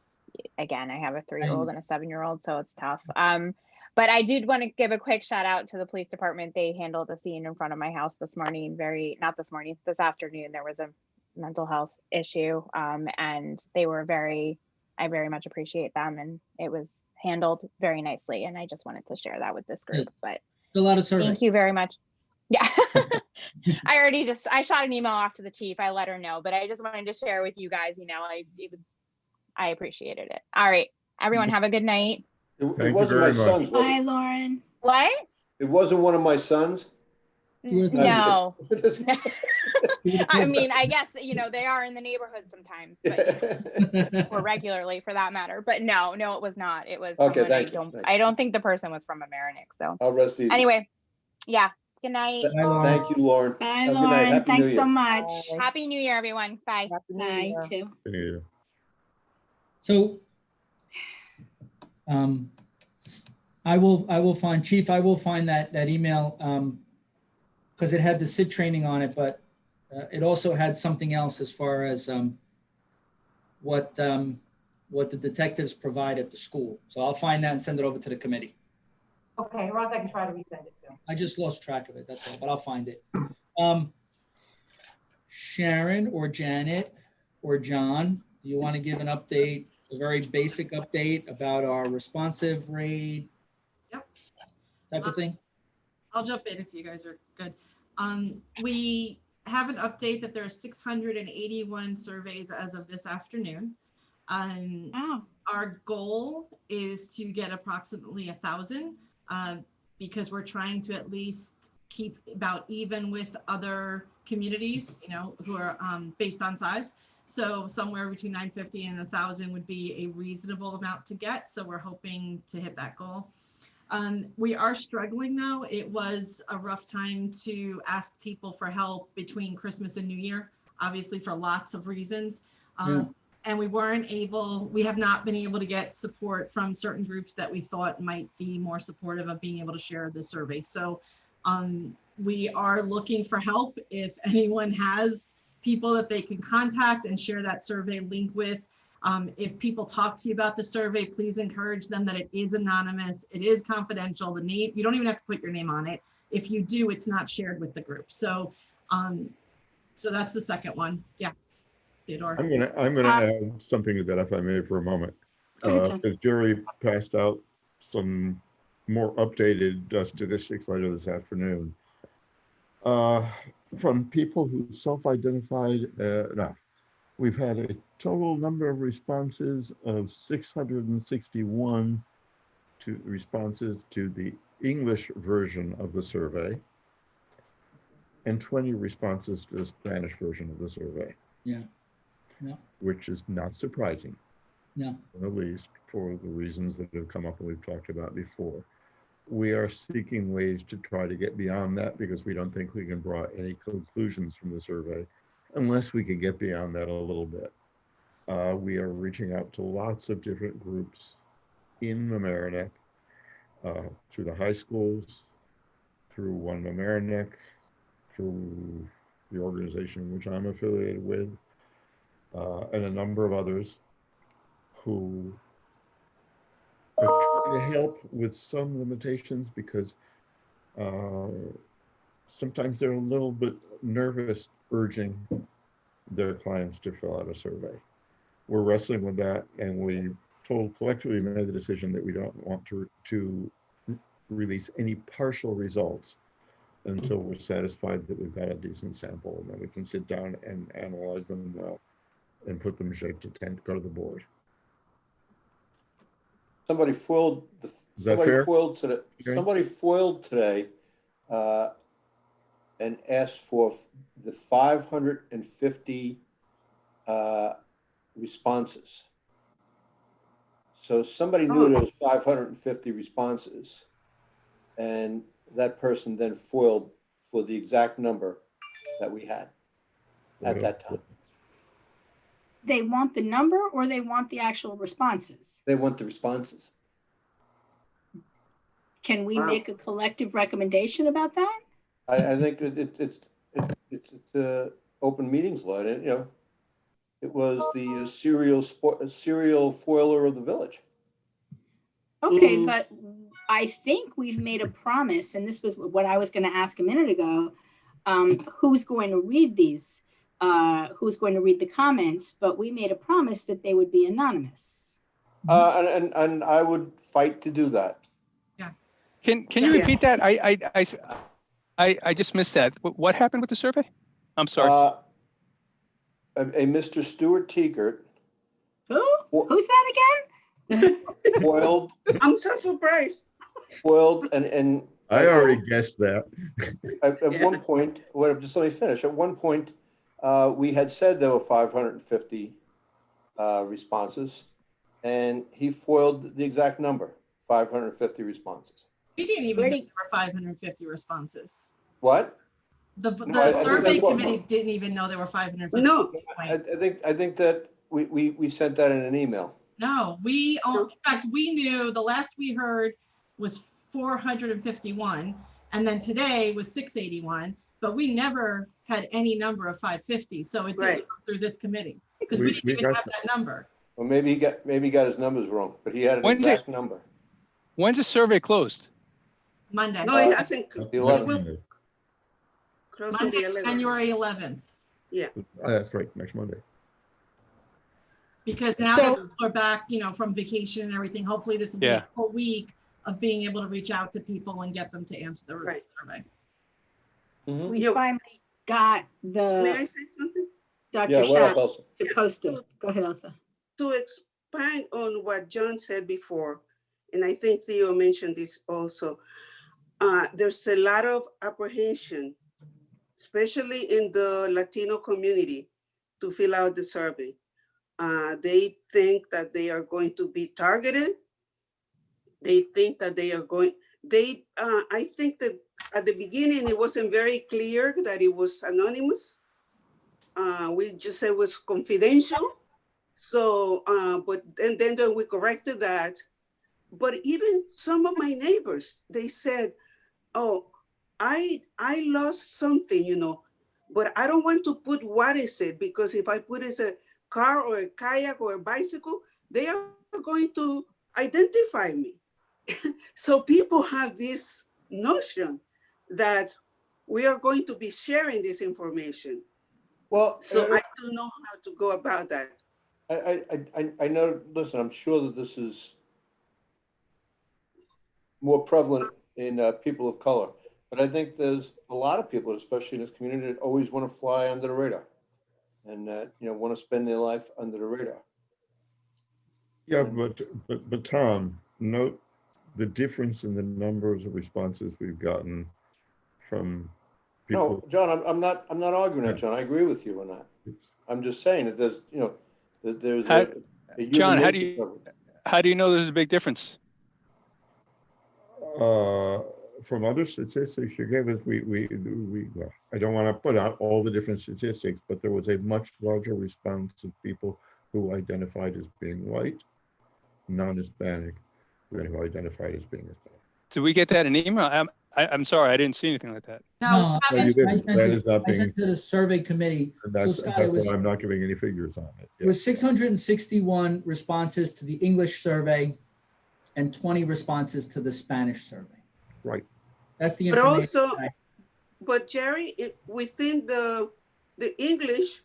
again, I have a 3-year-old and a 7-year-old, so it's tough. But I did want to give a quick shout out to the police department. They handled a scene in front of my house this morning, this afternoon. There was a mental health issue, and they were I very much appreciate them, and it was handled very nicely. And I just wanted to share that with this group. But a lot of survey. Thank you very much. Yeah, I shot an email off to the chief. I let her know, but I just wanted to share with you guys, I appreciated it. All right, everyone have a good night. It wasn't my son's. Bye, Lauren. What? It wasn't one of my sons. No. I mean, I guess, they are in the neighborhood sometimes, but, or regularly for that matter, but no, it was not. It was, okay, I don't think the person was from Mamaroneck. So I'll rest easy. Anyway, yeah. Good night. Thank you, Lauren. Bye, Lauren. Thanks so much. Happy New Year, everyone. Bye. Bye, too. Yeah. So, I will find Chief. I will find that email because it had the SID training on it, but it also had something else as far as what what the detectives provide at the school. So I'll find that and send it over to the committee. Okay, or else I can try to resend it too. I just lost track of it, that's all, but I'll find it. Sharon or Janet or John, do you want to give an update, a very basic update about our responsive rate? Yep. Type of thing? I'll jump in if you guys are good. We have an update that there are 681 surveys as of this afternoon. Wow. Our goal is to get approximately 1,000 because we're trying to at least keep about even with other communities, you know, who are based on size. So somewhere between 950 and 1,000 would be a reasonable amount to get. So we're hoping to hit that goal. We are struggling though. It was a rough time to ask people for help between Christmas and New Year, obviously for lots of reasons. And we have not been able to get support from certain groups that we thought might be more supportive of being able to share the survey. So we are looking for help. If anyone has people that they can contact and share that survey link with, if people talk to you about the survey, please encourage them that it is anonymous, it is confidential. The name, you don't even have to put your name on it. If you do, it's not shared with the group. So, so that's the second one. Yeah, Theodore. I'm gonna add something to that, if I may, for a moment. John. Because Jerry passed out some more updated statistics later this afternoon. From people who self-identified, no, we've had a total number of responses of 661 responses to the English version of the survey and 20 responses to the Spanish version of the survey. Yeah. Yeah. Which is not surprising. No. At least for the reasons that have come up and we've talked about before. We are seeking ways to try to get beyond that because we don't think we can draw any conclusions from the survey unless we can get beyond that a little bit. We are reaching out to lots of different groups in Mamaroneck, through the high schools, through One Mamaroneck, through the organization which I'm affiliated with, and a number of others who are trying to help with some limitations because sometimes they're a little bit nervous urging their clients to fill out a survey. We're wrestling with that, and we collectively made the decision that we don't want to release any partial results until we're satisfied that we've got a decent sample, and then we can sit down and analyze them well and put them shaped to go to the board. Somebody foiled today and asked for the 550 responses. So somebody knew there was 550 responses, and that person then foiled for the exact number that we had at that time. They want the number or they want the actual responses? They want the responses. Can we make a collective recommendation about that? I think it's open meetings law. You know, it was the serial foiler of the village. Okay, but I think we've made a promise, and this was what I was going to ask a minute ago. Who's going to read these? Who's going to read the comments? But we made a promise that they would be anonymous. And I would fight to do that. Yeah. Can you repeat that? I just missed that. What happened with the survey? I'm sorry. A Mr. Stuart Teegert. Who? Who's that again? Foiled. I'm so surprised. Foiled and I already guessed that. At one point, well, just let me finish. At one point, we had said there were 550 responses, and he foiled the exact number, 550 responses. We didn't even know there were 550 responses. What? The I survey committee didn't even know there were 550. No. I think that we sent that in an email. No, in fact, we knew the last we heard was 451, and then today was 681, but we never had any number of 550, so it didn't go through this committee because we didn't even have that number. Well, maybe he got his numbers wrong, but he had an When's it- exact number. When's the survey closed? Monday, No, it hasn't. The It 11th. will close on Monday, the 11th. January 11th, That's right, next Monday. because now So- that people are back, from vacation and everything, hopefully this will be Yeah. a full week of being able to reach out to people and get them to answer the Right. survey. Mhm. We Yeah. finally got May I the say something? Dr. Yeah, what up, Schatz Elsa? to post it. Go ahead, Elsa. To expand on what John said before, and I think Theo mentioned this also, there's a lot of apprehension, especially in the Latino community, to fill out the survey. They think that they are going to be targeted. They think that they are going, I think that at the beginning, it wasn't very clear that it was anonymous. We just said it was confidential. So, but then we corrected that. But even some of my neighbors, they said, oh, I lost something, but I don't want to put what is it, because if I put it's a car or a kayak or a bicycle, they are going to identify me. So people have this notion that we are going to be sharing this information. Well, So I don't know how to go about that. I know, listen, I'm sure that this is more prevalent in people of color, but I think there's a lot of people, especially in this community, that always want to fly under the radar and want to spend their life under the radar. Yeah, but Tom, note the difference in the numbers of responses we've gotten from people. No, John, I'm not arguing that, John. I agree with you on that. I'm just saying that there's, that there's a human John, how nature do you- of it. How do you know there's a big difference? From other statistics you gave us, well, I don't want to put out all the different statistics, but there was a much larger response of people who identified as being white, non-Hispanic, than who identified as being Hispanic. Did we get that in email? I'm sorry, I didn't see anything like that. No, No, you didn't. I sent That it- is not I sent being- to the survey committee. And So that's Scott, it was, why I'm not giving any figures on it. it was 661 responses to the English survey and 20 responses to the Spanish survey. Right. That's the But information. also, but Jerry, within the English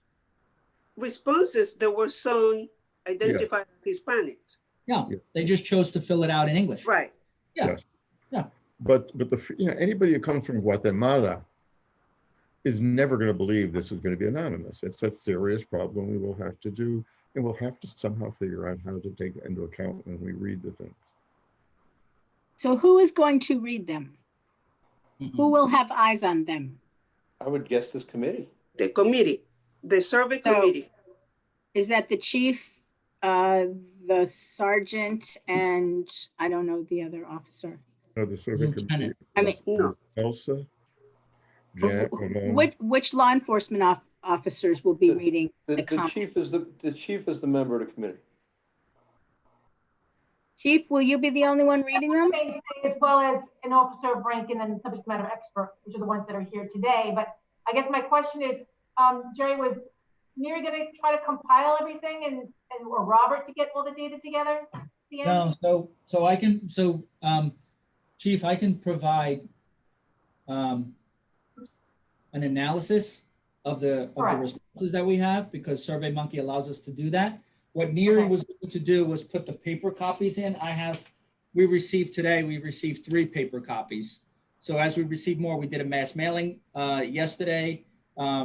responses, there were some identified as Hispanics. Yeah, they just chose to fill it out in English. Right. Yeah. Yes. Yeah. But anybody who comes from Guatemala is never going to believe this is going to be anonymous. It's a serious problem we will have to do, and we'll have to somehow figure out how to take it into account when we read the things. So who is going to read them? Mm-hmm. Who will have eyes on them? I would guess this committee. The committee, the survey So- committee. Is that the chief, the sergeant, and I don't know the other officer? The survey committee. I mean, No. Elsa, Janet, Ramon. which law enforcement officers will be reading the The comments? chief is the member of the committee. Chief, will you be the only one reading them? Main thing, as well as an officer of rank and then subject matter expert, which are the ones that are here today. But I guess my question is, Jerry, was Miri going to try to compile everything or Robert to get all the data together? At the end? No, Chief, I can provide an analysis of the Correct. responses that we have, because SurveyMonkey allows us to do that. What Neri was going to do was put the paper copies in. We received 3 paper copies. So as we receive more, we did a mass mailing yesterday.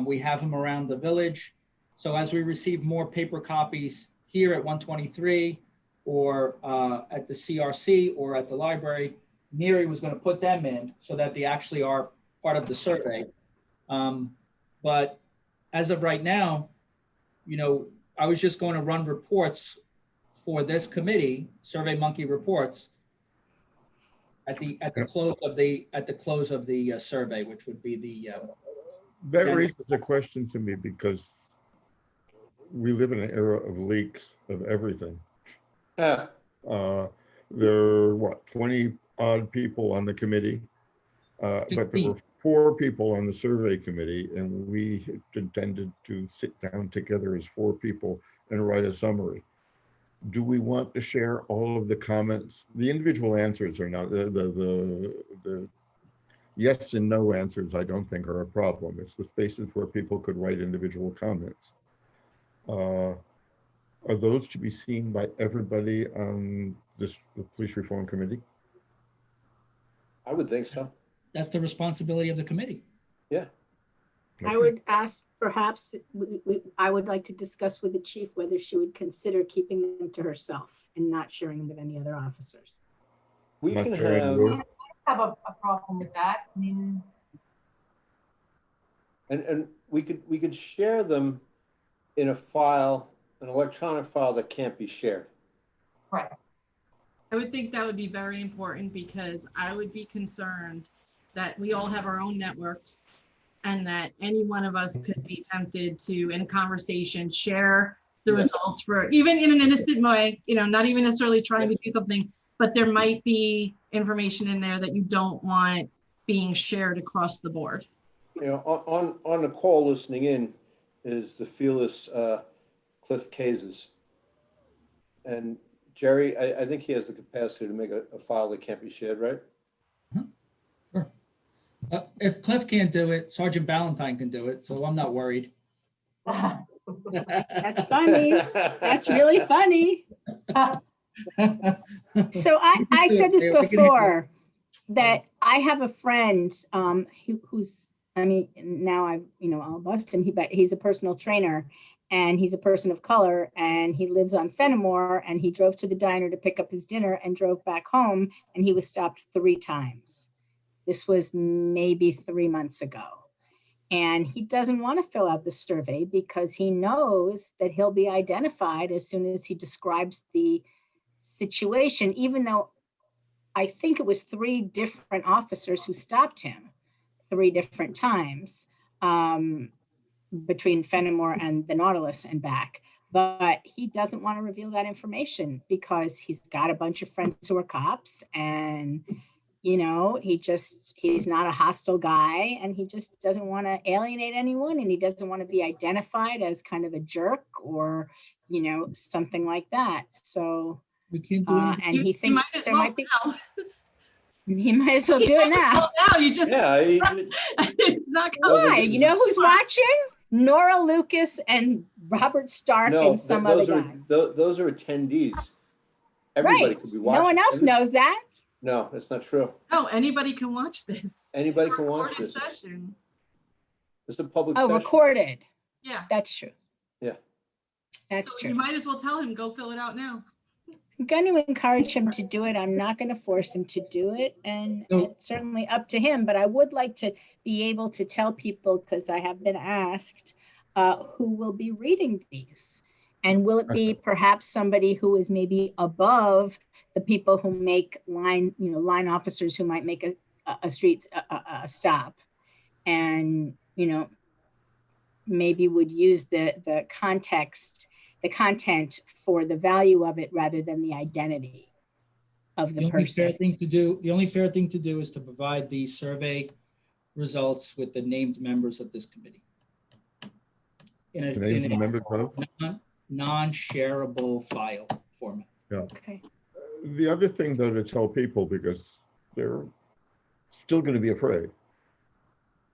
We have them around the village. So as we receive more paper copies here at 123 or at the CRC or at the library, Neri was going to put them in so that they actually are part of the survey. But as of right now, I was just going to run reports for this committee, SurveyMonkey reports, at the close of the survey, which would be the. That raises a question to me, because we live in an era of leaks of everything. Yeah. There are 20 odd people on the committee, but there 15. were 4 people on the survey committee, and we intended to sit down together as 4 people and write a summary. do we want to share all of the comments? The individual answers are not, the yes and no answers I don't think are a problem. It's the spaces where people could write individual comments. Are those to be seen by everybody on the Police Reform Committee? I would think so. That's the responsibility of the committee. Yeah. I would ask, perhaps, I would like to discuss with the chief whether she would consider keeping them to herself and not sharing them with any other officers. We Not can sharing have, with- I have a problem with that. I mean, and we could share them in a file, an electronic file that can't be shared. right. I would think that would be very important because I would be concerned that we all have our own networks and that any one of us could be tempted to, in conversation, share the Yes. results for, even in an innocent way, you know, not even necessarily trying to do something, but there might be information in there that you don't want being shared across the board. You know, on the call listening in is the fearless Cliff Cases. And Jerry, I think he has the capacity to make a file that can't be shared, right? Sure. If Cliff can't do it, Sergeant Ballantyne can do it, so I'm not worried. That's funny. That's really funny. So I said this before, that I have a friend who's, I mean, now I'll bust him, but he's a personal trainer and he's a person of color and he lives on Fenimore and he drove to the diner to pick up his dinner and drove back home and he was stopped 3 times. This was maybe 3 months ago. And he doesn't want to fill out the survey because he knows that he'll be identified as soon as he describes the situation, even though I think it was 3 different officers who stopped him 3 different times between Fenimore and the Nautilus and back. But he doesn't want to reveal that information because he's got a bunch of friends who are cops and, you know, he's not a hostile guy and he just doesn't want to alienate anyone and he doesn't want to be identified as kind of a jerk or, you know, something like that. So, We can't do anything. and he thinks might as there well might be, now. he might as well do it now. Now you just, Yeah. it's not Why? You know who's watching? Nora Lucas and Robert Stark No, and some other those are guy. those are attendees. Everybody Right. could be watching. No one else knows that. No, that's not true. No, anybody can watch this. Anybody can watch Recorded this. session. It's a public Oh, session. recorded. Yeah. That's true. Yeah. That's So true. you might as well tell him, go fill it out now. I'm going to encourage him to do it. I'm not going to force him to do it. And No. it's certainly up to him. But I would like to be able to tell people, because I have been asked, who will be reading these. And will it be perhaps somebody who is maybe above the people who make line officers who might make a street stop and, you know, maybe would use the context, the content for the value of it rather than the identity of the The only fair person. thing to do, the only fair thing to do is to provide the survey results with the named members of this committee. In The names of the members of? a non-shareable file format. Yeah. Okay. The other thing though to tell people, because they're still going to be afraid,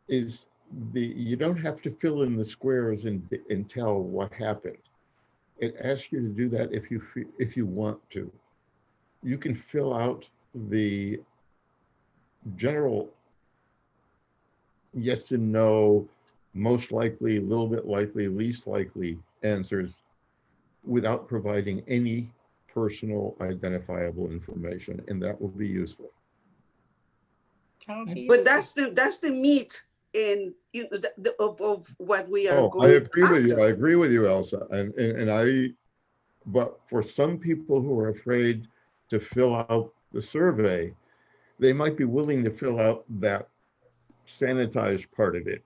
is you don't have to fill in the squares and tell what happened. It asks you to do that if you want to. You can fill out the general yes and no, most likely, little bit likely, least likely answers without providing any personal identifiable information, and that will be useful. But that's the meat in of what we are going I agree with after. you. I agree with you, Elsa. But for some people who are afraid to fill out the survey, they might be willing to fill out that sanitized part of it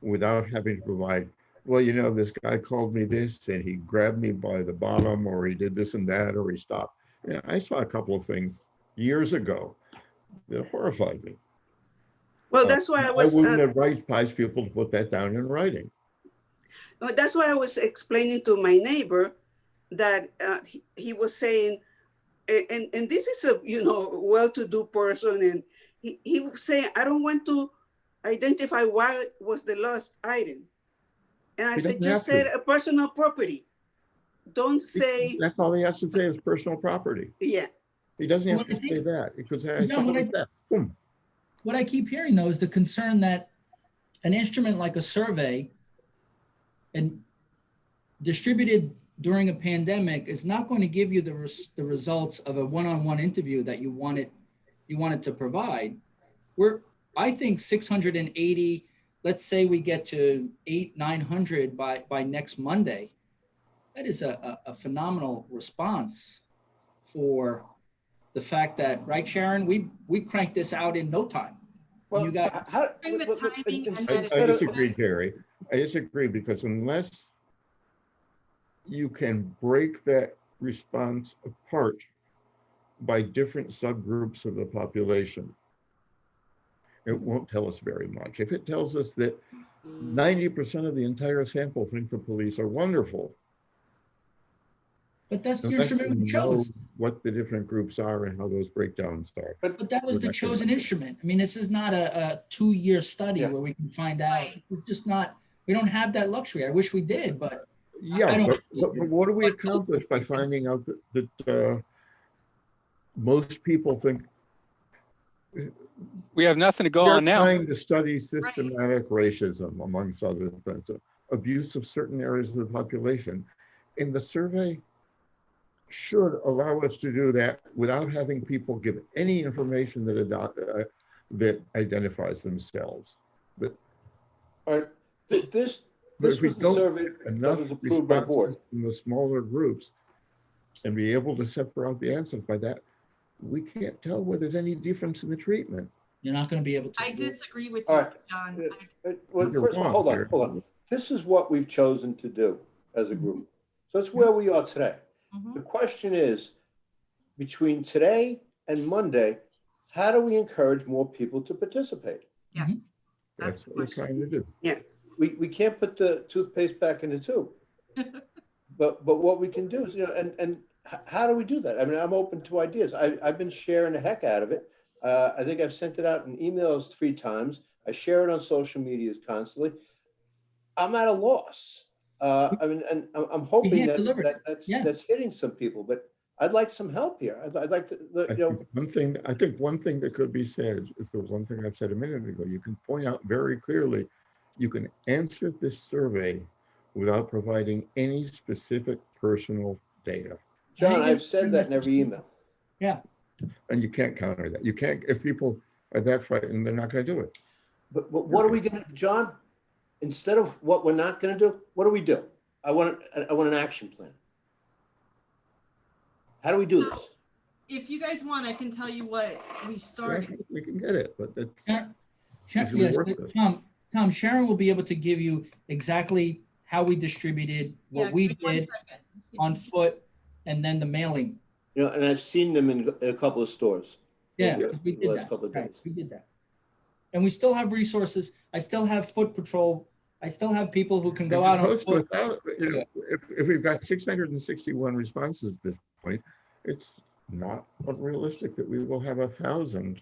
without having to provide, well, you know, this guy called me this and he grabbed me by the bottom, or he did this and that, or he stopped. You know, I saw a couple of things years ago that horrified me. Well, that's why I was. wouldn't advise people to put that down in writing. That's why I was explaining to my neighbor that he was saying, and this is a, you know, well-to-do person, and he was saying, I don't want to identify why was the lost item. And I He said, doesn't just have to. say a personal property. Don't say, That's all he has to say is personal property. yeah. He doesn't have What to I think- say that because it has John, something what I- like that. Boom. What I keep hearing though is the concern that an instrument like a survey and distributed during a pandemic is not going to give you the results of a one-on-one interview that you wanted to provide. I think 680, let's say we get to 900 by next Monday. That is a phenomenal response for the fact that, right, Sharon, we cranked this out in no time. Well, You got how, During the but- timing and I instead of- disagree, Gary. I disagree because unless you can break that response apart by different subgroups of the population, it won't tell us very much. If it tells us that 90% of the entire sample think the police are wonderful, but that's the unless instrument we we know chose. what the different groups are and how those breakdowns are. But that was we're the not gonna chosen do it. instrument. I mean, this is not a 2-year study Yeah. where we can find out. It's just not, we don't have that luxury. I wish we did, but I Yeah, don't- but what do we accomplish by finding out that most people think We have nothing to go we are on now. trying to study systematic racism, amongst other things, abuse of certain areas of the population. And the survey should allow us to do that without having people give any information that identifies themselves. But All right, this if we was the don't survey get that enough was approved by board. responses from the smaller groups and be able to separate out the answers by that, we can't tell whether there's any difference in the treatment. you're not going to be able to. I disagree with All you, right. John. Well, You're first of all, wrong, hold on. This is what we've chosen to do as a group. So that's where we are today. The question is, between today and Monday, how do we encourage more people to participate? Yes. That's what we're trying to do. We can't put the toothpaste back in the tube. But what we can do is, and how do we do that? I mean, I'm open to ideas. I've been sharing the heck out of it. I think I've sent it out in emails 3 times. I share it on social media constantly. I'm at a loss. I mean, and I'm hoping that's hitting some people, but I'd like some help here. I'd like to, I think one thing that could be said is the one thing I said a minute ago. You can point out very clearly, you can answer this survey without providing any specific personal data. John, I've said that in every email. Yeah. And you can't counter that. You can't, if people are that frightened, they're not going to do it. But what are we going to, John? Instead of what we're not going to do, what do we do? I want an action plan. How do we do this? If you guys want, I can tell you what we started. We can get it, but that's Yes, Tom, Sharon will be able to give you exactly how we distributed, what we did on foot, and then the mailing. And I've seen them in a couple of stores. Yeah, the we did last that. couple of Right, days. we did that. And we still have resources. I still have foot patrol. I still have people who can go out on foot. If we've got 661 responses at this point, it's not unrealistic that we will have 1,000.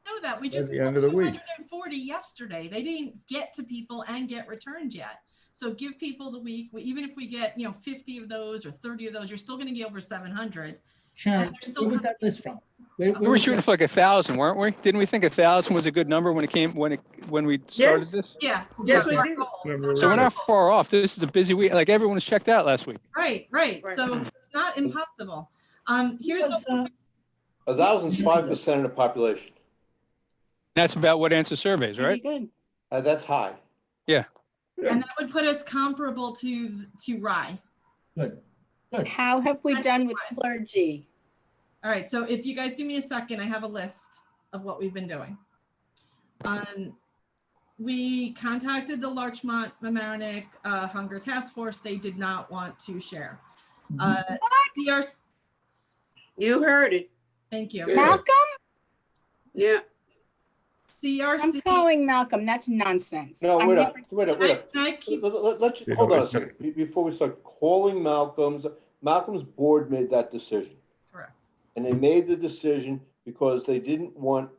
Know that we just the end of the week. 240 yesterday. They didn't get to people and get returned yet. So give people the week. Even if we get 50 of those or 30 of those, you're still going to get over 700. Sharon, where was that list from? We were shooting for like 1,000, weren't we? Didn't we think 1,000 was a good number when we started Yes. this? Yeah. Yes, we did. So we're not far off. This is a busy week. Like everyone was checked out last week. Right. So it's not impossible. Here's the 1,000's 5% of the population. That's about what answers surveys, right? Good. That's high. Yeah. and that would put us comparable to Rye. Good. How have we done with clergy? All right, so if you guys give me a second, I have a list of what we've been doing. We contacted the Larchmont Mamaroneck Hunger Task Force. They did not want to share. You heard it. Thank you. Malcolm? Yeah. I'm CRC, calling Malcolm. That's nonsense. No, I'm wait never- up, wait up, wait up. can I keep, Let's, hold on a second, before we start calling Malcolm's board made that decision. correct. And they made the decision because they didn't want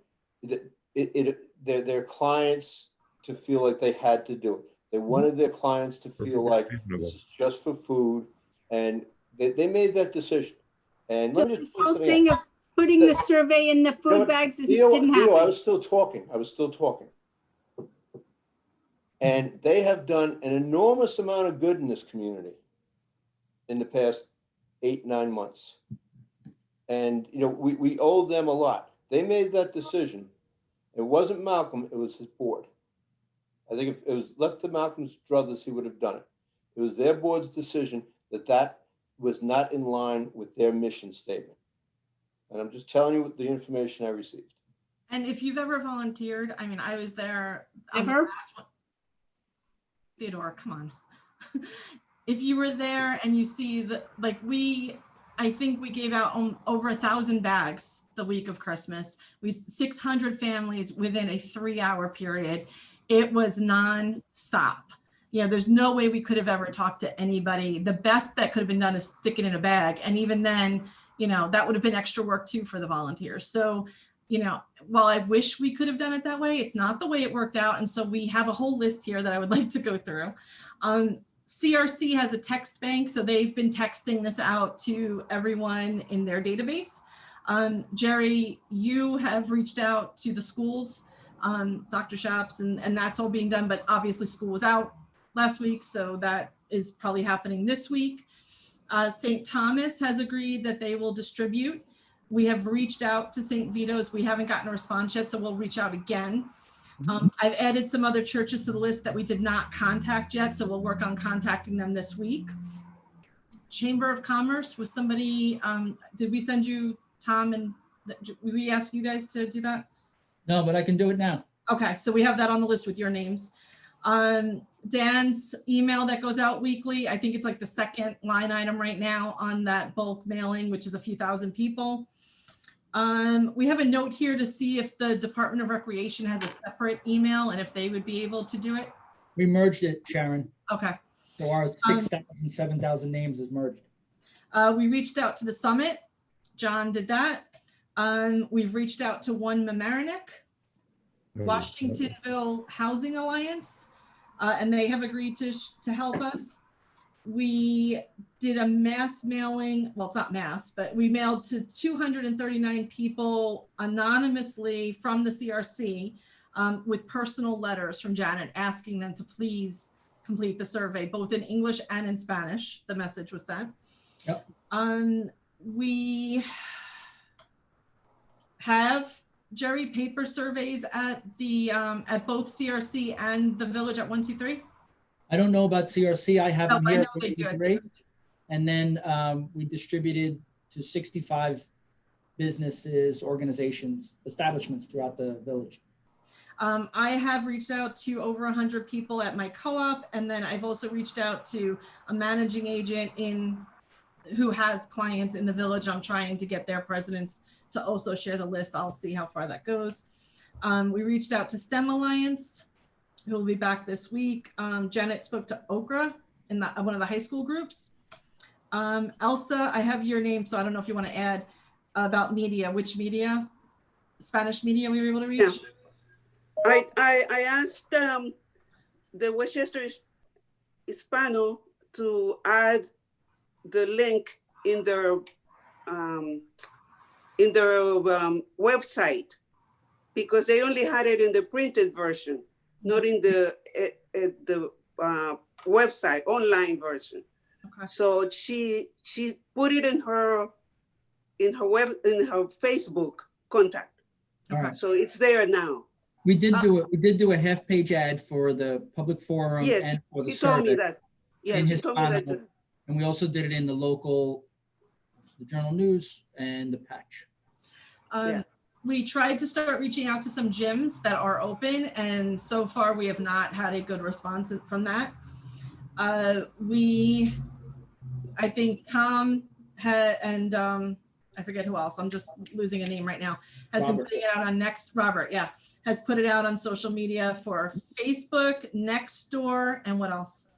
their clients to feel like they had to do it. They wanted their clients to feel like this is just for food, and they made that decision. And So let me this just put whole something thing out. of putting the survey in the You know food what, bags didn't Theo, I happen. was still talking. And they have done an enormous amount of good in this community in the past 8-9 months. And, you know, we owe them a lot. They made that decision. It wasn't Malcolm, it was his board. I think if it was left to Malcolm's druthers, he would have done it. It was their board's decision that was not in line with their mission statement. And I'm just telling you the information I received. And if you've ever volunteered, I mean, I was there. on the Ever? last one. Theodore, come on. If you were there and you see I think we gave out over 1,000 bags the week of Christmas. 600 families within a 3-hour period. It was non-stop. Yeah, there's no way we could have ever talked to anybody. The best that could have been done is stick it in a bag. And even then, you know, that would have been extra work too for the volunteers. So, you know, while I wish we could have done it that way, it's not the way it worked out. And so we have a whole list here that I would like to go through. CRC has a text bank, so they've been texting this out to everyone in their database. Jerry, you have reached out to the schools, Dr. Shaps, and that's all being done, but obviously school was out last week, so that is probably happening this week. St. Thomas has agreed that they will distribute. We have reached out to St. Vito's. We haven't gotten a response yet, so we'll reach out again. I've added some other churches to the list that we did not contact yet, so we'll work on contacting them this week. Chamber of Commerce was somebody, did we send you, Tom, and we ask you guys to do that? No, but I can do it now. Okay, so we have that on the list with your names. Dan's email that goes out weekly, I think it's like the second line item right now on that bulk mailing, which is a few thousand people. We have a note here to see if the Department of Recreation has a separate email and if they would be able to do it. We merged it, Sharon. Okay. So our 6,000, 7,000 names is merged. We reached out to the summit. John did that. We've reached out to One Mamaroneck, Washingtonville Housing Alliance, and they have agreed to help us. We did a mass mailing, well, it's not mass, but we mailed to 239 people anonymously from the CRC with personal letters from Janet asking them to please complete the survey, both in English and in Spanish. The message was sent. Yep. We have, Jerry, paper surveys at the at both CRC and the village at 123. I don't know about CRC. I have them I here. know they do it. And then we distributed to 65 businesses, organizations, establishments throughout the village. I have reached out to over 100 people at my co-op, and then I've also reached out to a managing agent who has clients in the village. I'm trying to get their presidents to also share the list. I'll see how far that goes. We reached out to STEM Alliance, who will be back this week. Janet spoke to Okra in one of the high school groups. Elsa, I have your name, so I don't know if you want to add about media. Which media? Spanish media we were able to reach? Yeah. I asked the Westchester Hispano to add the link in their website because they only had it in the printed version, not in the website online version. Okay. So she put it in her Facebook contact. All right. So it's there now. We did do a half-page ad for the public forum Yes, and for the she told me survey that. Yeah, in she told me that. Hispano. And we also did it in the local, the Journal News and the Patch. We tried to start reaching out to some gyms that are open, and so far we have not had a good response from that. I think Tom and I forget who else, I'm just losing a name right now, has been Robert. putting it out on Robert, yeah, has put it out on social media for Facebook, Nextdoor, and what else?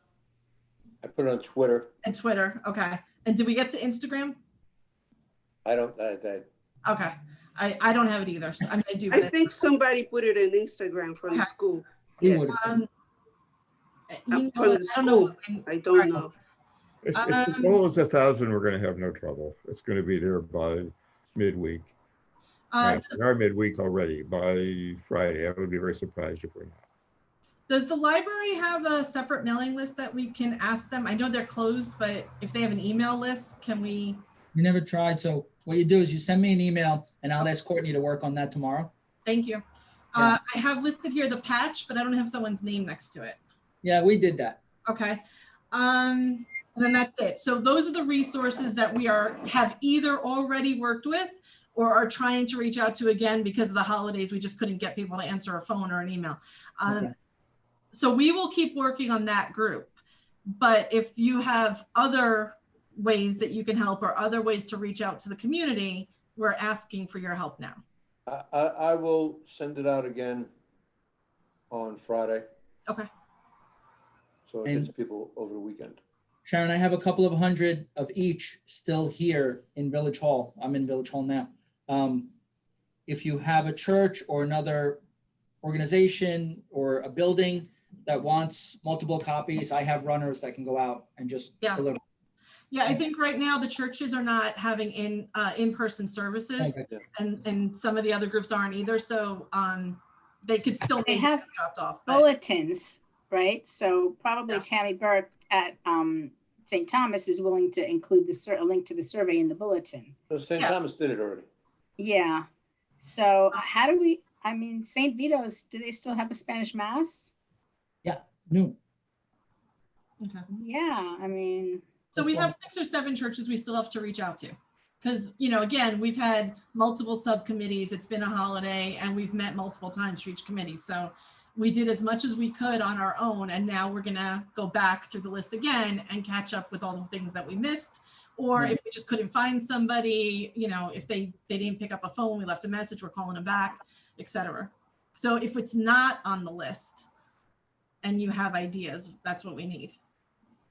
I put it on Twitter. And Twitter, okay. And did we get to Instagram? I Okay, I don't have it either, so I mean, I do. I but think somebody put it on Instagram from the Okay. school. He Yes. would have. You know, From I the don't know. school. I don't know. If the goal is 1,000, we're going to have no trouble. It's going to be there by midweek. We are midweek already by Friday. I would be very surprised if we're not. Does the library have a separate mailing list that we can ask them? I know they're closed, but if they have an email list, can we? We never tried. So what you do is you send me an email and I'll ask Courtney to work on that tomorrow. Thank you. Yeah. I have listed here the patch, but I don't have someone's name next to it. Yeah, we did that. Okay. And then that's it. So those are the resources that we have either already worked with or are trying to reach out to again because of the holidays. We just couldn't get people to answer a phone or an email. Okay. So we will keep working on that group. But if you have other ways that you can help or other ways to reach out to the community, we're asking for your help now. I will send it out again on Friday. Okay. So it gets people over the weekend. Sharon, I have a couple of hundred of each still here in Village Hall. I'm in Village Hall now. If you have a church or another organization or a building that wants multiple copies, I have runners that can go out and just deliver. Yeah, I think right now the churches are not having in-person services, and some of the other groups aren't either. So they could still They maybe have get dropped off. bulletins, right? So probably Tammy Burke at St. Thomas is willing to include a link to the survey in the bulletin. So St. Thomas did it already. Yeah. So how do we, I mean, St. Vito's, do they still have a Spanish Mass? Yeah, no. Okay. Yeah, I mean. So we have 6 or 7 churches we still have to reach out to. Because, you know, again, we've had multiple subcommittees, it's been a holiday, and we've met multiple times for each committee. So we did as much as we could on our own, and now we're gonna go back through the list again and catch up with all the things that we missed. Or if we just couldn't find somebody, you know, if they didn't pick up a phone, we left a message, we're calling them back, etc. So if it's not on the list and you have ideas, that's what we need.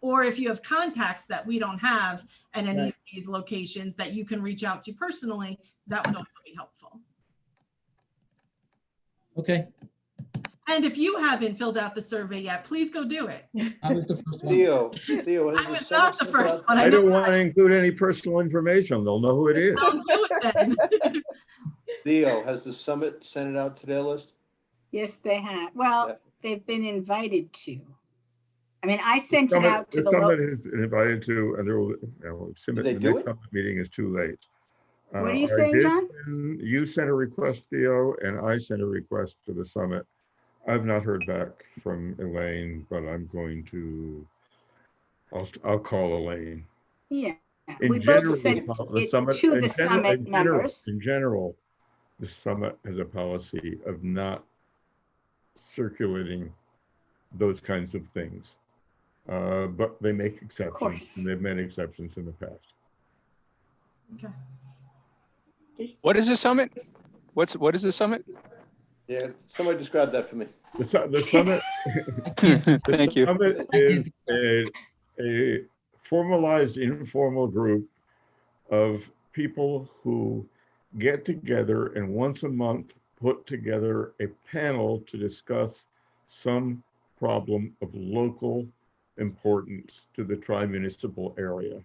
Or if you have contacts that we don't have at any of these locations that you can reach out to personally, that would also be helpful. Okay. And if you haven't filled out the survey yet, please go do it. I was the first one. Theo, I was not the first one. I don't want to include any personal information. They'll know who it is. Don't do it then. Theo, has the summit sent it out to their list? Yes, they have. Well, they've been invited to. I mean, I sent it out to the summit has been invited to, and there will, the next summit meeting is too late. What are you saying, John? You sent a request, Theo, and I sent a request to the summit. I've not heard back from Elaine, but I'm going to, I'll call Elaine. Yeah, In we general, both sent the it summit, to the summit members. In general, the summit has a policy of not circulating those kinds of things. But they make exceptions, and they've made exceptions in the past. Okay. What is the summit? What is the summit? Yeah, somebody describe that for me. The summit. Thank you. Summit is a formalized, informal group of people who get together and once a month put together a panel to discuss some problem of local importance to the tri-municipal area.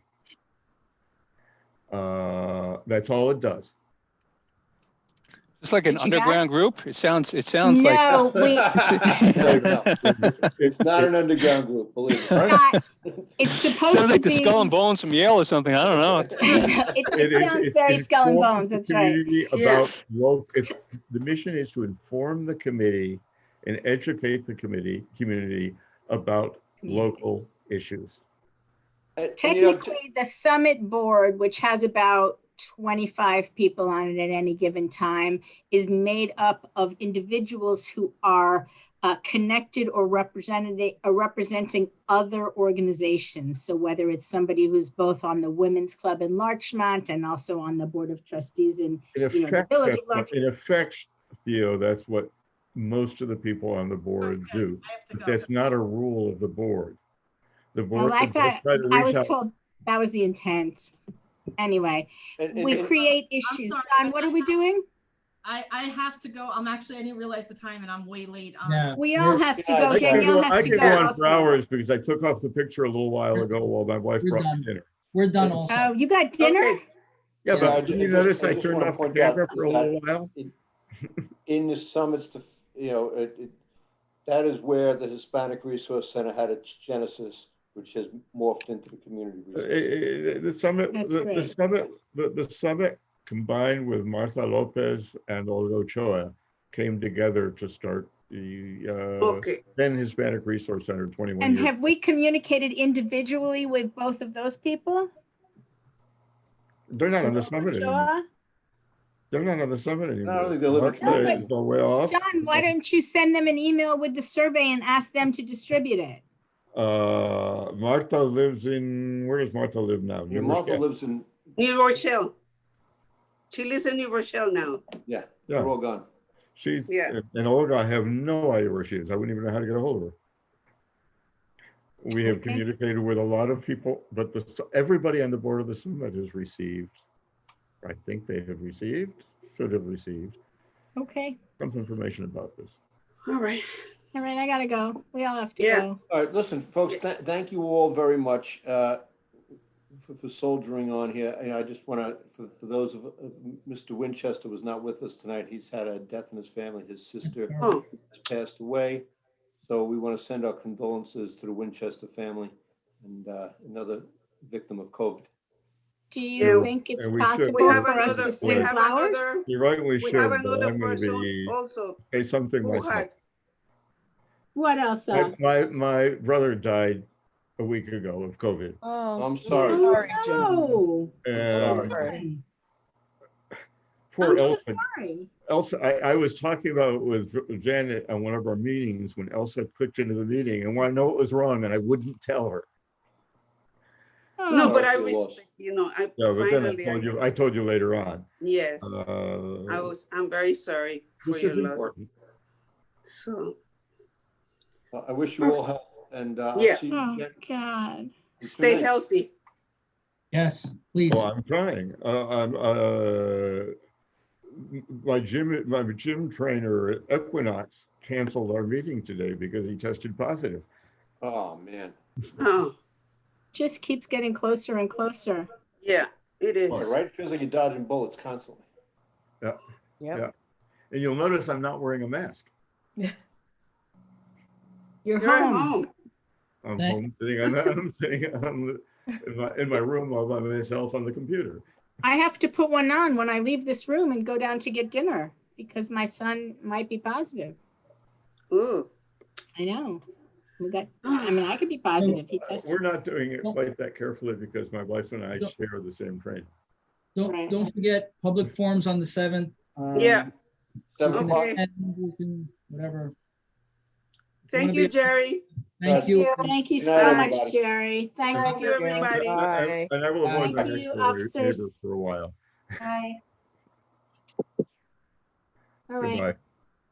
That's all it does. It's like an underground group. It sounds like No, it's not an underground group, believe me. It's supposed sounds like to the be. Skull and Bones from Yale or something. I don't know. It sounds very Skull and Bones. That's right. About the mission is to inform the committee and educate the community about local issues. Technically, the summit board, which has about 25 people on it at any given time, is made up of individuals who are connected or representing other organizations. So whether it's somebody who's both on the Women's Club in Larchmont and also on the Board of Trustees in, In you know, the effect, Village that's of what- Larchmont. in effect, Theo, that's what most of the people on the board Okay, do. I have to But go. that's not a rule of the board. The Well, board I does thought, try to I reach was out. told that was the intent. Anyway, And- we and- create issues. sorry, John, but what are we doing? I have to go. I didn't realize the time and I'm way late on. Yeah. We all have to go. I Danielle I has to could go go on for also. hours because I took off the picture a little while ago while my wife We're brought done. me dinner. We're done also. Oh, you got dinner? Okay, Yeah, Yeah, but I did you just- notice I I just turned wanna off the point out camera for a is that little while? In the summits, that is where the Hispanic Resource Center had its genesis, which has morphed into the Community Resource Center. The summit, That's the great. summit, the summit combined with Martha Lopez and Olga Ochoa came together to start the okay. then Hispanic Resource Center 21 And years. have we communicated individually with both of those people? They're not on the summit anymore. Ochoa? They're not on the summit I don't anymore. think they live in Martha Connecticut. is all way off. John, why don't you send them an email with the survey and ask them to distribute it? Martha lives in, where does Martha live now? Yeah, New Martha Rochelle. lives in, New Rochelle. She lives in New Rochelle now. yeah, Yeah. they're all gone. She's, Yeah. and Olga, I have no idea where she is. I wouldn't even know how to get a hold of her. We have Okay. communicated with a lot of people, but everybody on the board of the summit has received, I think they have received, should have received Okay, some information about this. All right. all right, I gotta go. We all have to Yeah. go. All right, listen, folks, thank you all very much for soldiering on here. I just want to, for those of Mr. Winchester was not with us tonight. He's had a death in his family. His sister Oh, has passed away. So we want to send our condolences to the Winchester family and another victim of COVID. Do Yeah, you think it's and we should- possible we have for us another, to we send have flowers? another, You're right, we we should, have but another I'm going to person be, also say something who myself. had, What else? My brother died a week ago of COVID. I'm sorry. Oh, And Sorry. poor I'm so Elsa, sorry. Elsa, I was talking about it with Janet on one of our meetings when Elsa clicked into the meeting and wanted to know what was wrong and I wouldn't tell her. no, Oh, but I Sorry, lost. respect, I Yeah, but then finally, I told you later on. yes, I'm very sorry for This your is loss. important. So, I wish you all health and I'll Yeah. see you Oh, again. God. stay healthy. Yes, please. Well, I'm trying. My gym trainer at Equinox canceled our meeting today because he tested positive. Oh, man. Oh, Just keeps getting closer and closer. yeah, it is. All right, feels like you're dodging bullets constantly. Yep. Yeah. And you'll notice I'm not wearing a mask. You're You're home. at home. I'm Thank- home sitting in my room all by myself on the computer. I have to put one on when I leave this room and go down to get dinner because my son might be positive. Ooh. I know. I could be positive. He tested. We're not doing it quite that carefully because my wife and I share the same train. Right. Don't forget public forums on the 7th. Yeah. 7 you can o'clock. Okay. attend, you can, whatever. Thank wanna you, be- Jerry. Thank you. Thank you Good so night, much, everybody. Jerry. Thanks. Thank you, Jerry. everybody. Bye. And I will avoid my Thank next you, door officers. neighbor for a while. Bye. All right. Goodbye.